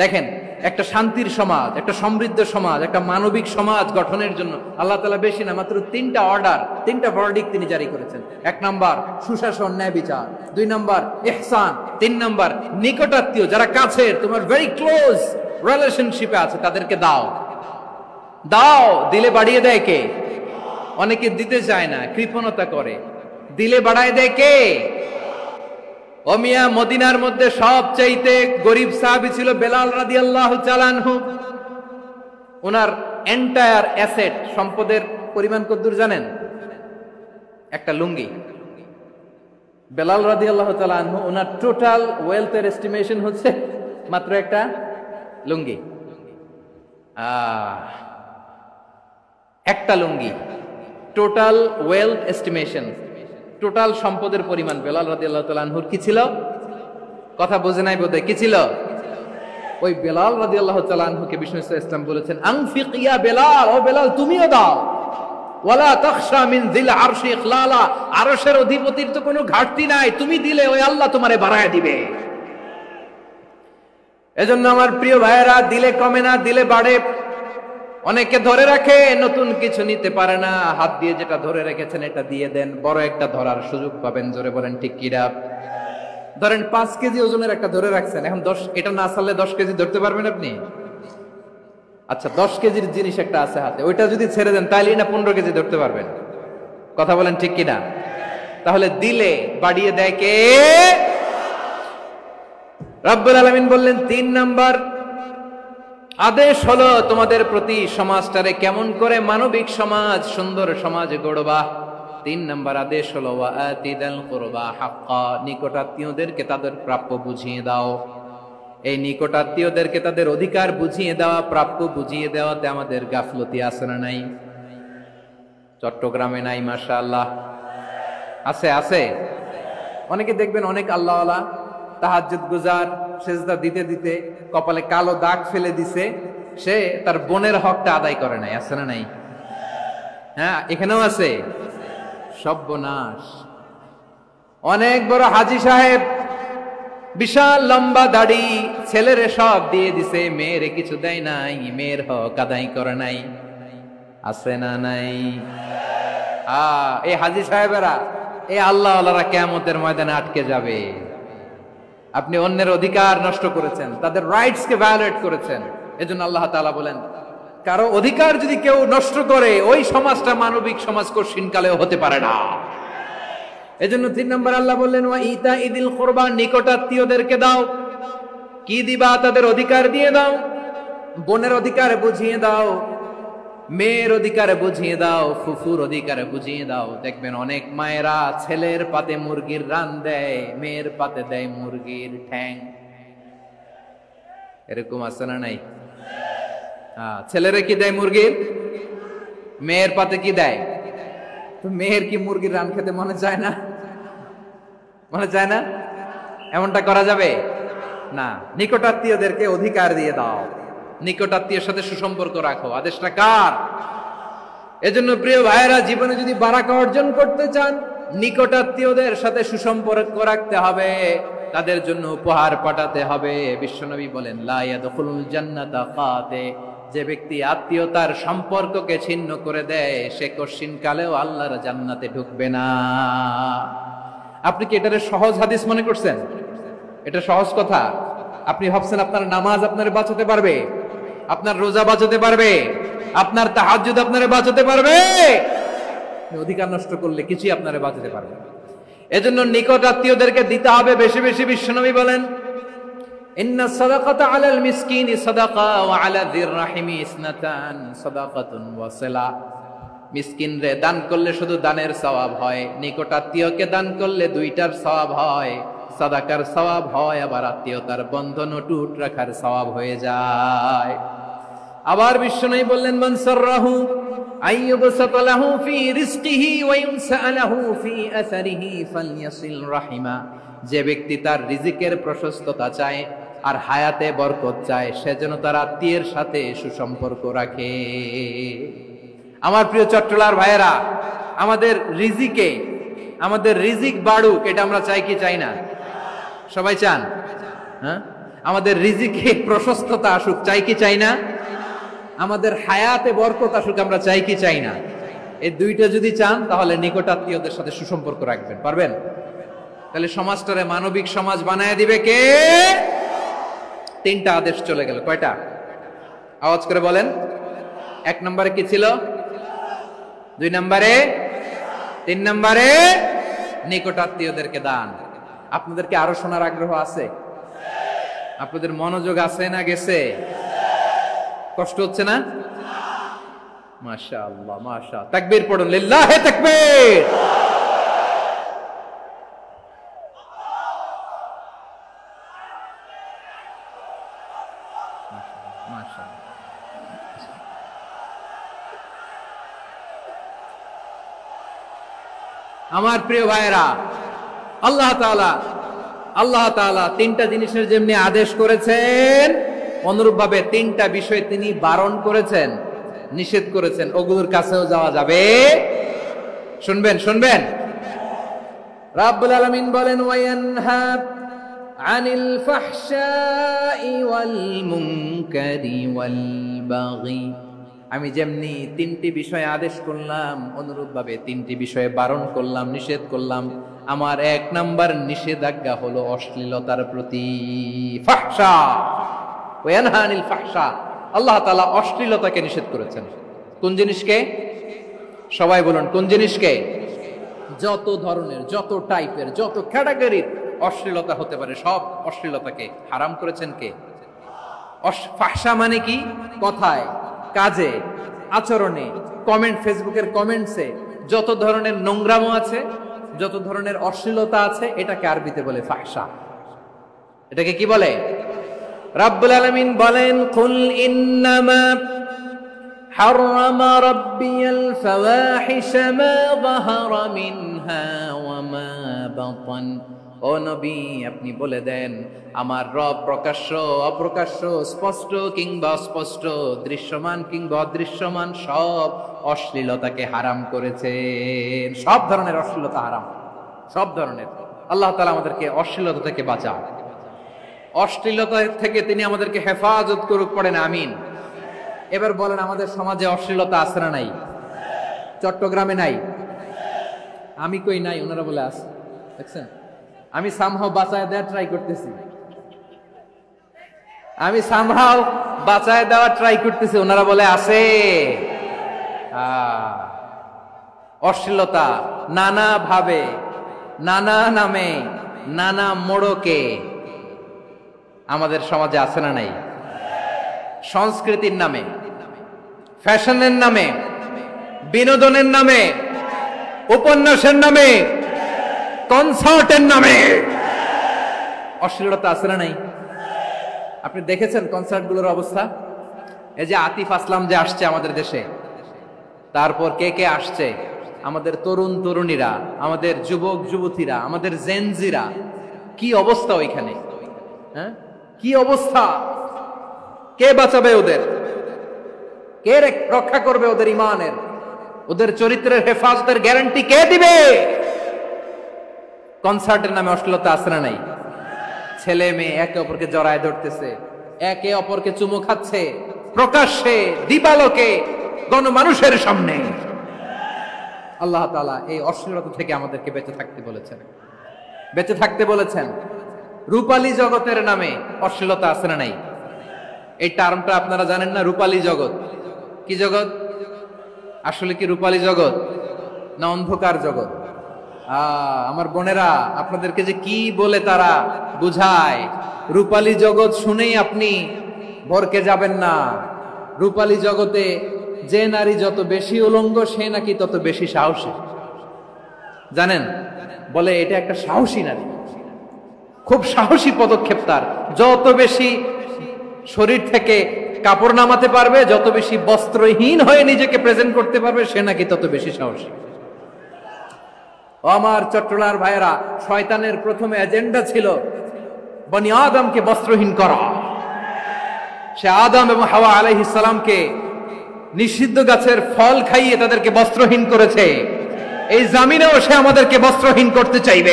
দেখেন, একটা শান্তির সমাজ, একটা সমৃদ্ধ সমাজ, একটা মানবিক সমাজ গঠনের জন্য আল্লাহ তাআলা বেশি না, মাত্র 3টা অর্ডার, 3টা ভার্ডিক্ট তিনি জারি করেছেন। 1 নাম্বার সুশাসন, ন্যায় বিচার। 2 নাম্বার ইহসান। 3 নাম্বার নিকটাত্মীয়, যারা কাছের, তোমার ভেরি ক্লোজ রিলেশনশিপে আছে, তাদেরকে দাও। দাও, দিলে বাড়িয়ে দেয় কে? অনেকে দিতে চায় না, কৃপণতা করে। দিলে বাড়ায় দেয় কে? ও মিয়া, মদিনার মধ্যে সবচাইতে গরিব সাহাবী ছিল বেলাল রাদিয়াল্লাহু তাআলা আনহু। ওনার এন্টায়ার অ্যাসেট, সম্পদের পরিমাণ কতদূর জানেন? একটা লুঙ্গি। বেলাল রাদিয়াল্লাহু তাআলা আনহু, ওনার টোটাল ওয়েলথের এস্টিমেশন হচ্ছে মাত্র একটা লুঙ্গি। একটা লুঙ্গি, টোটাল ওয়েলথ এস্টিমেশন, টোটাল সম্পদের পরিমাণ বেলাল রাদিয়াল্লাহু তাআলা আনহুর কি ছিল? কথা বোঝে নাই বোধহয়, কি ছিল? ওই বেলাল রাদিয়াল্লাহু তাআলা আনহুকে বিষ্ণু ইসলাম বলেছেন আনফিক ইয়া বেলাল, ও বেলাল তুমিও দাও। ওয়ালা তাখশা মিন যিল আরশি ইখলালা, আরশের অধিপতির তো কোনো ঘাটতি নাই, তুমি দিলে ওই আল্লাহ তোমারে বাড়ায় দিবে। এজন্য আমার প্রিয় ভাইয়েরা, দিলে কমে না, দিলে বাড়ে। অনেকে ধরে রাখে, নতুন কিছু নিতে পারে না, হাত দিয়ে যেটা ধরে রেখেছেন এটা দিয়ে দেন, বড় একটা ধরার সুযোগ পাবেন। জোরে বলেন ঠিক কিনা? ধরেন 5 কেজি ওজনের একটা ধরে রাখছেন, এখন 10, এটা না ছাড়লে 10 কেজি ধরতে পারবেন আপনি? আচ্ছা, 10 কেজির জিনিস একটা আছে হাতে, ওইটা যদি ছেড়ে দেন তাহলে না 15 কেজি ধরতে পারবেন? কথা বলেন ঠিক কিনা? তাহলে দিলে বাড়িয়ে দেয় কে? রব্বুল আলামিন বললেন 3 নাম্বার আদেশ হলো তোমাদের প্রতি সমাজটারে কেমন করে মানবিক সমাজ, সুন্দর সমাজ গড়বা। 3 নাম্বার আদেশ হলো ওয়া আতিদাল কুরবা হাক্কা, নিকটাত্মীয়দেরকে তাদের প্রাপ্য বুঝিয়ে দাও। এই নিকটাত্মীয়দেরকে তাদের অধিকার বুঝিয়ে দেওয়া, প্রাপ্য বুঝিয়ে দেওয়াতে আমাদের গাফলতি আছে না নাই? চট্টগ্রামে নাই? মাশাআল্লাহ আছে, আছে। অনেকে দেখবেন অনেক আল্লাহওয়ালা তাহাজ্জুদ গুজার, সেজদা দিতে দিতে কপালে কালো দাগ ফেলে দিছে, সে তার বোনের হকটা আদায় করে নাই। আছে না নাই? হ্যাঁ, এখানেও আছে। সর্বনাশ। অনেক বড় হাজী সাহেব, বিশাল লম্বা দাড়ি, ছেলেরে সব দিয়ে দিছে, মেয়েরে কিছু দেয় নাই, মেয়ের হক আদায় করে নাই। আছে না নাই? এই হাজী সাহেবেরা, এই আল্লাহওয়ালারা কিয়ামতের ময়দানে আটকে যাবে। আপনি অন্যের অধিকার নষ্ট করেছেন, তাদের রাইটস কে ভায়োলেট করেছেন। এজন্য আল্লাহ তাআলা বলেন, কারো অধিকার যদি কেউ নষ্ট করে, ওই সমাজটা মানবিক সমাজ কঠিনকালেও হতে পারে না। এজন্য 3 নম্বর আল্লাহ বললেন ওয়া ইতাইদিল কুরবা, নিকটাত্মীয়দেরকে দাও। কি দিবা? তাদের অধিকার দিয়ে দাও। বোনের অধিকার বুঝিয়ে দাও, মেয়ের অধিকার বুঝিয়ে দাও, ফুফুর অধিকার বুঝিয়ে দাও। দেখবেন অনেক মায়েরা ছেলের পাতে মুরগির রান দেয়, মেয়ের পাতে দেয় মুরগির ঠ্যাং। এরকম আছে না নাই? ছেলেরা কি দেয়? মুরগির। মেয়ের পাতে কি দেয়? তো মেয়ের কি মুরগির রান খেতে মনে চায় না? মনে চায় না? এমনটা করা যাবে না। নিকটাত্মীয়দেরকে অধিকার দিয়ে দাও, নিকটাত্মীয়ের সাথে সুসম্পর্ক রাখো। আদেশটা কার? এজন্য প্রিয় ভাইয়েরা, জীবনে যদি বারাকা অর্জন করতে চান, নিকটাত্মীয়দের সাথে সুসম্পর্ক রাখতে হবে, তাদের জন্য উপহার পাঠাতে হবে। বিশ্বনবী বলেন লা ইয়াদখুলুল জান্নাতা কাতে, যে ব্যক্তি আত্মীয়তার সম্পর্ককে ছিন্ন করে দেয়, সে কঠিন কালেও আল্লাহর জান্নাতে ঢুকবে না। আপনি কি এটারে সহজ হাদিস মনে করছেন? এটা সহজ কথা। আপনি ভাবছেন আপনার নামাজ আপনারে বাঁচাতে পারবে, আপনার রোজা বাঁচাতে পারবে, আপনার তাহাজ্জুদ আপনারে বাঁচাতে পারবে? অধিকার নষ্ট করলে কিছুই আপনারে বাঁচাতে পারবে না। এজন্য নিকট আত্মীয়দেরকে দিতে হবে বেশি বেশি। বিশ্বনবী বলেন, ইন্না সাদাকাতা আলাল মিসকিনি সাদাকা ওয়া আলা যির রাহিমি ইসনাতান সাদাকাতুন ওয়া সিলা। মিসকিনরে দান করলে শুধু দানের সওয়াব হয়, নিকট আত্মীয়কে দান করলে দুইটার সওয়াব হয়, সাদাকার সওয়াব হয়, আবার আত্মীয়তার বন্ধন অটুট রাখার সওয়াব হয়ে যায়। আবার বিশ্বনবী বললেন, মান সাররাহু আইয়ুবসাতা লাহু ফি রিজকিহি ওয়া ইউনসা লাহু ফি আসারিহি ফালইয়াসিল রাহিমা। যে ব্যক্তি তার রিজিকের প্রশস্ততা চায় আর হায়াতে বরকত চায়, সে যেন তার আত্মীয়ের সাথে সুসম্পর্ক রাখে। আমার প্রিয় চট্টলার ভাইয়েরা, আমাদের রিজিক বাড়ুক, এটা আমরা চাই কি চাই না? সবাই চান? হ্যাঁ, আমাদের রিজিকে প্রশস্ততা আসুক, চাই কি চাই না? আমাদের হায়াতে বরকত আসুক, আমরা চাই কি চাই না? এই দুইটা যদি চান, তাহলে নিকট আত্মীয়দের সাথে সুসম্পর্ক রাখবেন, পারবেন? তাহলে সমাজটারে মানবিক সমাজ বানায় দিবে কে? তিনটা আদেশ চলে গেল। কয়টা? আওয়াজ করে বলেন। 1 নম্বরে কি ছিল? 2 নম্বরে, 3 নম্বরে নিকট আত্মীয়দেরকে দান। আপনাদেরকে আরো শোনার আগ্রহ আছে? আপনাদের মনোযোগ আছে না গেছে? কষ্ট হচ্ছে না? মাশাআল্লাহ, মাশাআল্লাহ। তাকবীর পড়ুন, লিল্লাহি তাকবীর। আমার প্রিয় ভাইয়েরা, আল্লাহ তাআলা তিনটা জিনিসের যেমনি আদেশ করেছেন, অনুরূপ ভাবে তিনটা বিষয় তিনি বারণ করেছেন, নিষেধ করেছেন। ওগুলোর কাছেও যাওয়া যাবে। শুনবেন। রাব্বুল আলামিন বলেন, ওয়ায়ানহা আনিল ফাহশাই ওয়াল মুনকারি ওয়াল বাগি। আমি যেমনি তিনটি বিষয়ে আদেশ করলাম, অনুরূপ ভাবে তিনটি বিষয়ে বারণ করলাম, নিষেধ করলাম। আমার 1 নাম্বার নিষেধাজ্ঞা হলো অশ্লীলতার প্রতি। ফাহশা, ওয়ায়ানহা আনিল ফাহশা। আল্লাহ তাআলা অশ্লীলতাকে নিষেধ করেছেন। কোন জিনিসকে? সবাই বলুন, কোন জিনিসকে? যত ধরনের, যত টাইপের, যত ক্যাটাগরির অশ্লীলতা হতে পারে, সব অশ্লীলতাকে হারাম করেছেন কে? ফাহশা মানে কি? কথায়, কাজে, আচরণে, কমেন্ট, ফেসবুকের কমেন্টসে যত ধরনের নোংরামো আছে, যত ধরনের অশ্লীলতা আছে, এটাকে আরবিতে বলে ফাহশা। এটাকে কি বলে? রাব্বুল আলামিন বলেন, কুল ইন্নামা হাররামা রাব্বিয়াল ফাওয়াহিশা মা যাহারা মিনহা ওয়া মা বাতান। ও নবী, আপনি বলে দেন, আমার রব প্রকাশ্য, অপ্রকাশ্য, স্পষ্ট কিংবা অস্পষ্ট, দৃশ্যমান কিংবা অদৃশ্যমান সব অশ্লীলতাকে হারাম করেছেন। সব ধরনের অশ্লীলতা হারাম, সব ধরনের। আল্লাহ তাআলা আমাদেরকে অশ্লীলতা থেকে বাঁচান, অশ্লীলতা থেকে তিনি আমাদেরকে হেফাজত করুক, পড়েন আমিন। এবার বলেন, আমাদের সমাজে অশ্লীলতা আছে না নাই? চট্টগ্রামে নাই? আমি কই নাই, ওনারা বলে আছে। দেখছেন, আমি সামহাও বাঁচায় দেওয়ার ট্রাই করতেছি, ওনারা বলে আছে। অশ্লীলতা নানা ভাবে, নানা নামে, নানা মোড়কে আমাদের সমাজে আছে না নাই? সংস্কৃতির নামে, ফ্যাশনের নামে, বিনোদনের নামে, উপন্যাসের নামে, কনসার্টের নামে অশ্লীলতা আছে না নাই? আপনি দেখেছেন কনসার্টগুলোর অবস্থা? এই যে আতিফ আসলাম যে আসছে আমাদের দেশে, তারপর কে কে আসছে, আমাদের তরুণ তরুণীরা, আমাদের যুবক যুবতীরা, আমাদের জেনজিরা, কি অবস্থা ওইখানে? হ্যাঁ, কি অবস্থা? কে বাঁচাবে ওদের? কে রক্ষা করবে ওদের ইমানের, ওদের চরিত্রের হেফাজতের গ্যারান্টি কে দিবে? কনসার্টের নামে অশ্লীলতা আছে না নাই? ছেলে মেয়ে একে অপরকে জড়ায় ধরতেছে, একে অপরকে চুমু খাচ্ছে, প্রকাশ্যে, দিবালোকে, গণমানুষের সামনে। আল্লাহ তাআলা এই অশ্লীলতা থেকে আমাদেরকে বেঁচে থাকতে বলেছেন, বেঁচে থাকতে বলেছেন। রূপালী জগতের নামে অশ্লীলতা আছে না নাই? এই টার্মটা আপনারা জানেন না? রূপালী জগৎ কি জগৎ? আসলে কি রূপালী জগৎ না অন্ধকার জগৎ? আমার বোনেরা, আপনাদেরকে যে কি বলে তারা বুঝায়, রূপালী জগৎ শুনেই আপনি ভরকে যাবেন না। রূপালী জগতে যে নারী যত বেশি উলঙ্গ সে নাকি তত বেশি সাহসী। জানেন, বলে এটা একটা সাহসী নারী, খুব সাহসী পদক্ষেপ তার। যত বেশি শরীর থেকে কাপড় নামাতে পারবে, যত বেশি বস্ত্রহীন হয়ে নিজেকে প্রেজেন্ট করতে পারবে, সে নাকি তত বেশি সাহসী। আমার চট্টলার ভাইয়েরা, শয়তানের প্রথম এজেন্ডা ছিল বনি আদমকে বস্ত্রহীন করা। সে আদম এবং হাওয়া আলাইহিস সালামকে নিষিদ্ধ গাছের ফল খাইয়ে তাদেরকে বস্ত্রহীন করেছে। এই জামিনেও সে আমাদেরকে বস্ত্রহীন করতে চাইবে।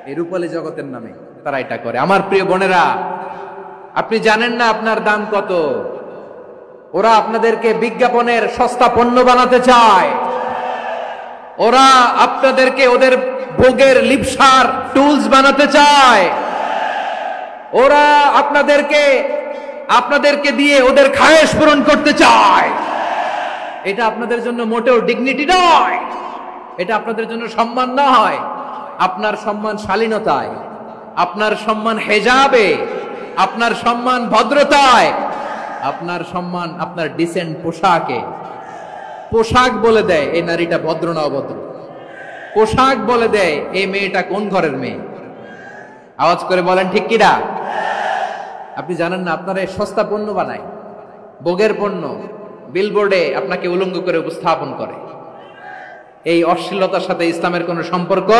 এই রূপালী জগতের নামে তারা এটা করে। আমার প্রিয় বোনেরা, আপনি জানেন না আপনার দাম কত। ওরা আপনাদেরকে বিজ্ঞাপনের সস্তা পণ্য বানাতে চায়। ওরা আপনাদেরকে ওদের ভোগের লিপসার টুলস বানাতে চায়। ওরা আপনাদেরকে দিয়ে ওদের খায়েশ পূরণ করতে চায়। এটা আপনাদের জন্য মোটেও ডিগনিটি নয়, এটা আপনাদের জন্য সম্মান নয়। আপনার সম্মান শালীনতায়, আপনার সম্মান হেজাবে, আপনার সম্মান ভদ্রতায়, আপনার সম্মান আপনার ডিসেন্ট পোশাকে। পোশাক বলে দেয় এই নারীটা ভদ্র না অভদ্র। পোশাক বলে দেয় এই মেয়েটা কোন ঘরের মেয়ে। আওয়াজ করে বলেন ঠিক কিনা? আপনি জানেন না, আপনারা সস্তা পণ্য বানায়, ভোগের পণ্য, বিলবোর্ডে আপনাকে উলঙ্গ করে উপস্থাপন করে। এই অশ্লীলতার সাথে ইসলামের কোন সম্পর্ক।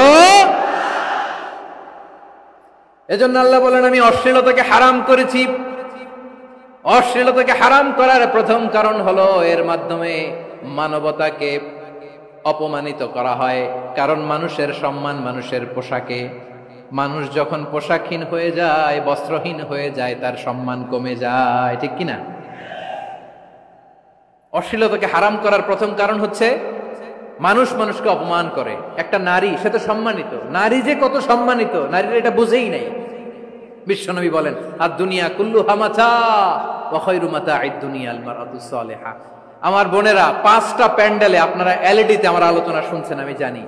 এজন্য আল্লাহ বলেন, আমি অশ্লীলতাকে হারাম করেছি। অশ্লীলতাকে হারাম করার প্রথম কারণ হলো এর মাধ্যমে মানবতাকে অপমানিত করা হয়। কারণ মানুষের সম্মান মানুষের পোশাকে। মানুষ যখন পোশাকহীন হয়ে যায়, বস্ত্রহীন হয়ে যায়, তার সম্মান কমে যায়। ঠিক কিনা? অশ্লীলতাকে হারাম করার প্রথম কারণ হচ্ছে মানুষ মানুষকে অপমান করে। একটা নারী, সে তো সম্মানিত। নারী যে কত সম্মানিত, নারীরা এটা বুঝেই নাই। বিশ্বনবী বলেন, আদ-দুনিয়া কুল্লুহা মাতা ওয়া খায়রু মাতা'আদ দুনিয়া আল মারআতুস সালিহা। আমার বোনেরা, 5টা প্যান্ডেলে আপনারা এলইডিতে আমার আলোচনা শুনছেন, আমি জানি।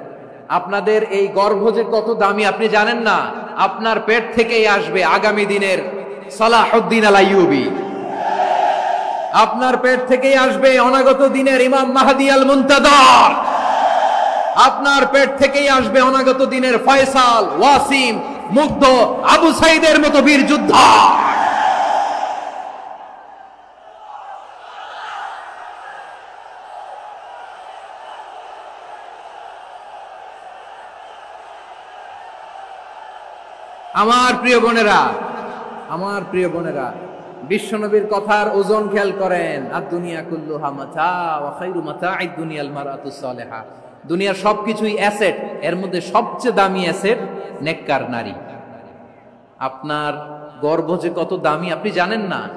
আপনাদের এই গর্ভ যে কত দামি আপনি জানেন না। আপনার পেট থেকেই আসবে আগামী দিনের সালাহুদ্দিন আল আইয়ুবী। আপনার পেট থেকেই আসবে অনাগত দিনের ইমাম মাহদী আল মুনতাজার। আপনার পেট থেকেই আসবে অনাগত দিনের ফয়সাল, ওয়াসিম, মুগ্ধ, আবু সাইদের মতো বীর যোদ্ধা। আমার প্রিয় বোনেরা, আমার প্রিয় বোনেরা, বিশ্বনবীর কথার ওজন খেয়াল করেন। আদ-দুনিয়া কুল্লুহা মাতা ওয়া খায়রু মাতা'আদ দুনিয়া আল মারআতুস সালিহা। দুনিয়ার সবকিছুই অ্যাসেট, এর মধ্যে সবচেয়ে দামি অ্যাসেট নেককার নারী। আপনার গর্ভ যে কত দামি আপনি জানেন না।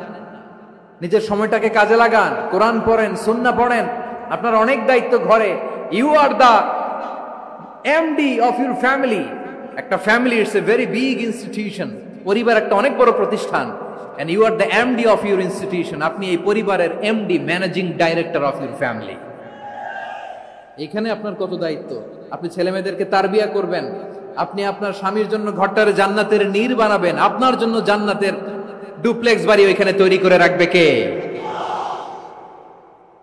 নিজের সময়টাকে কাজে লাগান, কোরআন পড়েন, সুন্নাহ পড়েন। আপনার অনেক দায়িত্ব ঘরে। You are the MD of your family. একটা family it's a very big institution. পরিবার একটা অনেক বড় প্রতিষ্ঠান। and you are the MD of your institution. আপনি এই পরিবারের MD, managing director of your family. এখানে আপনার কত দায়িত্ব। আপনি ছেলে মেয়েদেরকে তারবিয়া করবেন। আপনি আপনার স্বামীর জন্য ঘরটারে জান্নাতের নীর বানাবেন। আপনার জন্য জান্নাতের ডুপ্লেক্স বাড়ি ওইখানে তৈরি করে রাখবে কে?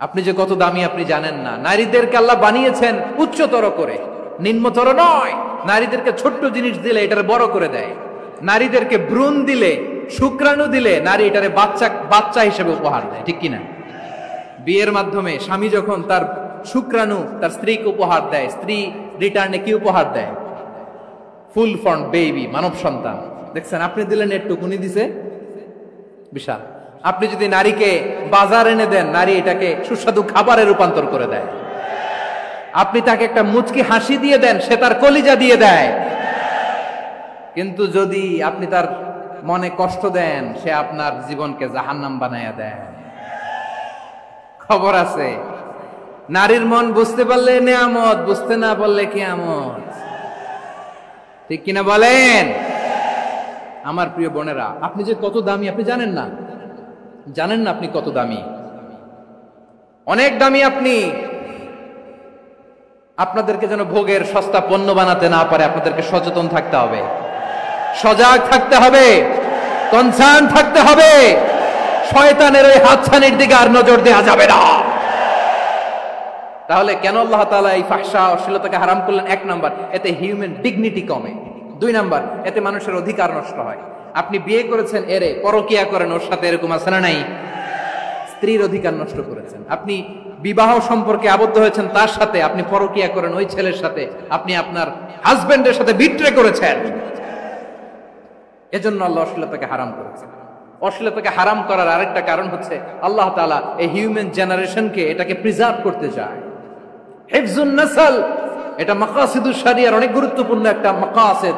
আপনি যে কত দামি আপনি জানেন না। নারীদেরকে আল্লাহ বানিয়েছেন উচ্চতর করে, নিম্নতর নয়। নারীদেরকে ছোট্ট জিনিস দিলে এটারে বড় করে দেয়। নারীদেরকে ভ্রূণ দিলে, শুক্রাণু দিলে নারী এটারে বাচ্চা হিসেবে উপহার দেয়। ঠিক কিনা? বিয়ের মাধ্যমে স্বামী যখন তার শুক্রাণু তার স্ত্রীকে উপহার দেয়, স্ত্রী রিটার্নে কি উপহার দেয়? ফুল ফর্ম বেবি, মানব সন্তান। দেখছেন, আপনি দিলেন একটুকুনি, দিছে বিশাল। আপনি যদি নারীকে বাজার এনে দেন, নারী এটাকে সুস্বাদু খাবারে রূপান্তর করে দেয়। আপনি তাকে একটা মুচকি হাসি দিয়ে দেন, সে তার কলিজা দিয়ে দেয়। কিন্তু যদি আপনি তার মনে কষ্ট দেন, সে আপনার জীবনকে জাহান্নাম বানায়া দেয়। খবর আছে, নারীর মন বুঝতে পারলে নেয়ামত, বুঝতে না পারলে কিয়ামত। ঠিক কিনা বলেন? আমার প্রিয় বোনেরা, আপনি যে কত দামি আপনি জানেন না। জানেন না আপনি কত দামি, অনেক দামি আপনি। আপনাদেরকে যেন ভোগের সস্তা পণ্য বানাতে না পারে, আপনাদেরকে সচেতন থাকতে হবে, সজাগ থাকতে হবে, কনসার্ন থাকতে হবে। শয়তানের ওই হাতছানির দিকে আর নজর দেওয়া যাবে না। তাহলে কেন আল্লাহ তাআলা এই ফাহশা অশ্লীলতাকে হারাম করলেন? এক নাম্বার, এতে হিউম্যান ডিগনিটি কমে। দুই নাম্বার, এতে মানুষের অধিকার নষ্ট হয়। আপনি বিয়ে করেছেন, এরে পরকিয়া করেন, ওর সাথে এরকম আছে না নাই? স্ত্রীর অধিকার নষ্ট করেছেন। আপনি বিবাহ সম্পর্কে আবদ্ধ হয়েছেন তার সাথে, আপনি পরকিয়া করেন ওই ছেলের সাথে, আপনি আপনার হাজবেন্ডের সাথে বিট্রে করেছেন। এজন্য আল্লাহ অশ্লীলতাকে হারাম করেছেন। অশ্লীলতাকে হারাম করার আরেকটা কারণ হচ্ছে আল্লাহ তাআলা এই হিউম্যান জেনারেশনকে এটাকে প্রিজার্ভ করতে চায়। হিফজুন নাসল, এটা মাকাসিদুশ শরিয়ার অনেক গুরুত্বপূর্ণ একটা মাকাসিদ,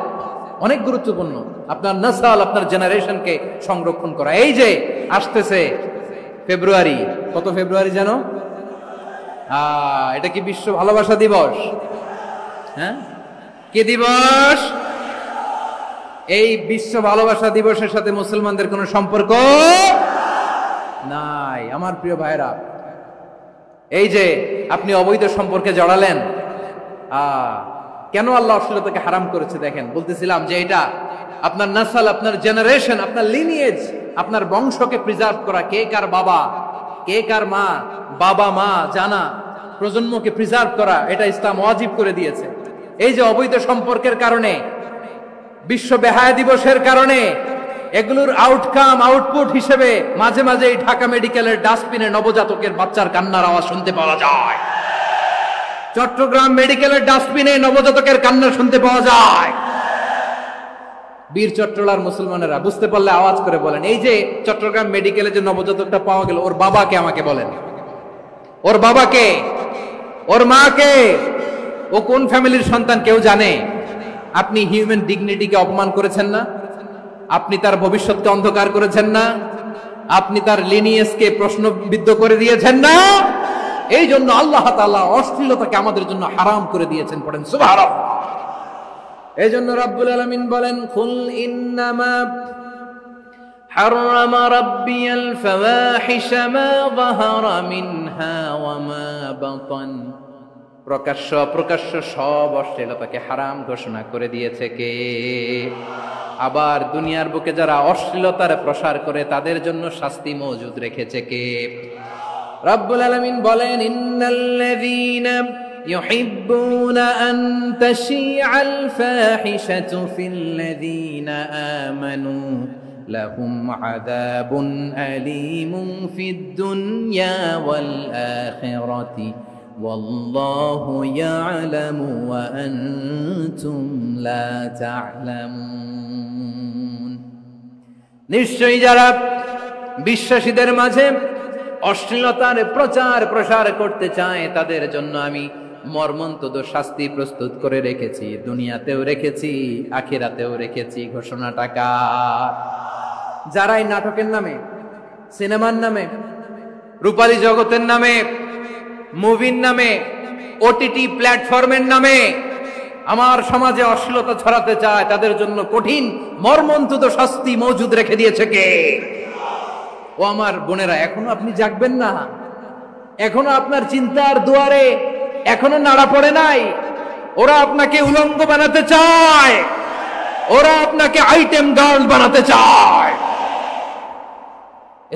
অনেক গুরুত্বপূর্ণ। আপনার নাসল, আপনার জেনারেশনকে সংরক্ষণ করা। এই যে আসতেছে ফেব্রুয়ারি, কত ফেব্রুয়ারি জানো? এটা কি বিশ্ব ভালোবাসা দিবস? হ্যাঁ, কি দিবস? এই বিশ্ব ভালোবাসা দিবসের সাথে মুসলমানদের কোনো সম্পর্ক নাই। আমার প্রিয় ভাইরা, এই যে আপনি অবৈধ সম্পর্কে জড়ালেন, কেন আল্লাহ অশ্লীলতাকে হারাম করেছে দেখেন। বলতেছিলাম যে এটা আপনার নাসল, আপনার জেনারেশন, আপনার লিনিয়েজ, আপনার বংশকে প্রিজার্ভ করা। কে কার বাবা, কে কার মা, বাবা মা জানা, প্রজন্মকে প্রিজার্ভ করা, এটা ইসলাম ওয়াজিব করে দিয়েছে। এই যে অবৈধ সম্পর্কের কারণে, বিশ্ব বেহায়া দিবসের কারণে, এগুলোর আউটকাম, আউটপুট হিসেবে মাঝে মাঝে এই ঢাকা মেডিকেলের ডাস্টবিনে নবজাতকের বাচ্চার কান্নার আওয়াজ শুনতে পাওয়া যায়। চট্টগ্রাম মেডিকেলের ডাস্টবিনে নবজাতকের কান্না শুনতে পাওয়া যায়। বীর চট্টলার মুসলমানেরা বুঝতে পারলে আওয়াজ করে বলেন, এই যে চট্টগ্রাম মেডিকেলে যে নবজাতকটা পাওয়া গেল, ওর বাবাকে আমাকে বলেন, ওর বাবাকে, ওর মাকে, ও কোন ফ্যামিলির সন্তান কেউ জানে? আপনি হিউম্যান ডিগনিটিকে অপমান করেছেন না? আপনি তার ভবিষ্যৎকে অন্ধকার করেছেন না? আপনি তার লিনিয়েজকে প্রশ্নবিদ্ধ করে দিয়েছেন না? এই জন্য আল্লাহ তাআলা অশ্লীলতাকে আমাদের জন্য হারাম করে দিয়েছেন। পড়েন সুবহানাল্লাহ। এই জন্য রাব্বুল আলামিন বলেন, কুল ইন্নামা হারামা রাব্বিয়াল ফাওয়াহিশা মা যাহারা মিনহা ওয়া মা বাতান। প্রকাশ্য অপ্রকাশ্য সব অশ্লীলতাকে হারাম ঘোষণা করে দিয়েছে কে? আবার দুনিয়ার বুকে যারা অশ্লীলতার প্রসার করে তাদের জন্য শাস্তি মজুদ রেখেছে কে? রব্বুল আলামিন বলেন, ইন্নাল্লাযীনা ইউহিব্বুনা আন তাশিআল ফাহিশাতু ফিল্লাযীনা আমানু লাহুম আযাবুন আলীমুন ফিদ দুনিয়া ওয়াল আখিরাতি ওয়াল্লাহু ইয়ালামু ওয়া আনতুম লা তা'লামুন। নিশ্চয়ই যারা বিশ্বাসীদের মাঝে অশ্লীলতার প্রচার প্রসার করতে চায় তাদের জন্য আমি মর্মন্তুদ শাস্তি প্রস্তুত করে রেখেছি, দুনিয়াতেও রেখেছি, আখিরাতেও রেখেছি। ঘোষণাটা কার? যারাই নাটকের নামে, সিনেমার নামে, রূপালী জগতের নামে, মুভির নামে, ওটিটি প্ল্যাটফর্মের নামে আমার সমাজে অশ্লীলতা ছড়াতে চায় তাদের জন্য কঠিন মর্মন্তুদ শাস্তি মজুদ রেখে দিয়েছে কে? ও আমার বোনেরা, এখনো আপনি জাগবেন না? এখনো আপনার চিন্তার দুয়ারে এখনো নাড়া পড়ে নাই? ওরা আপনাকে উলঙ্গ বানাতে চায়, ওরা আপনাকে আইটেম গার্ল বানাতে চায়।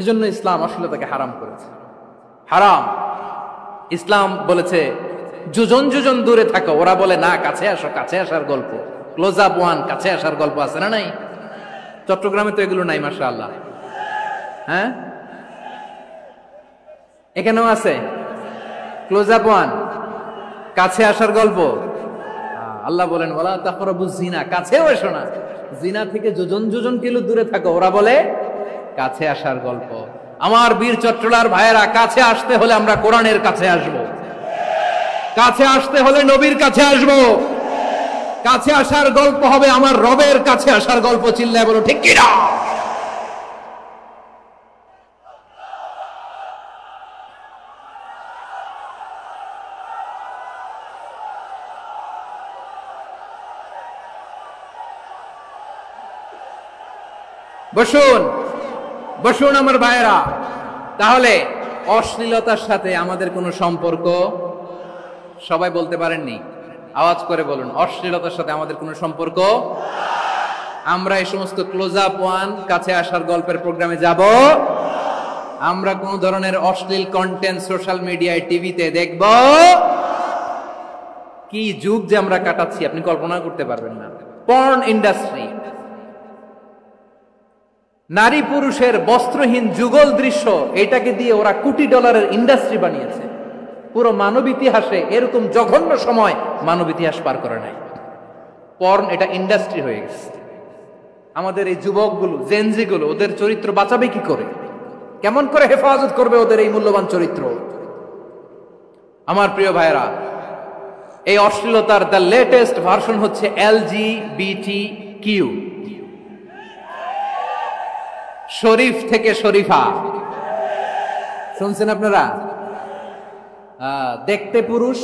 এজন্য ইসলাম অশ্লীলতাকে হারাম করেছে। হারাম। ইসলাম বলেছে যোজন যোজন দূরে থাকো, ওরা বলে না কাছে আসো, কাছে আসার গল্প, ক্লোজ আপ ওয়ান, কাছে আসার গল্প আছে না নাই? চট্টগ্রামে তো এগুলো নাই মাশাআল্লাহ। হ্যাঁ, এখানেও আছে ক্লোজ আপ ওয়ান, কাছে আসার গল্প। আল্লাহ বলেন ওয়ালা তাকরাবুজ জিনা, কাছেও এসো না, জিনা থেকে যোজন যোজন কিলো দূরে থাকো, ওরা বলে কাছে আসার গল্প। আমার বীর চট্টলার ভাইয়েরা, কাছে আসতে হলে আমরা কোরআনের কাছে আসব, কাছে আসতে হলে নবীর কাছে আসব, কাছে আসার গল্প হবে আমার রবের কাছে আসার গল্প। চিল্লায় বলো ঠিক কিনা? বসুন বসুন আমার ভাইয়েরা। তাহলে অশ্লীলতার সাথে আমাদের কোনো সম্পর্ক সবাই বলতে পারেননি? আওয়াজ করে বলুন, অশ্লীলতার সাথে আমাদের কোনো সম্পর্ক। আমরা এই সমস্ত ক্লোজ আপ ওয়ান, কাছে আসার গল্পের প্রোগ্রামে যাব। আমরা কোন ধরনের অশ্লীল কন্টেন্ট সোশ্যাল মিডিয়ায়, টিভিতে দেখব। কি যুগ যে আমরা কাটাচ্ছি আপনি কল্পনা করতে পারবেন না। পর্ন ইন্ডাস্ট্রি, নারী পুরুষের বস্ত্রহীন যুগল দৃশ্য, এটাকে দিয়ে ওরা কোটি ডলারের ইন্ডাস্ট্রি বানিয়েছে। পুরো মানব ইতিহাসে এরকম জঘন্য সময় মানব ইতিহাস পার করে নাই। পর্ন এটা ইন্ডাস্ট্রি হয়ে গেছে। আমাদের এই যুবকগুলো, জেনজিগুলো, ওদের চরিত্র বাঁচাবে কি করে? কেমন করে হেফাজত করবে ওদের এই মূল্যবান চরিত্র? আমার প্রিয় ভাইরা, এই অশ্লীলতার দ্য লেটেস্ট ভার্সন হচ্ছে LGBTQ, শরীফ থেকে শরীফা। শুনছেন আপনারা? দেখতে পুরুষ,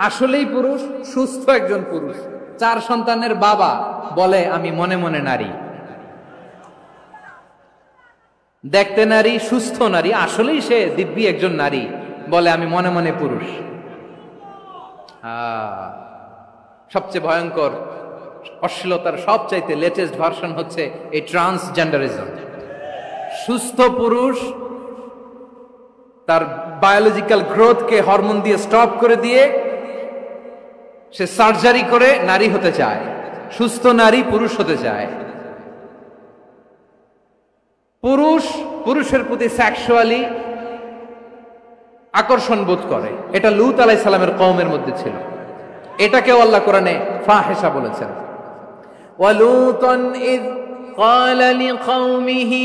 আসলেই পুরুষ, সুস্থ একজন পুরুষ, 4 সন্তানের বাবা, বলে আমি মনে মনে নারী। দেখতে নারী, সুস্থ নারী, আসলেই সে দিব্যি একজন নারী, বলে আমি মনে মনে পুরুষ। সবচেয়ে ভয়ঙ্কর অশ্লীলতার সবচাইতে লেটেস্ট ভার্সন হচ্ছে এই ট্রান্সজেন্ডারিজম। সুস্থ পুরুষ তার বায়োলজিক্যাল গ্রোথকে হরমোন দিয়ে স্টপ করে দিয়ে সে সার্জারি করে নারী হতে চায়। সুস্থ নারী পুরুষ হতে চায়। পুরুষ পুরুষের প্রতি সেক্সুয়ালি আকর্ষণ বোধ করে। এটা লূত আলাইহিস সালামের কওমের মধ্যে ছিল। এটাকেও আল্লাহ কোরআনে ফাহিশা বলেছেন। ওয়ালুতান ইয ক্বালা লিকওমিহি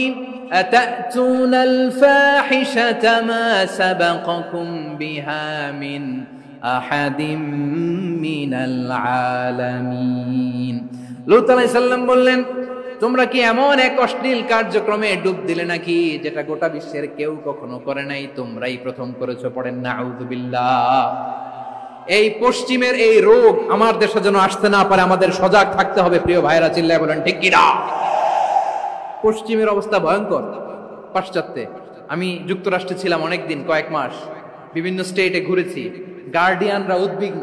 আতাতুনাল ফাহিশাতা মা সাবাকাকুম বিহা মিন আহাদিম মিনাল আলামিন। লূত আলাইহিস সালাম বললেন, তোমরা কি এমন এক অশ্লীল কার্যক্রমে ডুব দিলে নাকি যেটা গোটা বিশ্বের কেউ কখনো করে নাই, তোমরাই প্রথম করেছো। পড়েন নাউযুবিল্লাহ। এই পশ্চিমের এই রোগ আমার দেশে যেন আসতে না পারে, আমাদের সজাগ থাকতে হবে। প্রিয় ভাইরা, চিল্লায় বলেন ঠিক কিনা? পশ্চিমের অবস্থা ভয়ঙ্কর। পাশ্চাত্যে, আমি যুক্তরাষ্ট্রে ছিলাম অনেকদিন, কয়েক মাস, বিভিন্ন স্টেটে ঘুরেছি। গার্ডিয়ানরা উদ্বিগ্ন।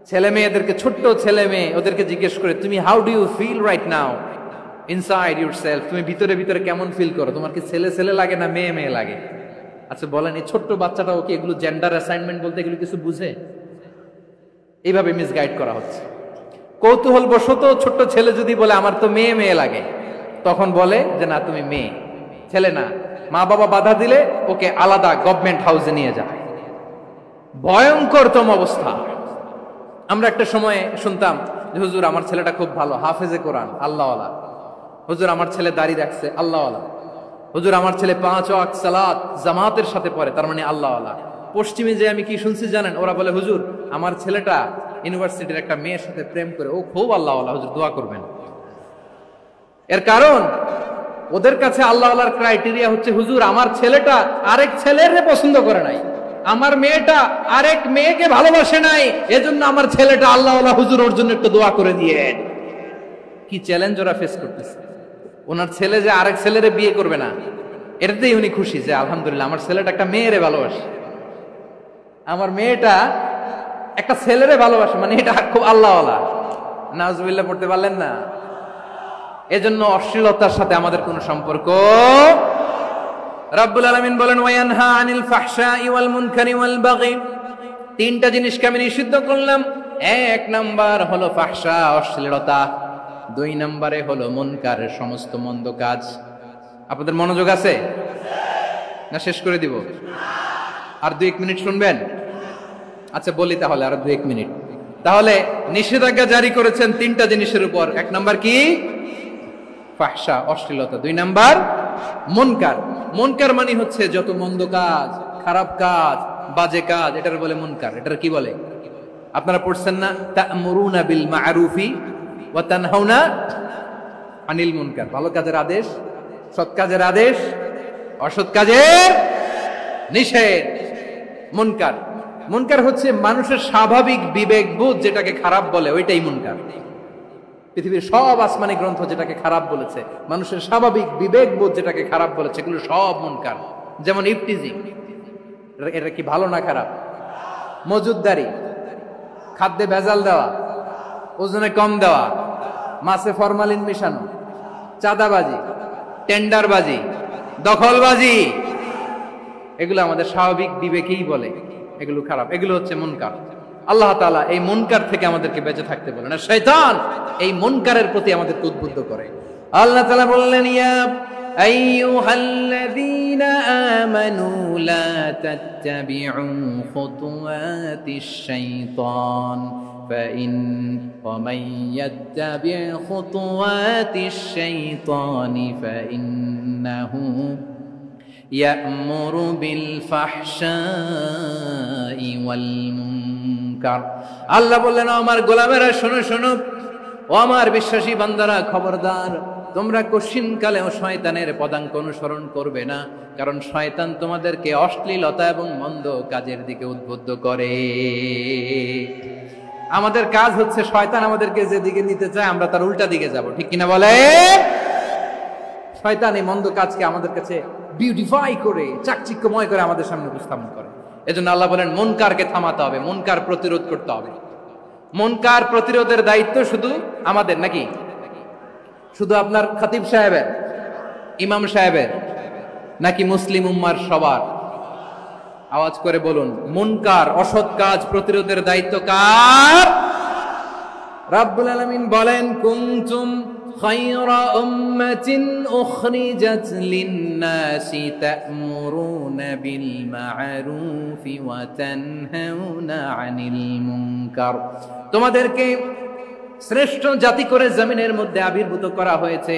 ছেলে মেয়েদেরকে, ছোট্ট ছেলে মেয়ে, ওদেরকে জিজ্ঞেস করে, তুমি how do you feel right now inside yourself? তুমি ভিতরে ভিতরে কেমন ফিল করো? তোমার কি ছেলে ছেলে লাগে না মেয়ে মেয়ে লাগে? আচ্ছা বলেন, এই ছোট্ট বাচ্চাটাও কি এগুলো জেন্ডার অ্যাসাইনমেন্ট বলতে এগুলো কিছু বুঝে? এইভাবে মিসগাইড করা হচ্ছে। কৌতূহল বশত ছোট্ট ছেলে যদি বলে আমার তো মেয়ে মেয়ে লাগে, তখন বলে যে না তুমি মেয়ে, ছেলে না। মা বাবা বাধা দিলে ওকে আলাদা গভর্নমেন্ট হাউসে নিয়ে যায়। ভয়ঙ্করতম অবস্থা। আমরা একটা সময়ে শুনতাম যে হুজুর আমার ছেলেটা খুব ভালো, হাফেজে কোরআন, আল্লাহওয়ালা। হুজুর আমার ছেলে দাড়ি রাখছে, আল্লাহওয়ালা। হুজুর আমার ছেলে 5 ওয়াক্ত সালাত জামাতের সাথে পড়ে, তার মানে আল্লাহওয়ালা। পশ্চিমে যে আমি কি শুনছি জানেন? ওরা বলে হুজুর আমার ছেলেটা ইউনিভার্সিটির একটা মেয়ের সাথে প্রেম করে, ও খুব আল্লাহওয়ালা, হুজুর দোয়া করবেন। এর কারণ ওদের কাছে আল্লাহওয়ালার ক্রাইটেরিয়া হচ্ছে হুজুর আমার ছেলেটা আরেক ছেলের পছন্দ করে নাই, আমার মেয়েটা আরেক মেয়েকে ভালোবাসে নাই, এজন্য আমার ছেলেটা আল্লাহওয়ালা, হুজুর ওর জন্য একটু দোয়া করে দিয়ে। কি চ্যালেঞ্জ ওরা ফেস করতেছে। ওনার ছেলে যে আরেক ছেলেরে বিয়ে করবে না, এটাতেই উনি খুশি যে আলহামদুলিল্লাহ আমার ছেলেটা একটা মেয়েরে ভালোবাসে, আমার মেয়েটা একটা ছেলেরে ভালোবাসে, মানে এটা খুব আল্লাহওয়ালা। নাউজুবিল্লাহ পড়তে পারলেন না? এজন্য অশ্লীলতার সাথে আমাদের কোনো সম্পর্ক। রাব্বুল আলামিন বলেন ওয়ায়ানহা আনিল ফাহশাই ওয়াল মুনকারি ওয়াল বাগি। 3টা জিনিসকে আমি নিষিদ্ধ করলাম। 1 নাম্বার হলো ফাহশা, অশ্লীলতা। 2 নম্বরে হলো মুনকারের সমস্ত মন্দ কাজ। আপনাদের মনোযোগ আছে না? শেষ করে দিব? আর 2-1 মিনিট শুনবেন? আচ্ছা বলি তাহলে, আর 2-1 মিনিট। তাহলে নিষেধাজ্ঞা জারি করেছেন 3টা জিনিসের উপর। 1 নাম্বার কি? ফাহশা, অশ্লীলতা। 2 নাম্বার মুনকার। মুনকার মানে হচ্ছে যত মন্দ কাজ, খারাপ কাজ, বাজে কাজ, এটার বলে মুনকার। এটার কি বলে? আপনারা পড়ছেন না তা'মুরুনা বিল মা'রুফি ওয়া তানহাউনা আনিল মুনকার। ভালো কাজের আদেশ, সৎ কাজের আদেশ, অসৎ কাজের নিষেধ। মুনকার, মুনকার হচ্ছে মানুষের স্বাভাবিক বিবেকবোধ যেটাকে খারাপ বলে, ওইটাই মুনকার। পৃথিবীর সব আসমানি গ্রন্থ যেটাকে খারাপ বলেছে, মানুষের স্বাভাবিক বিবেকবোধ যেটাকে খারাপ বলেছে, এগুলো সব মুনকার। যেমন ইফটিজিং, এটা কি ভালো না খারাপ? মজুদদারি, খাদ্যে ভেজাল দেওয়া, ওজনে কম দেওয়া, মাছে ফরমালিন মিশানো, চাঁদাবাজি, টেন্ডারবাজি, দখলবাজি, এগুলো আমাদের স্বাভাবিক বিবেকেই বলে এগুলো খারাপ, এগুলো হচ্ছে মুনকার। আল্লাহ তাআলা এই মুনকার থেকে আমাদেরকে বেঁচে থাকতে বলেন, আর শয়তান এই মুনকারের প্রতি আমাদেরকে উদ্বুদ্ধ করে। আল্লাহ তাআলা বললেন, ইয়া আইয়ুহাল্লাযীনা আমানু লা তাত্তাবিউ খুতুওয়াতিশ শাইতান ومن يتبع خطوات الشيطان فإنه يأمر بالفحشاء والمنكر। আল্লাহ বললেন, আমার গোলামেরা শোনো শোনো, ও আমার বিশ্বাসী বান্দারা খবরদার, তোমরা কশিনকালেও শয়তানের পদাঙ্ক অনুসরণ করবে না, কারণ শয়তান তোমাদেরকে অশ্লীলতা এবং মন্দ কাজের দিকে উদ্বুদ্ধ করে। আমাদের কাজ হচ্ছে শয়তান আমাদেরকে যেদিকে নিতে চায় আমরা তার উল্টা দিকে যাব, ঠিক কিনা বলে? শয়তান এই মন্দ কাজকে আমাদের কাছে বিউটিফাই করে, চাকচিক্যময় করে আমাদের সামনে উপস্থাপন করে। এজন্য আল্লাহ বলেন, মুনকারকে থামাতে হবে, মুনকার প্রতিরোধ করতে হবে। মুনকার প্রতিরোধের দায়িত্ব শুধু আমাদের নাকি? শুধু আপনার খতিব সাহেবের, ইমাম সাহেবের, নাকি মুসলিম উম্মার সবার? আওয়াজ করে বলুন, মুনকার অসৎ কাজ প্রতিরোধের দায়িত্ব কার? রাব্বুল আলামিন বলেন, কুনতুম খায়রা উম্মাতিন উখরিজাত লিন-নাসি তা'মুরুনা বিল মা'রুফি ওয়া তানহাউনা আনিল মুনকার। তোমাদেরকে শ্রেষ্ঠ জাতি করে জমিনের মধ্যে আবির্ভূত করা হয়েছে,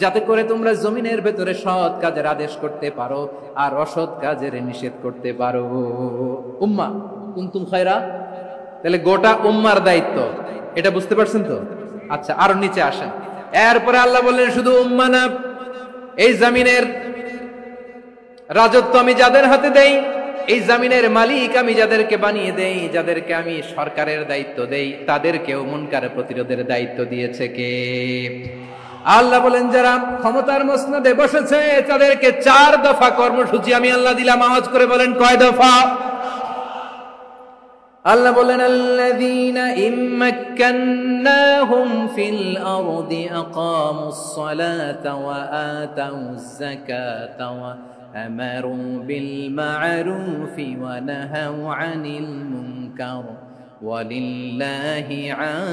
যাতে করে তোমরা জমিনের ভেতরে সৎ কাজের আদেশ করতে পারো আর অসৎ কাজের নিষেধ করতে পারো। উম্মা কুনতুম খায়রা, তাহলে গোটা উম্মার দায়িত্ব, এটা বুঝতে পারছেন তো? আচ্ছা, আরো নিচে আসেন। এরপরে আল্লাহ বললেন, শুধু উম্মা না, এই জমিনের রাজত্ব আমি যাদের হাতে দেই, এই জমিনের মালিক আমি যাদেরকে বানিয়ে দেই, যাদেরকে আমি সরকারের দায়িত্ব দেই, তাদেরকেও মুনকার প্রতিরোধের দায়িত্ব দিয়েছে কে? আল্লাহ বলেন, যারা ক্ষমতার মসনদে বসেছে তাদেরকে 4 দফা কর্মসূচি আমি আল্লাহ দিলাম। আওয়াজ করে বলেন, কয় দফা? আল্লাহ বলেন, আল্লাযীনা ইম্মাক্কান্নাহুম ফিল আরদি আকামুস সালাতা ওয়া আতাউয যাকাতা ওয়া আমারু বিল মা'রুফি ওয়া নাহাউ আনিল মুনকার ওয়ালিল্লাহি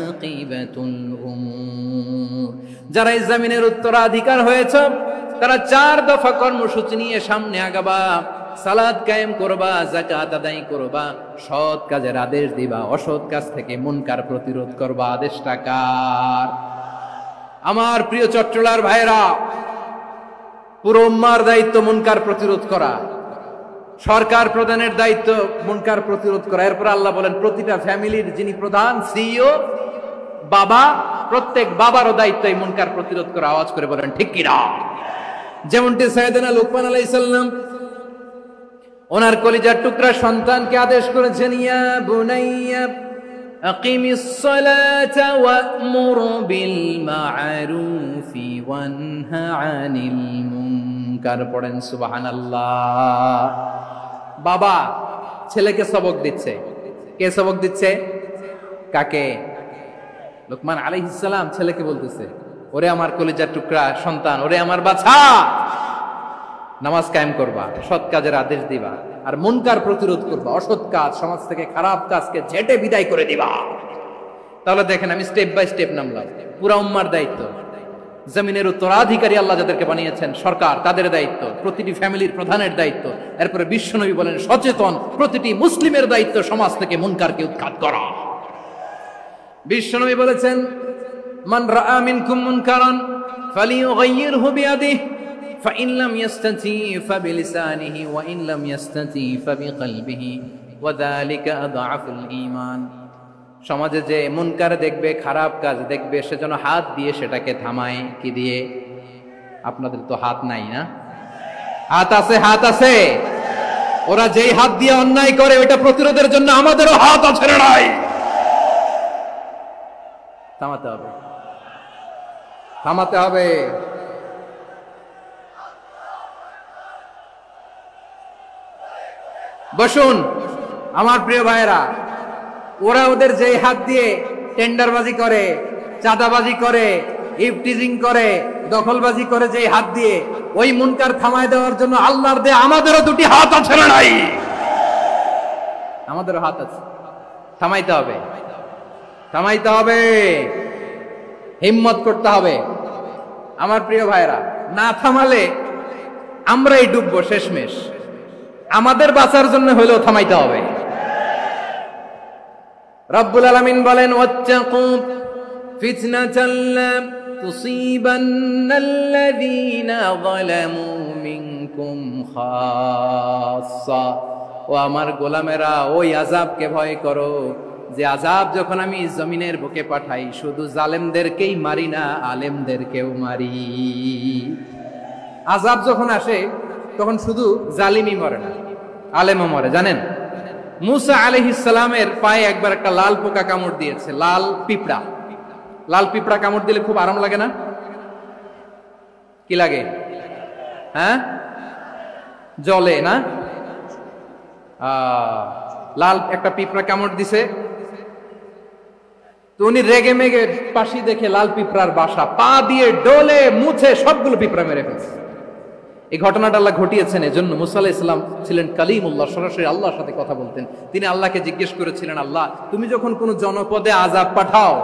আকিবাতুল উমুর। যারা এই জমিনের উত্তরাধিকার হয়েছে তারা 4 দফা কর্মসূচি নিয়ে সামনে আগাবা। সালাত কায়েম করবা, যাকাত আদায় করবা, সৎ কাজের আদেশ দিবা, অসৎ কাজ থেকে মুনকার প্রতিরোধ করবা। আদেশটা কার? আমার প্রিয় চট্টলার ভাইরা, পুরো উম্মার দায়িত্ব মুনকার প্রতিরোধ করা, সরকার প্রধানের দায়িত্ব মুনকার প্রতিরোধ করা। এরপর আল্লাহ বলেন, প্রতিটা ফ্যামিলির যিনি প্রধান সিইও বাবা, প্রত্যেক বাবারও দায়িত্ব এই মুনকার প্রতিরোধ করা। আওয়াজ করে বলেন, ঠিক কিনা? যেমনটি সাইয়েদনা লুকমান আলাইহিস সালাম ওনার কলিজার টুকরা সন্তানকে আদেশ করেছেন, ইয়া বুনাইয়া আকিমিস সালাতা ওয়া'মুর বিল মা'রুফি ওয়ানহা আনিল মুনকার। পড়েন সুবহানাল্লাহ। বাবা ছেলেকে সবক দিচ্ছে। কে সবক দিচ্ছে? কাকে? লুকমান আলাইহিস সালাম ছেলেকে বলতেছে, ওরে আমার কলিজার টুকরা সন্তান, ওরে আমার বাছা, নামাজ কায়েম করবা, সৎ কাজের আদেশ দিবা, আর মুনকার প্রতিরোধ করবা, অসৎ কাজ, সমাজ থেকে খারাপ কাজকে ঝেঁটে বিদায় করে দিবা। তাহলে দেখেন, আমি স্টেপ বাই স্টেপ নামলাম। পুরা উম্মার দায়িত্ব, জমিনের উত্তরাধিকারী আল্লাহ যাদেরকে বানিয়েছেন সরকার, তাদের দায়িত্ব, প্রতিটি ফ্যামিলির প্রধানের দায়িত্ব। এরপরে বিশ্বনবী বলেন, সচেতন প্রতিটি মুসলিমের দায়িত্ব সমাজ থেকে মুনকারকে উৎখাত করা। বিশ্বনবী বলেছেন, মান রাআ মিনকুম মুনকারান ফালিয়ুগাইয়িরহু বিয়াদিহি فإن لم يستطع فبلسانه وإن لم يستطع فبقلبه وذلك أضعف الإيمان। সমাজে যে মুনকার দেখবে, খারাপ কাজ দেখবে, সেজন্য হাত দিয়ে সেটাকে থামায়। কি দিয়ে? আপনাদের তো হাত নাই না? হাত আছে, হাত আছে। ওরা যেই হাত দিয়ে অন্যায় করে ওটা প্রতিরোধের জন্য আমাদেরও হাত আছে না নাই? থামাতে হবে, থামাতে হবে। বসুন, আমার প্রিয় ভাইয়েরা, ওরা ওদের যেই হাত দিয়ে টেন্ডারবাজি করে, চাঁদাবাজি করে, ইফটিজিং করে, দখলবাজি করে, যেই হাত দিয়ে, ওই মুনকার থামায় দেওয়ার জন্য আল্লাহর দেয়া আমাদেরও দুটি হাত আছে না নাই? আমাদেরও হাত আছে, থামাইতে হবে, থামাইতে হবে, হিম্মত করতে হবে। আমার প্রিয় ভাইরা, না থামালে আমরাই ডুববো শেষমেশ। আমাদের বাঁচার জন্য হলেও থামাইতে হবে। রব্বুল আলামিন বলেন, ওয়াত্তাকু ফিতনাতাল লা তুসিবান্নাল্লাযীনা যালামু মিনকুম খাসসা। ও আমার গোলামেরা, ওই আযাবকে ভয় করো যে আযাব যখন আমি জমিনের বুকে পাঠাই, শুধু জালেমদেরকেই মারি না, আলেমদেরকেও মারি। আযাব যখন আসে তখন শুধু জালিমই মরে না, আলেমও মরে। জানেন, মুসা আলাইহিস সালামের পায়ে একবার একটা লাল পোকা কামড় দিয়েছে, লাল পিঁপড়া। লাল পিঁপড়া কামড় দিলে খুব আরাম লাগে না? কি লাগে? হ্যাঁ, জ্বলে না? লাল একটা পিঁপড়া কামড় দিছে, তো উনি রেগে মেগে পাশি দেখে লাল পিঁপড়ার বাসা, পা দিয়ে ডলে মুছে সবগুলো পিঁপড়া মেরে ফেলছে। এই ঘটনাটা আল্লাহ ঘটিয়েছেন এজন্য। মুসা আলাইহিস সালাম ছিলেন কালিমুল্লাহ, সরাসরি আল্লাহর সাথে কথা বলতেন। তিনি আল্লাহকে জিজ্ঞেস করেছিলেন, আল্লাহ তুমি যখন কোন জনপদে আযাব পাঠাও,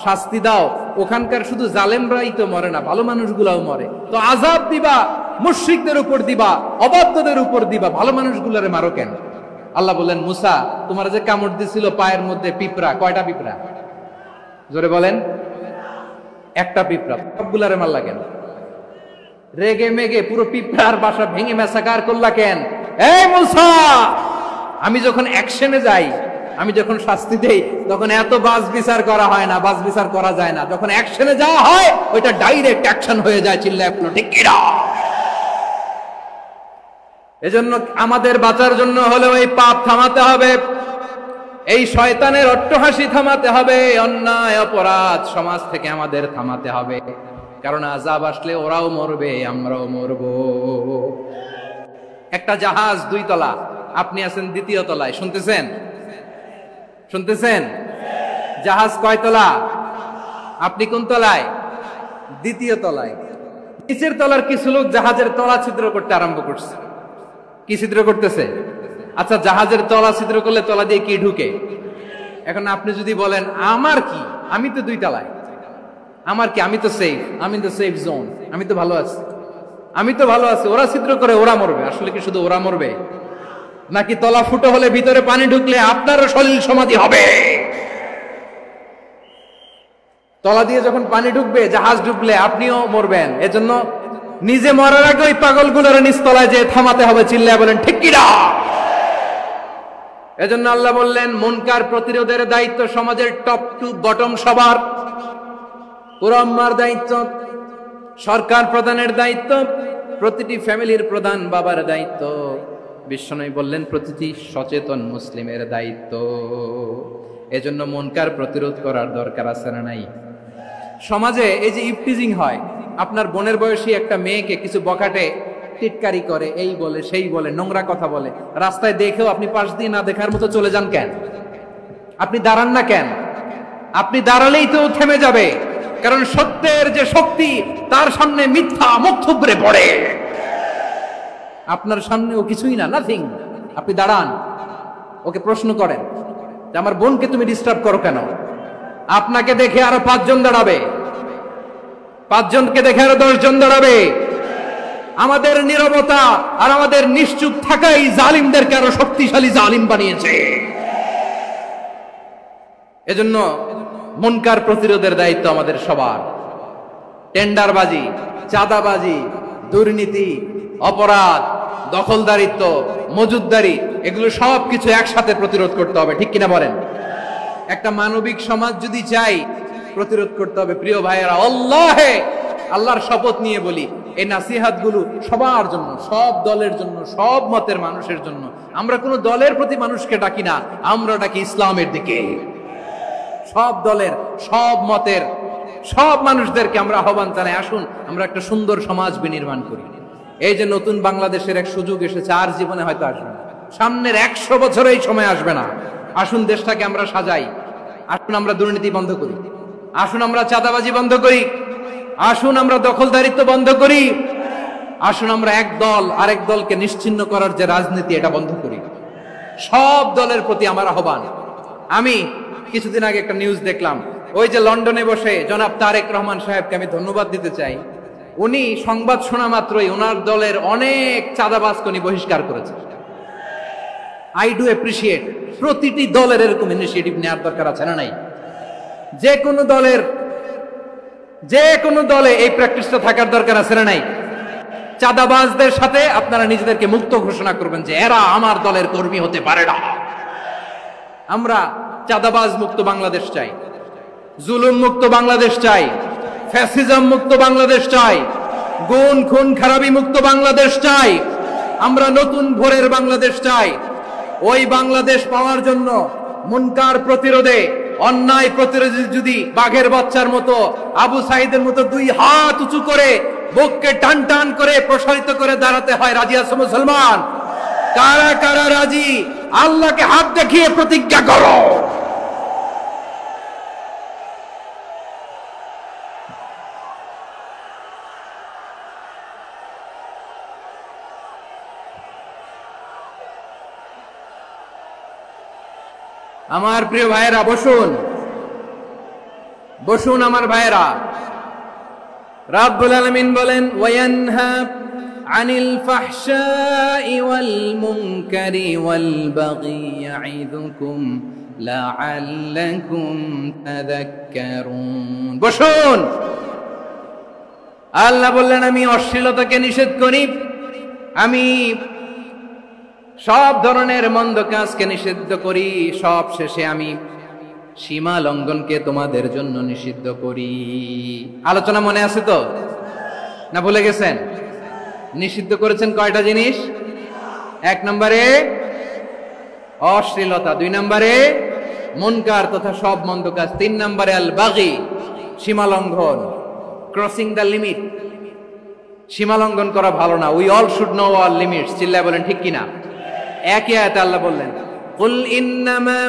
শাস্তি দাও, ওখানকার শুধু জালেমরাই তো মরে না, ভালো মানুষগুলাও মরে, তো আযাব দিবা মুশরিকদের উপর দিবা, অবাধ্যদের উপর দিবা, ভালো মানুষগুলারে মারো কেন? আল্লাহ বললেন, মুসা তোমার যে কামড় দিছিল পায়ের মধ্যে পিঁপড়া, কয়টা পিঁপড়া? জোরে বলেন। একটা পিঁপড়া, সবগুলারে মারলা কেন? রেগে মেগে পুরো পিঁপড়ার বাসা ভেঙে মেসাকার করলা কেন? এই মুসা, আমি যখন অ্যাকশনে যাই, আমি যখন শাস্তি দেই, তখন এত বাস বিচার করা হয় না, বাস বিচার করা যায় না। যখন অ্যাকশনে যাওয়া হয়, ওইটা ডাইরেক্ট অ্যাকশন হয়ে যায়। চিল্লায় বলো ঠিক কিনা? এজন্য আমাদের বাঁচার জন্য হলেও এই পাপ থামাতে হবে, এই শয়তানের অট্টহাসি থামাতে হবে, অন্যায় অপরাধ সমাজ থেকে আমাদের থামাতে হবে। কারণ আযাব আসলে ওরাও মরবে, আমরাও মরব। একটা জাহাজ 2 তলা, আপনি আছেন 2য় তলায়, শুনতেছেন? শুনতেছেন? জাহাজ কয় তলা? আপনি কোন তলায়? 2য় তলায়। নিচের তলার কিছু লোক জাহাজের তলা ছিদ্র করতে আরম্ভ করছে। কি ছিদ্র করতেছে? আচ্ছা, জাহাজের তলা ছিদ্র করলে তলা দিয়ে কি ঢুকে? এখন আপনি যদি বলেন আমার কি, আমি তো 2 তলায়, আমার কি, আমি তো সেফ, আমি তো সেফ জোন, আমি তো ভালো আছি, আমি তো ভালো আছি, ওরা ছিদ্র করে ওরা মরবে। আসলে কি শুধু ওরা মরবে, নাকি তলা ফুটো হলে ভিতরে পানি ঢুকলে আপনারও সলিল সমাধি হবে? তলা দিয়ে যখন পানি ঢুকবে, জাহাজ ঢুকলে আপনিও মরবেন। এজন্য নিজে মরার আগে ওই পাগলগুলোর নিচতলায় যে থামাতে হবে। চিল্লায় বলেন ঠিক কিনা? এজন্য আল্লাহ বললেন, মুনকার প্রতিরোধের দায়িত্ব সমাজের টপ টু বটম সবার। পুরো আম্মার দায়িত্ব, সরকার প্রধানের দায়িত্ব, প্রতিটি ফ্যামিলির প্রধান বাবার দায়িত্ব, বিশ্বনবী বললেন প্রতিটি সচেতন মুসলিমের দায়িত্ব। এজন্য মুনকার প্রতিরোধ করার দরকার আছে না নাই? সমাজে এই যে ইফটিজিং হয়, আপনার বোনের বয়সী একটা মেয়েকে কিছু বখাটে টিটকারি করে, এই বলে সেই বলে, নোংরা কথা বলে, রাস্তায় দেখেও আপনি পাশ দিয়ে না দেখার মতো চলে যান কেন? আপনি দাঁড়ান না কেন? আপনি দাঁড়ালেই তো থেমে যাবে, কারণ সত্যের যে শক্তি, তার সামনে মিথ্যা মুখ থুবড়ে পড়ে। আপনার সামনে ও কিছুই না, নাথিং। আপনি দাঁড়ান, ওকে প্রশ্ন করেন যে আমার বোনকে তুমি ডিস্টার্ব করো কেন? আপনাকে দেখে আরো 5 জন দাঁড়াবে, 5 জনকে দেখে আরো 10 জন দাঁড়াবে। আমাদের নীরবতা আর আমাদের নিশ্চুপ থাকাই জালিমদেরকে আরো শক্তিশালী জালিম বানিয়েছে। এজন্য মুনকার প্রতিরোধের দায়িত্ব আমাদের সবার। টেন্ডারবাজি, চাঁদাবাজি, দুর্নীতি, অপরাধ, দখলদারিত্ব, মজুদদারি, এগুলো সবকিছু একসাথে প্রতিরোধ করতে হবে। ঠিক কিনা বলেন? একটা মানবিক সমাজ যদি চাই, প্রতিরোধ করতে হবে। প্রিয় ভাইয়েরা, আল্লাহর শপথ নিয়ে বলি, এই নাসিহাতগুলো সবার জন্য, সব দলের জন্য, সব মতের মানুষের জন্য। আমরা কোনো দলের প্রতি মানুষকে ডাকি না, আমরা ডাকি ইসলামের দিকে। সব দলের, সব মতের, সব মানুষদেরকে আমরা আহ্বান জানাই, আসুন আমরা একটা সুন্দর সমাজ বিনির্মাণ করি। এই যে নতুন বাংলাদেশের এক সুযোগ এসেছে, আর জীবনে হয়তো আসবে না। সামনের 100 বছর এই সময় আসবে না। আসুন দেশটাকে আমরা সাজাই, আসুন আমরা দুর্নীতি বন্ধ করি, আসুন আমরা চাঁদাবাজি বন্ধ করি, আসুন আমরা দখলদারিত্ব বন্ধ করি, আসুন আমরা এক দল আরেক দলকে নিশ্চিহ্ন করার যে রাজনীতি এটা বন্ধ করি। সব দলের প্রতি আমার আহ্বান। আমি কিছুদিন আগে একটা নিউজ দেখলাম, ওই যে লন্ডনে বসে জনাব তারেক রহমান সাহেবকে আমি ধন্যবাদ দিতে চাই, উনি সংবাদ শোনা মাত্রই ওনার দলের অনেক চাঁদাবাজকে উনি বহিষ্কার করেছে। I do appreciate. প্রতিটি দলের এরকম ইনিশিয়েটিভ নেওয়ার দরকার আছে না নাই? যে কোনো দলে এই প্র্যাকটিসটা থাকার দরকার আছে না নাই? চাঁদাবাজদের সাথে আপনারা নিজেদেরকে মুক্ত ঘোষণা করবেন যে এরা আমার দলের কর্মী হতে পারে না। আমরা চাঁদাবাজ মুক্ত বাংলাদেশ চাই, জুলুম মুক্ত বাংলাদেশ চাই, ফ্যাসিজম মুক্ত বাংলাদেশ চাই, গুণ খুন খারাপি মুক্ত বাংলাদেশ চাই। আমরা নতুন ভোরের বাংলাদেশ চাই। ওই বাংলাদেশ পাওয়ার জন্য মুনকার প্রতিরোধে, অন্যায় প্রতিরোধে যদি বাঘের বাচ্চার মতো, আবু সাইদের মতো 2 হাত উঁচু করে বুককে টান টান করে প্রসারিত করে দাঁড়াতে হয়, রাজি আছো মুসলমান? কারা কারা রাজি? আল্লাহকে হাত দেখিয়ে প্রতিজ্ঞা করো। আমার প্রিয় ভাইয়েরা, বসুন বসুন আমার ভাইয়েরা। রাব্বুল আলামিন বলেন, ওয়ায়ানহা আনিল ফাহশাই ওয়াল মুনকারি ওয়াল বাগি ইয়াইদুকুম লাআল্লাকুম তাযাক্কারুন। বসুন। আল্লাহ বললেন, আমি অশ্লীলতাকে নিষেধ করি, আমি সব ধরনের মন্দ কাজকে নিষিদ্ধ করি, সব শেষে আমি সীমা লঙ্ঘনকে তোমাদের জন্য নিষিদ্ধ করি। আলোচনা মনে আছে তো, না ভুলে গেছেন? নিষিদ্ধ করেছেন কয়টা জিনিস? 1 নম্বরে অশ্লীলতা, 2 নম্বরে মুনকার তথা সব মন্দ কাজ, 3 নম্বরে আল বাগি, সীমা লঙ্ঘন, ক্রসিং দ্য লিমিট। সীমা লঙ্ঘন করা ভালো না। We all should know our limits. চিল্লায় বলেন ঠিক কিনা? একই আয়াতে আল্লাহ বললেন, কুল ইন্নামা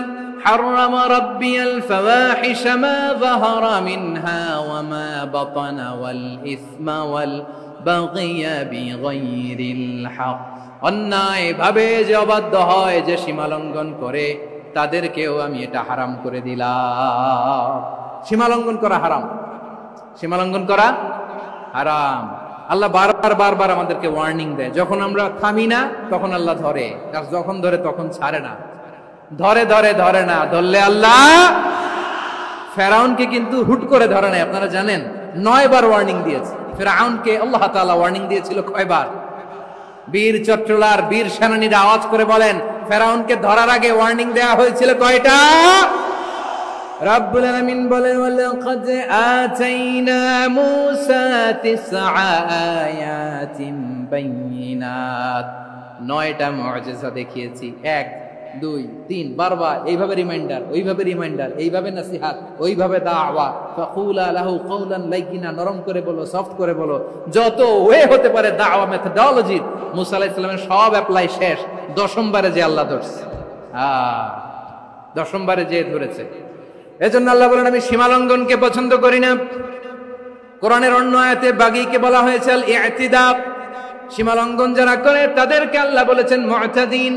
حرم ربي الفواحش ما ظهر منها وما بطن والإثم والبغي بغير الحق। অন্যায় ভাবে যে অবাধ্য হয়, যে সীমা লঙ্ঘন করে, তাদেরকেও আমি এটা হারাম করে দিলাম। সীমা লঙ্ঘন করা হারাম, সীমা লঙ্ঘন করা হারাম। আল্লাহ বারবার আমাদেরকে ওয়ার্নিং দেয়। যখন আমরা থামি না তখন আল্লাহ ধরে, আর যখন ধরে তখন ছাড়ে না। ধরে না, ধরলে আল্লাহ। ফেরাউনকে কিন্তু হুট করে ধরে নাই, আপনারা জানেন 9 বার ওয়ার্নিং দিয়েছে। ফেরাউনকে আল্লাহ তাআলা ওয়ার্নিং দিয়েছিল কয়বার? বীর চট্টলার বীর সেনানীরা আওয়াজ করে বলেন, ফেরাউনকে ধরার আগে ওয়ার্নিং দেওয়া হয়েছিল কয়টা? রব্বুল আলামিন বলেন, ওয়ালাকাদ আতাইনা মূসা 9 আয়াতিন বাইয়িনাত। 9টা মুআজিজা দেখিয়েছি। 1 2 3 বারবার এইভাবে রিমাইন্ডার, ওইভাবে রিমাইন্ডার, এইভাবে নসিহত, ওইভাবে দাওয়া। ফাকুলা লাহু কাওলান লাইয়িনা, নরম করে বলো, সফট করে বলো, যত ওয়ে হতে পারে দাওয়া মেথডোলজি। মুসা আলাইহিস সালামের সব অ্যাপ্লাই শেষ। 10ম বারে যে আল্লাহ ধরছে, 10ম বারে যে ধরেছে। এজন্য আল্লাহ বলেন, আমি সীমা লঙ্ঘনকে পছন্দ করি না। কোরআনের অন্য আয়াতে বাগীকে বলা হয়েছে আল ইতিদা। সীমা লঙ্ঘন যারা করে তাদেরকে আল্লাহ বলেছেন মুতাদিন।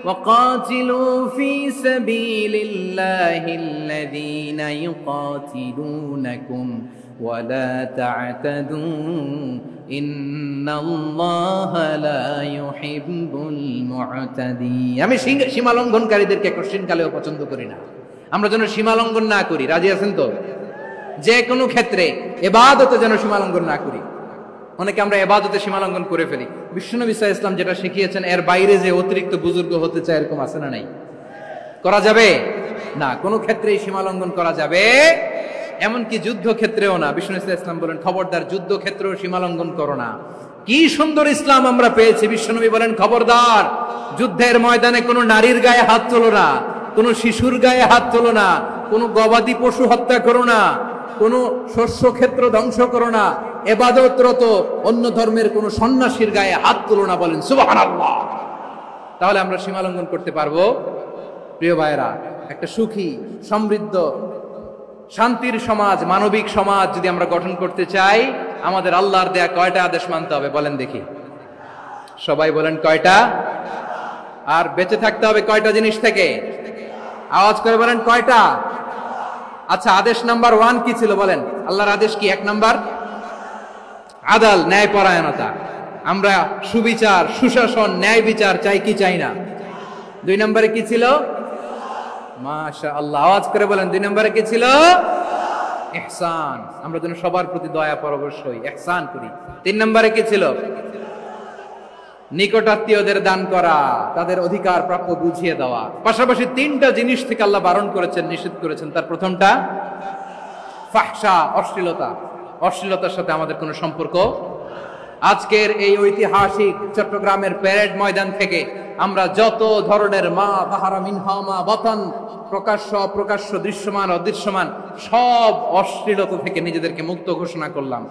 وقاتلوا في سبيل الله الذين يقاتلونكم ولا تعتدوا إن الله لا يحب المعتدين। আমি সীমা লঙ্ঘনকারীদেরকে কোশ্চেন কালেও পছন্দ করি না। আমরা যেন সীমা লঙ্ঘন না করি। রাজি আছেন তো? যে কোনো ক্ষেত্রে ইবাদতে যেন সীমা লঙ্ঘন না করি। অনেকে আমরা ইবাদতে সীমা লঙ্ঘন করে ফেলি। বিশ্বনবী সাল্লাল্লাহু আলাইহি ওয়াসাল্লাম যেটা শিখিয়েছেন এর বাইরে যে অতিরিক্ত বুজুর্গ হতে চায়, এরকম আছে না নাই? করা যাবে না, কোনো ক্ষেত্রেই সীমা লঙ্ঘন করা যাবে, এমনকি যুদ্ধ ক্ষেত্রেও না। বিশ্বনবী সাল্লাল্লাহু আলাইহি ওয়াসাল্লাম বলেন, খবরদার যুদ্ধ ক্ষেত্রেও সীমা লঙ্ঘন করো না। কি সুন্দর ইসলাম আমরা পেয়েছি। বিশ্বনবী বলেন, খবরদার যুদ্ধের ময়দানে কোনো নারীর গায়ে হাত তোলো না, কোনো শিশুর গায়ে হাত তোলো না, কোনো গবাদি পশু হত্যা করো না, কোনো শস্য ক্ষেত্র ধ্বংস করো না, ইবাদতরত অন্য ধর্মের কোনো সন্ন্যাসীর গায়ে হাত তুলো না। বলেন সুবহানাল্লাহ। তাহলে আমরা সীমালঙ্ঘন করতে পারবো? প্রিয় ভাইরা, একটা সুখী, সমৃদ্ধ, শান্তির সমাজ, মানবিক সমাজ যদি আমরা গঠন করতে চাই, আমাদের আল্লাহর দেয়া কয়টা আদেশ মানতে হবে বলেন দেখি? সবাই বলেন কয়টা? আর বেঁচে থাকতে হবে কয়টা জিনিস থেকে? আওয়াজ করে বলেন কয়টা? আচ্ছা, আদেশ নাম্বার 1 কি ছিল বলেন? আল্লাহর আদেশ কি? 1 নাম্বার আদাল, ন্যায়পরায়ণতা। আমরা সুবিচার, সুশাসন, ন্যায় বিচার চাই কি চাই না? 2 নম্বরে কি ছিল? মাশাআল্লাহ, আওয়াজ করে বলেন 2 নম্বরে কি ছিল? ইহসান। আমরা যেন সবার প্রতি দয়া পরবশ হই, ইহসান করি। 3 নম্বরে কি ছিল? নিকটাত্মীয়দের দান করা, তাদের অধিকার প্রাপ্য বুঝিয়ে দেওয়া। পাশাপাশি 3টা জিনিস থেকে আল্লাহ বারণ করেছেন, নিষেধ করেছেন। তার প্রথমটা ফাহশা, অশ্লীলতা। অশ্লীলতার সাথে আমাদের কোনো সম্পর্ক। আজকের এই ঐতিহাসিক চট্টগ্রামের প্যারেড ময়দান থেকে আমরা যত ধরনের মা তাহারা মিনহা মা বাতান, প্রকাশ্য অপ্রকাশ্য, দৃশ্যমান অদৃশ্যমান, সব অশ্লীলতা থেকে নিজেদেরকে মুক্ত ঘোষণা করলাম।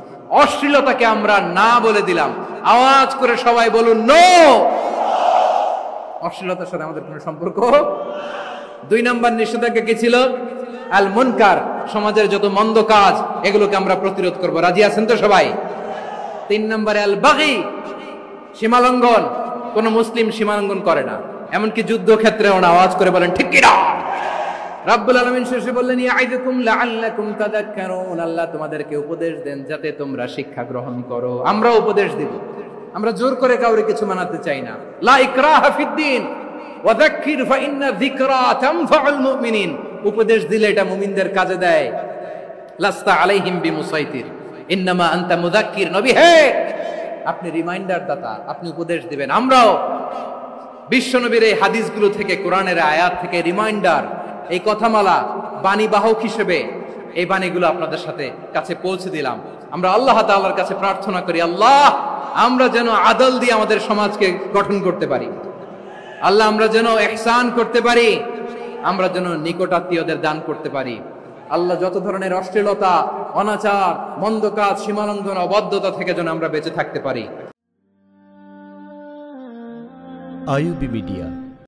অশ্লীলতাকে আমরা না বলে দিলাম। আওয়াজ করে সবাই বলুন নো। অশ্লীলতার সাথে আমাদের কোনো সম্পর্ক। 2 নম্বর নিষেধাজ্ঞা কি ছিল? আল মুনকার, সমাজের যত মন্দ কাজ এগুলোকে আমরা প্রতিরোধ করব। রাজি আছেন তো সবাই? 3 নম্বরে আল বাগি, সীমালঙ্ঘন। কোন মুসলিম সীমালঙ্ঘন করে না, এমনকি যুদ্ধক্ষেত্রেও না। আওয়াজ করে বলেন ঠিক কিনা? রাব্বুল আলামিন শেষে বললেন ইয়াইদুকুম লাআল্লাকুম তাযাক্কারুন, আল্লাহ তোমাদেরকে উপদেশ দেন যাতে তোমরা শিক্ষা গ্রহণ করো। আমরা উপদেশ দিব, আমরা জোর করে কাউরে কিছু মানাতে চাই না। লা ইকরাহা ফিদ্দিন ওয়া যাক্কির ফাইন্না যিকরা তানফাউল মুমিনিন। উপদেশ দিলে এটা মুমিনদের কাজে দেয়। লাস্তা আলাইহিম বিমুসাইতির ইন্নামা আনতা মুযাক্কির। নবী হে, আপনি রিমাইন্ডার দাতা, আপনি উপদেশ দিবেন। আমরাও বিশ্বনবীর এই হাদিসগুলো থেকে, কোরআনের আয়াত থেকে রিমাইন্ডার, এই কথামালা, বাণী বাহক হিসেবে এই বাণীগুলো আপনাদের সাথে কাছে পৌঁছে দিলাম। আমরা আল্লাহ তাআলার কাছে প্রার্থনা করি, আল্লাহ আমরা যেন আদল দিয়ে আমাদের সমাজকে গঠন করতে পারি। আল্লাহ আমরা যেন ইহসান করতে পারি, আমরা যেন নিকটাত্মীয়দের দান করতে পারি। আল্লাহ যত ধরনের অশ্লীলতা, অনাচার, মন্দ কাজ, সীমালঙ্ঘন, অবাধ্যতা থেকে যেন আমরা বেঁচে থাকতে পারি। IEB media